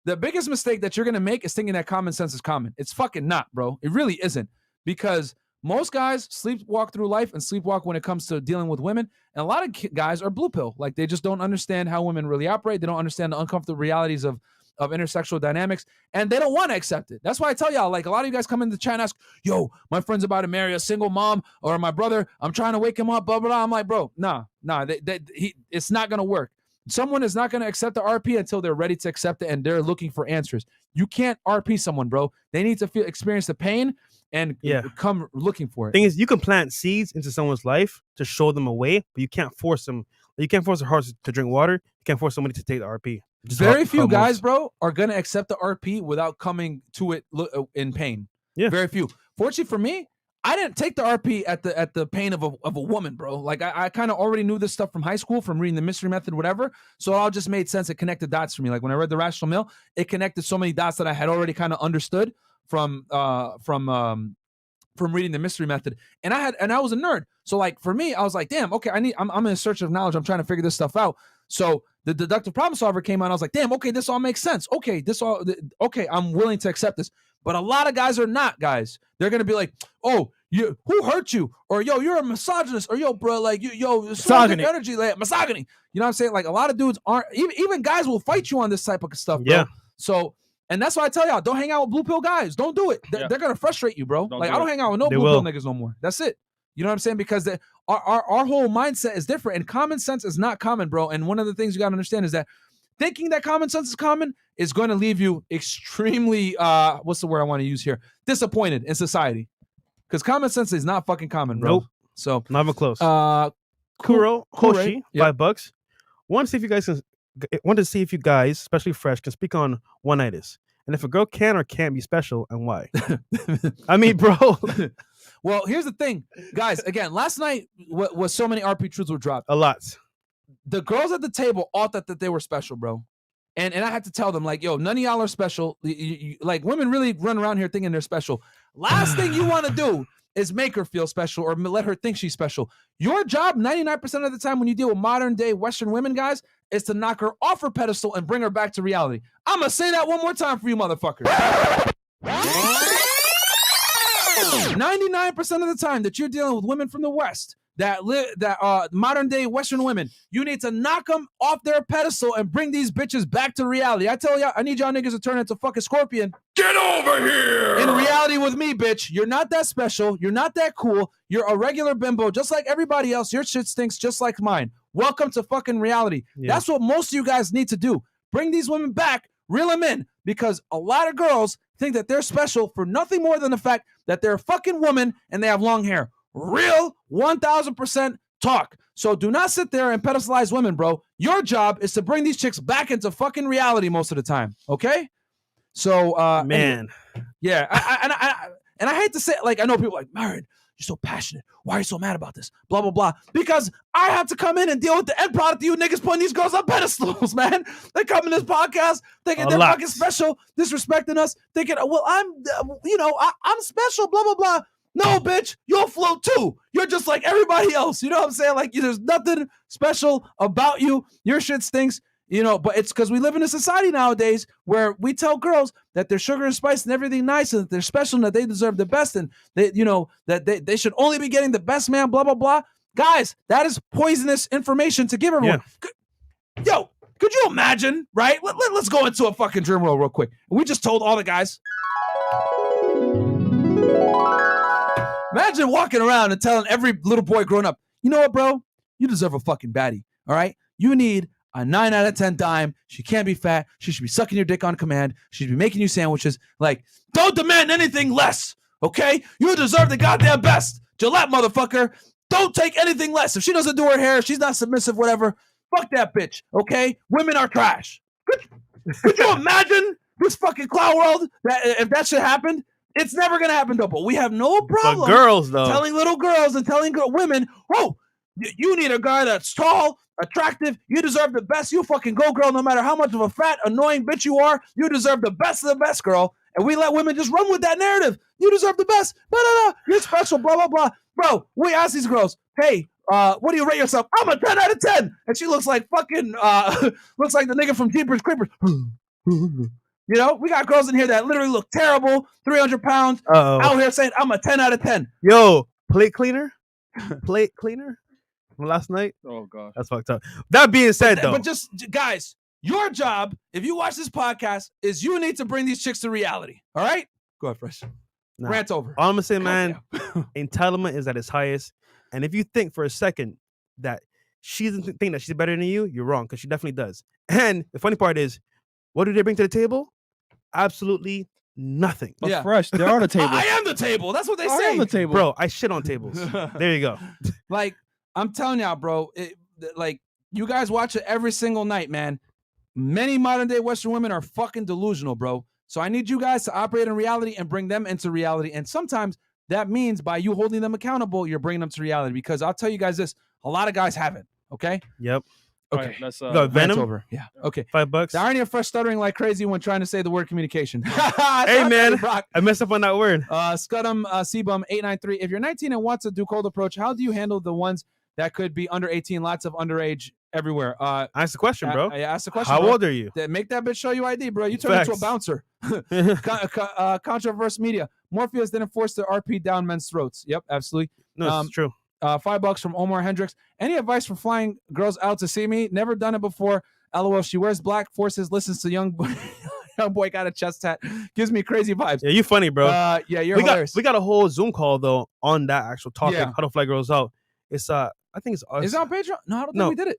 The biggest mistake that you're gonna make is thinking that common sense is common. It's fucking not, bro. It really isn't, because most guys sleepwalk through life and sleepwalk when it comes to dealing with women. And a lot of guys are blue pill. Like, they just don't understand how women really operate. They don't understand the uncomfortable realities of intersexual dynamics, and they don't want to accept it. That's why I tell y'all, like, a lot of you guys come into the chat and ask, yo, my friend's about to marry a single mom, or my brother, I'm trying to wake him up, blah, blah, blah. I'm like, bro, nah, it's not going to work. Someone is not going to accept the RP until they're ready to accept it and they're looking for answers. You can't RP someone, bro. They need to experience the pain and come looking for it. Thing is, you can plant seeds into someone's life to show them a way, but you can't force them. You can't force a horse to drink water. You can't force somebody to take the RP. Very few guys, bro, are going to accept the RP without coming to it in pain. Yeah. Very few. Fortunately for me, I didn't take the RP at the pain of a woman, bro. Like I kind of already knew this stuff from high school, from reading the mystery method, whatever. So it all just made sense. It connected dots for me. Like when I read the Rational Male, it connected so many dots that I had already kind of understood from reading the mystery method. And I was a nerd. So like for me, I was like, damn, okay, I'm in search of knowledge. I'm trying to figure this stuff out. So the deductive problem solver came out. I was like, damn, okay, this all makes sense. Okay, I'm willing to accept this. But a lot of guys are not, guys. They're gonna be like, oh, who hurt you? Or yo, you're a misogynist. Or yo, bro, like misogyny energy, like misogyny. You know what I'm saying? Like a lot of dudes aren't. Even guys will fight you on this type of stuff, bro. Yeah. So. And that's why I tell y'all, don't hang out with blue pill guys. Don't do it. They're going to frustrate you, bro. I don't hang out with no blue pill niggas no more. That's it. You know what I'm saying? Because our whole mindset is different, and common sense is not common, bro. And one of the things you got to understand is that thinking that common sense is common is going to leave you extremely, what's the word I want to use here? Disappointed in society. Because common sense is not fucking common, bro. Nope. So not even close. Kuro Koshi, yep. $5. Want to see if you guys, especially Fresh, can speak on one-nightish, and if a girl can or can't be special, and why. I mean, bro. Well, here's the thing, guys. Again, last night was so many RP truths were dropped. A lot. The girls at the table all thought that they were special, bro. And I had to tell them, like, yo, none of y'all are special. Like, women really run around here thinking they're special. Last thing you want to do is make her feel special or let her think she's special. Your job, 99% of the time when you deal with modern day Western women, guys, is to knock her off her pedestal and bring her back to reality. I'm going to say that one more time for you motherfuckers. 99% of the time that you're dealing with women from the West, that modern day Western women, you need to knock them off their pedestal and bring these bitches back to reality. I tell y'all, I need y'all niggas to turn into fucking Scorpion. Get over here! In reality with me, bitch. You're not that special. You're not that cool. You're a regular bimbo, just like everybody else. Your shit stinks just like mine. Welcome to fucking reality. Yeah. That's what most of you guys need to do. Bring these women back, reel them in, because a lot of girls think that they're special for nothing more than the fact that they're a fucking woman and they have long hair. Real 1000% talk. So do not sit there and pedestalize women, bro. Your job is to bring these chicks back into fucking reality most of the time. Okay? So, man. Anyway, yeah. I hate to say it, like, I know people like, Myron, you're so passionate. Why are you so mad about this? Blah, blah, blah. Because I have to come in and deal with the end product of you niggas putting these girls on pedestals, man. They come in this podcast thinking they're fucking special, disrespecting us, thinking, well, I'm special, blah, blah, blah. No, bitch, you'll float too. You're just like everybody else. You know what I'm saying? Like, there's nothing special about you. Your shit stinks. You know, but it's because we live in a society nowadays where we tell girls that they're sugar and spice and everything nice and that they're special and that they deserve the best and they, you know, that they should only be getting the best man, blah, blah, blah. Guys, that is poisonous information to give everyone. Yeah. Yo, could you imagine, right? Let's go into a fucking dream world real quick. We just told all the guys. Imagine walking around and telling every little boy growing up, you know what, bro? You deserve a fucking baddie, all right? You need a 9 out of 10 dime. She can't be fat. She should be sucking your dick on command. She should be making you sandwiches. Like, don't demand anything less, okay? You deserve the goddamn best. Gillette, motherfucker. Don't take anything less. If she doesn't do her hair, she's not submissive, whatever. Fuck that bitch, okay? Women are trash. Could you imagine this fucking clown world that if that shit happened? It's never going to happen, though. But we have no problem girls, though, telling little girls and telling women, oh, you need a guy that's tall, attractive. You deserve the best. You fucking go, girl, no matter how much of a fat, annoying bitch you are. You deserve the best of the best, girl. And we let women just run with that narrative. You deserve the best. No. You're special, blah, blah, blah. Bro, we ask these girls, hey, what do you rate yourself? I'm a 10 out of 10. And she looks like fucking, looks like the nigga from Jeepers Creepers. You know, we got girls in here that literally look terrible, 300 pounds, out here saying, I'm a 10 out of 10. Yo, plate cleaner from last night. Oh, gosh. That's fucked up. That being said, though. But just, guys, your job, if you watch this podcast, is you need to bring these chicks to reality. All right? Go ahead, Fresh. Rant over. All I'm going to say, man, entitlement is at its highest. And if you think for a second that she doesn't think that she's better than you, you're wrong, because she definitely does. And the funny part is, what do they bring to the table? Absolutely nothing. But Fresh, they're on the table. I am the table. That's what they say. I am the table. Bro, I shit on tables. There you go. Like, I'm telling y'all, bro, like, you guys watch it every single night, man. Many modern day Western women are fucking delusional, bro. So I need you guys to operate in reality and bring them into reality. And sometimes that means by you holding them accountable, you're bringing them to reality. Because I'll tell you guys this, a lot of guys haven't. Okay. Yep. Okay. Right, that's Got That's Venom. over. Yeah. Okay. $5. The irony of Fresh stuttering like crazy when trying to say the word communication. Hey man, Brock. I messed up on that word. Scudum Sebum 893. If you're 19 and want to do cold approach, how do you handle the ones that could be under 18? Lots of underage everywhere. Ask the question, bro. Ask the question. How bro. old are you? Make that bitch show you ID, bro. You turn into a Facts. bouncer. Controverse media. Morpheus didn't force the RP down men's throats. Yep, absolutely. No, it's true. $5 from Omar Hendricks. Any advice for flying girls out to see me? Never done it before. LOL. She wears black, forces, listens to young boy. Young boy got a chest tat. Gives me crazy vibes. Yeah, you funny, bro. Yeah, you're we hilarious. got a whole Zoom call though on that actual topic. Yeah. How to fly girls out. It's I think it's us. Is it on Patreon? No, I don't think we did it.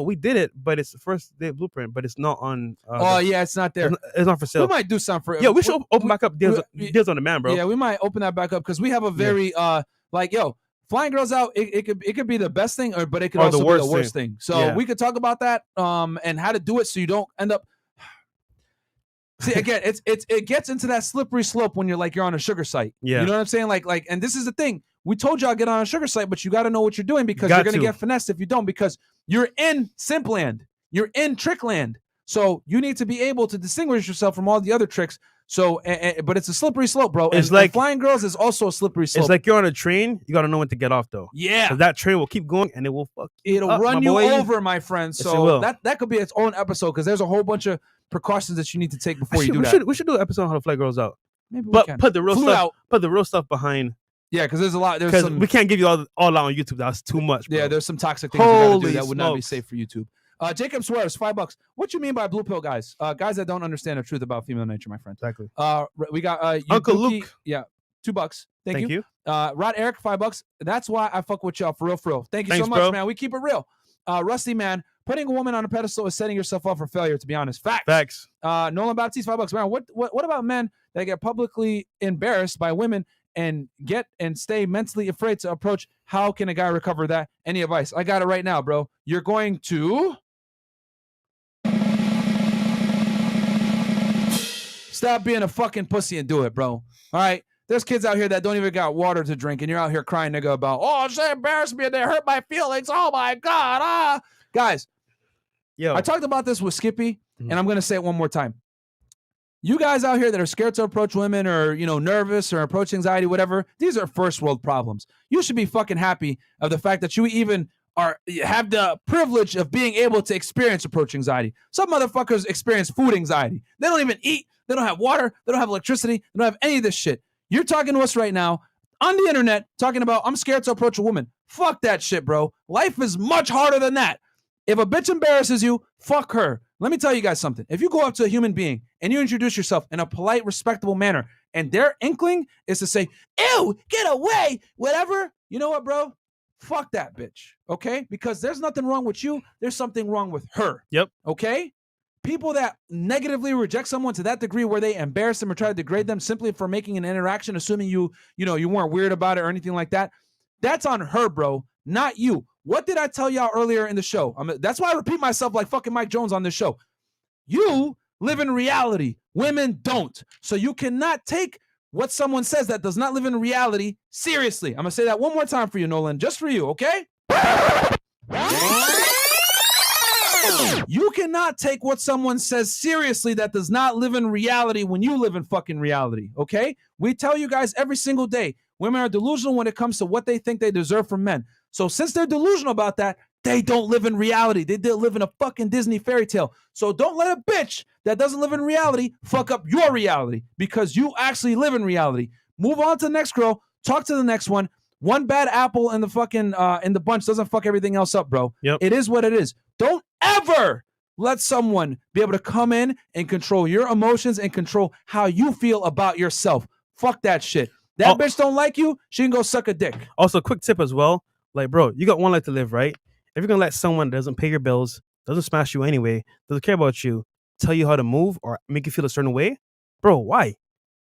We did it, but it's the first day blueprint, but it's not on. Yeah, it's not there. It's not for sale. We might do something for it. Yeah, we should open back up deals on demand, bro. Yeah, we might open that back up because we have a very flying girls out. It could be the best thing, but it could also be the worst thing. So we could talk about that and how to do it so you don't end up. See, again, it gets into that slippery slope when you're on a sugar site. Yeah, you know what I'm saying? Like, and this is the thing. We told y'all get on a sugar site, but you got to know what you're doing because you're gonna get finessed if you don't. Because you're in simp land, you're in trick land, so you need to be able to distinguish yourself from all the other tricks. So, but it's a slippery slope, bro. It's and flying girls is also a slippery slope. It's like you're on a train. You got to know when to get off, though. Yeah, 'cause that train will keep going and it will fuck. It'll run you over, my friend. Yes, so that could be its own episode because there's a whole bunch of precautions that you need to take before you do that. We should do an episode on how to fly girls out. Maybe we but can. put the real Flew stuff. out. Put the real stuff behind. Yeah, because there's a lot. There's Because some. we can't give you all out on YouTube. That's too much. Bro. Yeah, there's some toxic things we gotta Holy do that would not be smokes. safe for YouTube. Jacob Suarez, $5. What you mean by blue pill guys? Guys that don't understand the truth about female nature, my friend. Exactly. We got Uncle Yubuki, Luke. Yeah, $2. Thank you. you. Rod Eric, $5. That's why I fuck with y'all for real. Thank you Thanks, so much, bro. man. We keep it real. Rusty man, putting a woman on a pedestal is setting yourself up for failure. To be honest, facts. Nolan Baptiste, $5. Man, what about men that get publicly embarrassed by women and stay mentally afraid to approach? How can a guy recover that? Any advice? I got it right now, bro. You're going to stop being a fucking pussy and do it, bro. All right. There's kids out here that don't even got water to drink, and you're out here crying, nigga, about, oh, they embarrassed me and they hurt my feelings. Oh my God. Guys, I talked about this with Skippy, and I'm gonna say it one more time. You guys out here that are scared to approach women or, nervous or approach anxiety, whatever, these are first world problems. You should be fucking happy of the fact that you even have the privilege of being able to experience approach anxiety. Some motherfuckers experience food anxiety. They don't even eat. They don't have water. They don't have electricity. They don't have any of this shit. You're talking to us right now on the internet talking about, I'm scared to approach a woman. Fuck that shit, bro. Life is much harder than that. If a bitch embarrasses you, fuck her. Let me tell you guys something. If you go up to a human being and you introduce yourself in a polite, respectable manner, and their inkling is to say, ew, get away, whatever, you know what, bro? Fuck that bitch, okay? Because there's nothing wrong with you. There's something wrong with her. Yep. Okay? People that negatively reject someone to that degree where they embarrass them or try to degrade them simply for making an interaction, assuming you weren't weird about it or anything like that, that's on her, bro, not you. What did I tell y'all earlier in the show? That's why I repeat myself like fucking Mike Jones on this show. You live in reality. Women don't. So you cannot take what someone says that does not live in reality seriously. I'm going to say that one more time for you, Nolan, just for you, okay? You cannot take what someone says seriously that does not live in reality when you live in fucking reality, okay? We tell you guys every single day, women are delusional when it comes to what they think they deserve from men. So since they're delusional about that, they don't live in reality. They live in a fucking Disney fairy tale. So don't let a bitch that doesn't live in reality fuck up your reality because you actually live in reality. Move on to the next girl. Talk to the next one. One bad apple in the fucking in the bunch doesn't fuck everything else up, bro. Yep. It is what it is. Don't ever let someone be able to come in and control your emotions and control how you feel about yourself. Fuck that shit. That bitch don't like you, she can go suck a dick. Also, quick tip as well. Like, bro, you got one life to live, right? If you're going to let someone that doesn't pay your bills, doesn't smash you anyway, doesn't care about you, tell you how to move or make you feel a certain way, bro, why?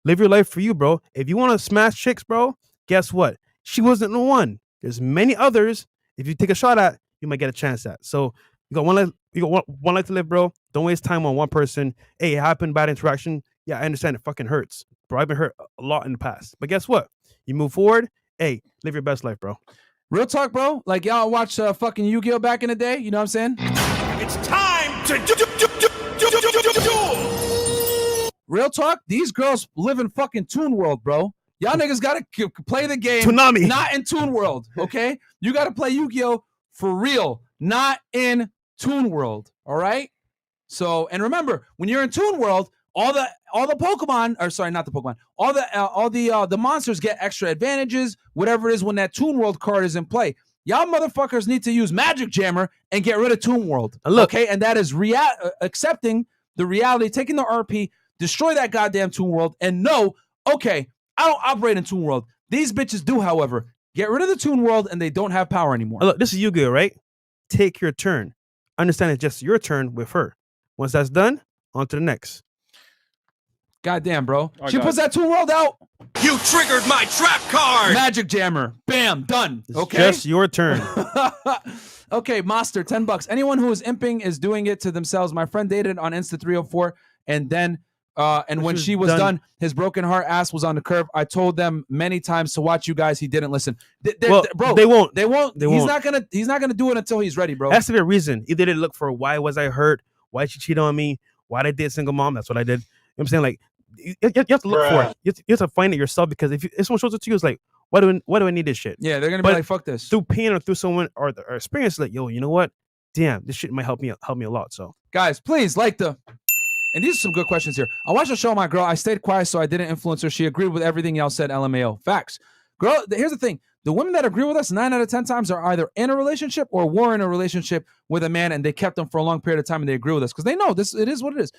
Live your life for you, bro. If you want to smash chicks, bro, guess what? She wasn't the one. There's many others. If you take a shot at, you might get a chance at. So you got one life to live, bro. Don't waste time on one person. Hey, it happened, bad interaction. Yeah, I understand it fucking hurts. Bro, I've been hurt a lot in the past. But guess what? You move forward. Hey, live your best life, bro. Real talk, bro. Like y'all watch fucking Yu-Gi-Oh back in the day. You know what I'm saying? It's time to do. Real talk. These girls live in fucking Toon World, bro. Y'all niggas gotta play the game. Toonami. Not in Toon World, okay? You gotta play Yu-Gi-Oh for real, not in Toon World. All right. So, and remember, when you're in Toon World, all the Pokemon, or sorry, not the Pokemon, all the monsters get extra advantages, whatever it is when that Toon World card is in play. Y'all motherfuckers need to use Magic Jammer and get rid of Toon World. Look, okay, and that is accepting the reality, taking the RP, destroy that goddamn Toon World, and know, okay, I don't operate in Toon World. These bitches do, however. Get rid of the Toon World, and they don't have power anymore. Look, this is Yu-Gi-Oh, right? Take your turn. Understand it's just your turn with her. Once that's done, on to the next. Goddamn, bro. Right, She guys. puts that Toon World out. You triggered my trap card. Magic Jammer. Bam. Done. It's Okay. just your turn. Okay, Monster, $10. Anyone who is imping is doing it to themselves. My friend dated on Insta 304, and then when she was done, his broken heart ass was on the curb. I told them many times to watch you guys. He didn't listen. Bro, they won't. He's not gonna do it until he's ready, bro. There has to be a reason. Either they look for why was I hurt? Why did she cheat on me? Why did I date single mom? That's what I did. You know what I'm saying? Like, you have to look for it. You have to find it yourself, because if someone shows it to you, it's like, why do I need this shit? Yeah, they're gonna be like, fuck this. Through pain or through someone or experience, like, yo, you know what? Damn, this shit might help me a lot. So, guys, please and these are some good questions here. I watched a show with my girl. I stayed quiet so I didn't influence her. She agreed with everything y'all said. LMAO. Facts. Girl, here's the thing. The women that agree with us 9 out of 10 times are either in a relationship or were in a relationship with a man, and they kept them for a long period of time, and they agree with us because they know this. It is what it is.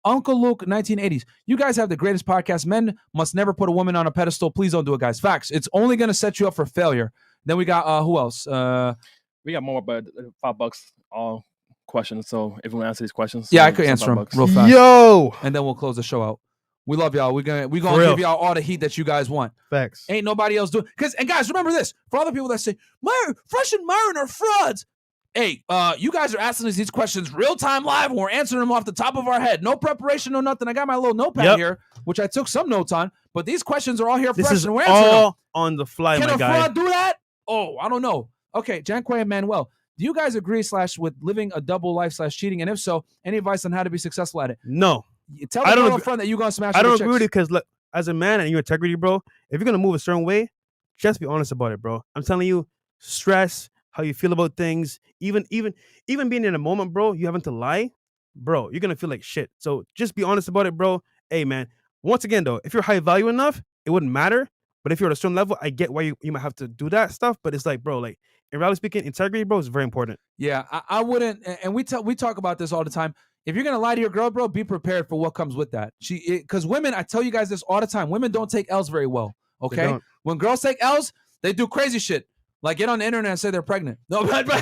Uncle Luke, 1980s. You guys have the greatest podcast. Men must never put a woman on a pedestal. Please don't do it, guys. Facts. It's only going to set you up for failure. Then we got, who else? We got more, but $5 all questions. So if you want to answer these questions, Yeah, I could answer them $5. real fast. yo, And then we'll close the show out. We love y'all. We're gonna give y'all all the heat that you guys want. facts. Ain't nobody else doing. And guys, remember this. For all the people that say, Fresh and Myron are frauds. Hey, you guys are asking us these questions real time live, and we're answering them off the top of our head. No preparation, no nothing. I got my little notepad here, which I took some notes on. But these questions are all here This fresh, is and we're answering them. all on the fly, Can my a guy. fraud do that? Oh, I don't know. Okay, Janquay and Manuel, do you guys agree with living a double life / cheating? And if so, any advice on how to be successful at it? No, Tell the girl up front that you're gonna smash. I don't with agree with you, chicks. because look, as a man and your integrity, bro, if you're gonna move a certain way, just be honest about it, bro. I'm telling you, stress, how you feel about things, even being in a moment, bro, you having to lie, bro, you're gonna feel like shit. So just be honest about it, bro. Hey, man. Once again, though, if you're high value enough, it wouldn't matter. But if you're at a certain level, I get why you might have to do that stuff. But it's like, bro, like, in reality speaking, integrity, bro, is very important. Yeah, I wouldn't. And we talk about this all the time. If you're gonna lie to your girl, bro, be prepared for what comes with that. Because women, I tell you guys this all the time. Women don't take L's very well. Okay, when girls take L's, they do crazy shit. Like get on the internet and say they're pregnant. No, man, shots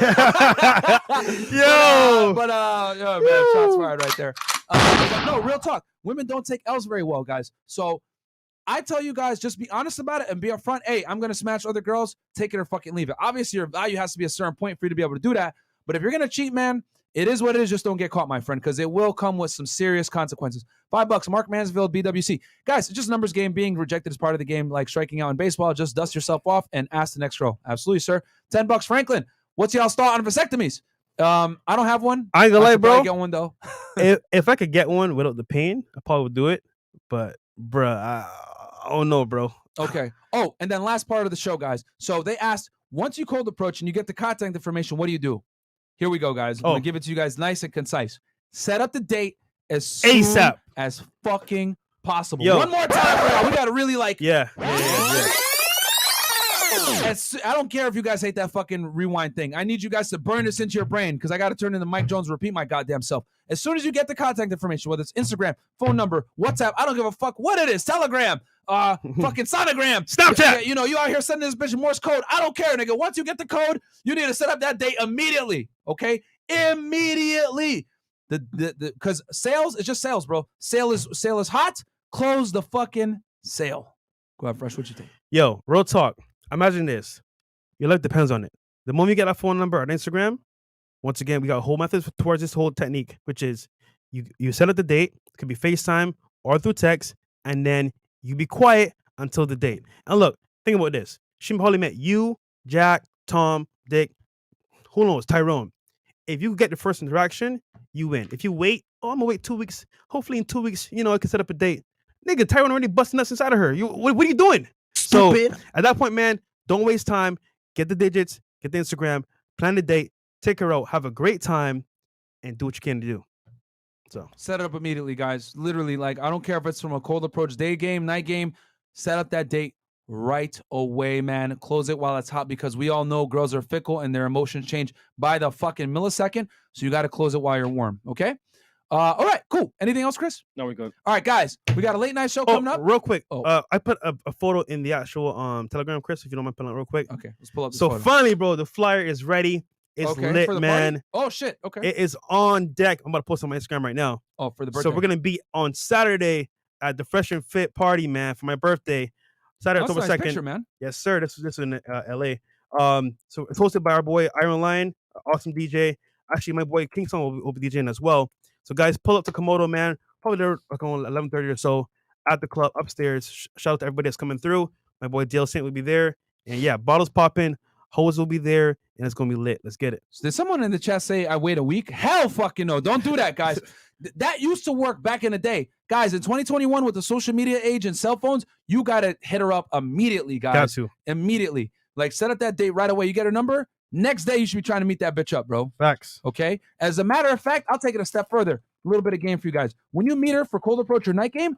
fired right there. But no, real talk. Women don't take L's very well, guys. So I tell you guys, just be honest about it and be upfront. Hey, I'm gonna smash other girls. Take it or fucking leave it. Obviously, your value has to be a certain point for you to be able to do that. But if you're gonna cheat, man, it is what it is. Just don't get caught, my friend, because it will come with some serious consequences. $5. Mark Mansfield, BWC. Guys, it's just a numbers game. Being rejected is part of the game, like striking out in baseball. Just dust yourself off and ask the next girl. Absolutely, sir. $10. Franklin, what's y'all's thought on vasectomies? I don't have one. I ain't gonna lie, bro. Get one though. if I could get one without the pain, I probably would do it. But, bruh, I don't know, bro. Okay. Oh, and then last part of the show, guys. So they asked, once you cold approach and you get the contact information, what do you do? Here we go, guys. I'm going to give it to you guys nice and concise. Set up the date as soon ASAP. as fucking possible. Yo. One more time, bro. We got to really like... Yeah. I don't care if you guys hate that fucking rewind thing. I need you guys to burn this into your brain because I got to turn into Mike Jones, repeat my goddamn self. As soon as you get the contact information, whether it's Instagram, phone number, WhatsApp, I don't give a fuck what it is, Telegram, fucking sonogram, Snapchat. You out here sending this bitch Morse code. I don't care, nigga. Once you get the code, you need to set up that date immediately, okay? Immediately. Because sales is just sales, bro. Sale is hot. Close the fucking sale. Go ahead, Fresh. What you think? Yo, real talk. Imagine this. Your life depends on it. The moment you get that phone number on Instagram, once again, we got a whole method towards this whole technique, which is you set up the date. It could be FaceTime or through text, and then you be quiet until the date. And look, think about this. She probably met you, Jack, Tom, Dick, who knows, Tyrone. If you get the first interaction, you win. If you wait, I'm gonna wait 2 weeks. Hopefully in 2 weeks, I can set up a date. Nigga, Tyrone already busting nuts inside of her. What are you doing? Stupid. So at that point, man, don't waste time. Get the digits, get the Instagram, plan the date, take her out, have a great time, and do what you can to do. So set it up immediately, guys. Literally, like, I don't care if it's from a cold approach, day game, night game. Set up that date right away, man. Close it while it's hot, because we all know girls are fickle and their emotions change by the fucking millisecond. So you got to close it while you're warm. Okay. All right, cool. Anything else, Chris? No, we're good. All right, guys, we got a late night show coming up. Real quick. Oh. I put a photo in the actual Telegram, Chris, if you don't mind putting it real quick. Okay, let's pull up this So photo. finally, bro, the flyer is ready. It's Okay, lit, for the man. party? Oh shit. Okay. It is on deck. I'm about to post on my Instagram right now. Oh, for the birthday. So we're gonna be on Saturday at the Fresh and Fit party, man, for my birthday. Saturday, That's a October nice 2nd. picture, man. Yes, sir. This is in LA. So it's hosted by our boy Iron Lion, awesome DJ. Actually, my boy Kingston will be DJing as well. So guys, pull up to Komodo, man. Probably there like on 11:30 or so at the club upstairs. Shout out to everybody that's coming through. My boy Dale Saint will be there, and yeah, bottles popping, hoes will be there, and it's gonna be lit. Let's get it. So did someone in the chat say I wait a week? Hell fucking no. Don't do that, guys. That used to work back in the day. Guys, in 2021 with the social media age and cell phones, you got to hit her up immediately, guys. Got to. Immediately. Like, set up that date right away. You get her number. Next day, you should be trying to meet that bitch up, bro. Facts. Okay? As a matter of fact, I'll take it a step further. A little bit of game for you guys. When you meet her for cold approach or night game,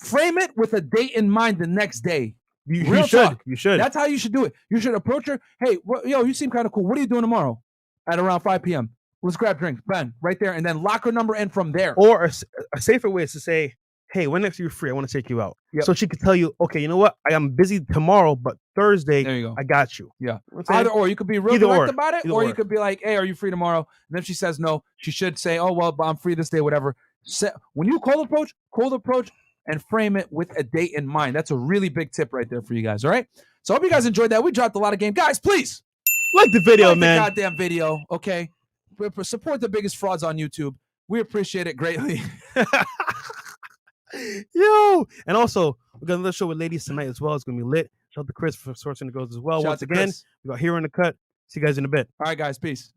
frame it with a date in mind the next day. You Real should. talk. You should. That's how you should do it. You should approach her. Hey, yo, you seem kind of cool. What are you doing tomorrow at around 5 p.m.? Let's grab drinks. Bang, right there. And then lock her number in from there. Or a safer way is to say, hey, when next you're free, I want to take you out. Yep. So she could tell you, okay, you know what? I am busy tomorrow, but Thursday, There you go. I got you. Yeah. You know what I'm saying? Either or. You could be real Either direct or. about it, Either or or. you could be like, hey, are you free tomorrow? And then if she says no, she should say, oh, well, but I'm free this day, whatever. When you cold approach, and frame it with a date in mind. That's a really big tip right there for you guys, all right? So I hope you guys enjoyed that. We dropped a lot of game. Guys, please. Like the video, Like man. the goddamn video, okay? Support the biggest frauds on YouTube. We appreciate it greatly. Yo. And also, we got another show with ladies tonight as well. It's going to be lit. Shout out to Chris for sourcing the girls as well. Shout out Once to again, Chris. we got Hero in the Cut. See you guys in a bit. All right, guys. Peace.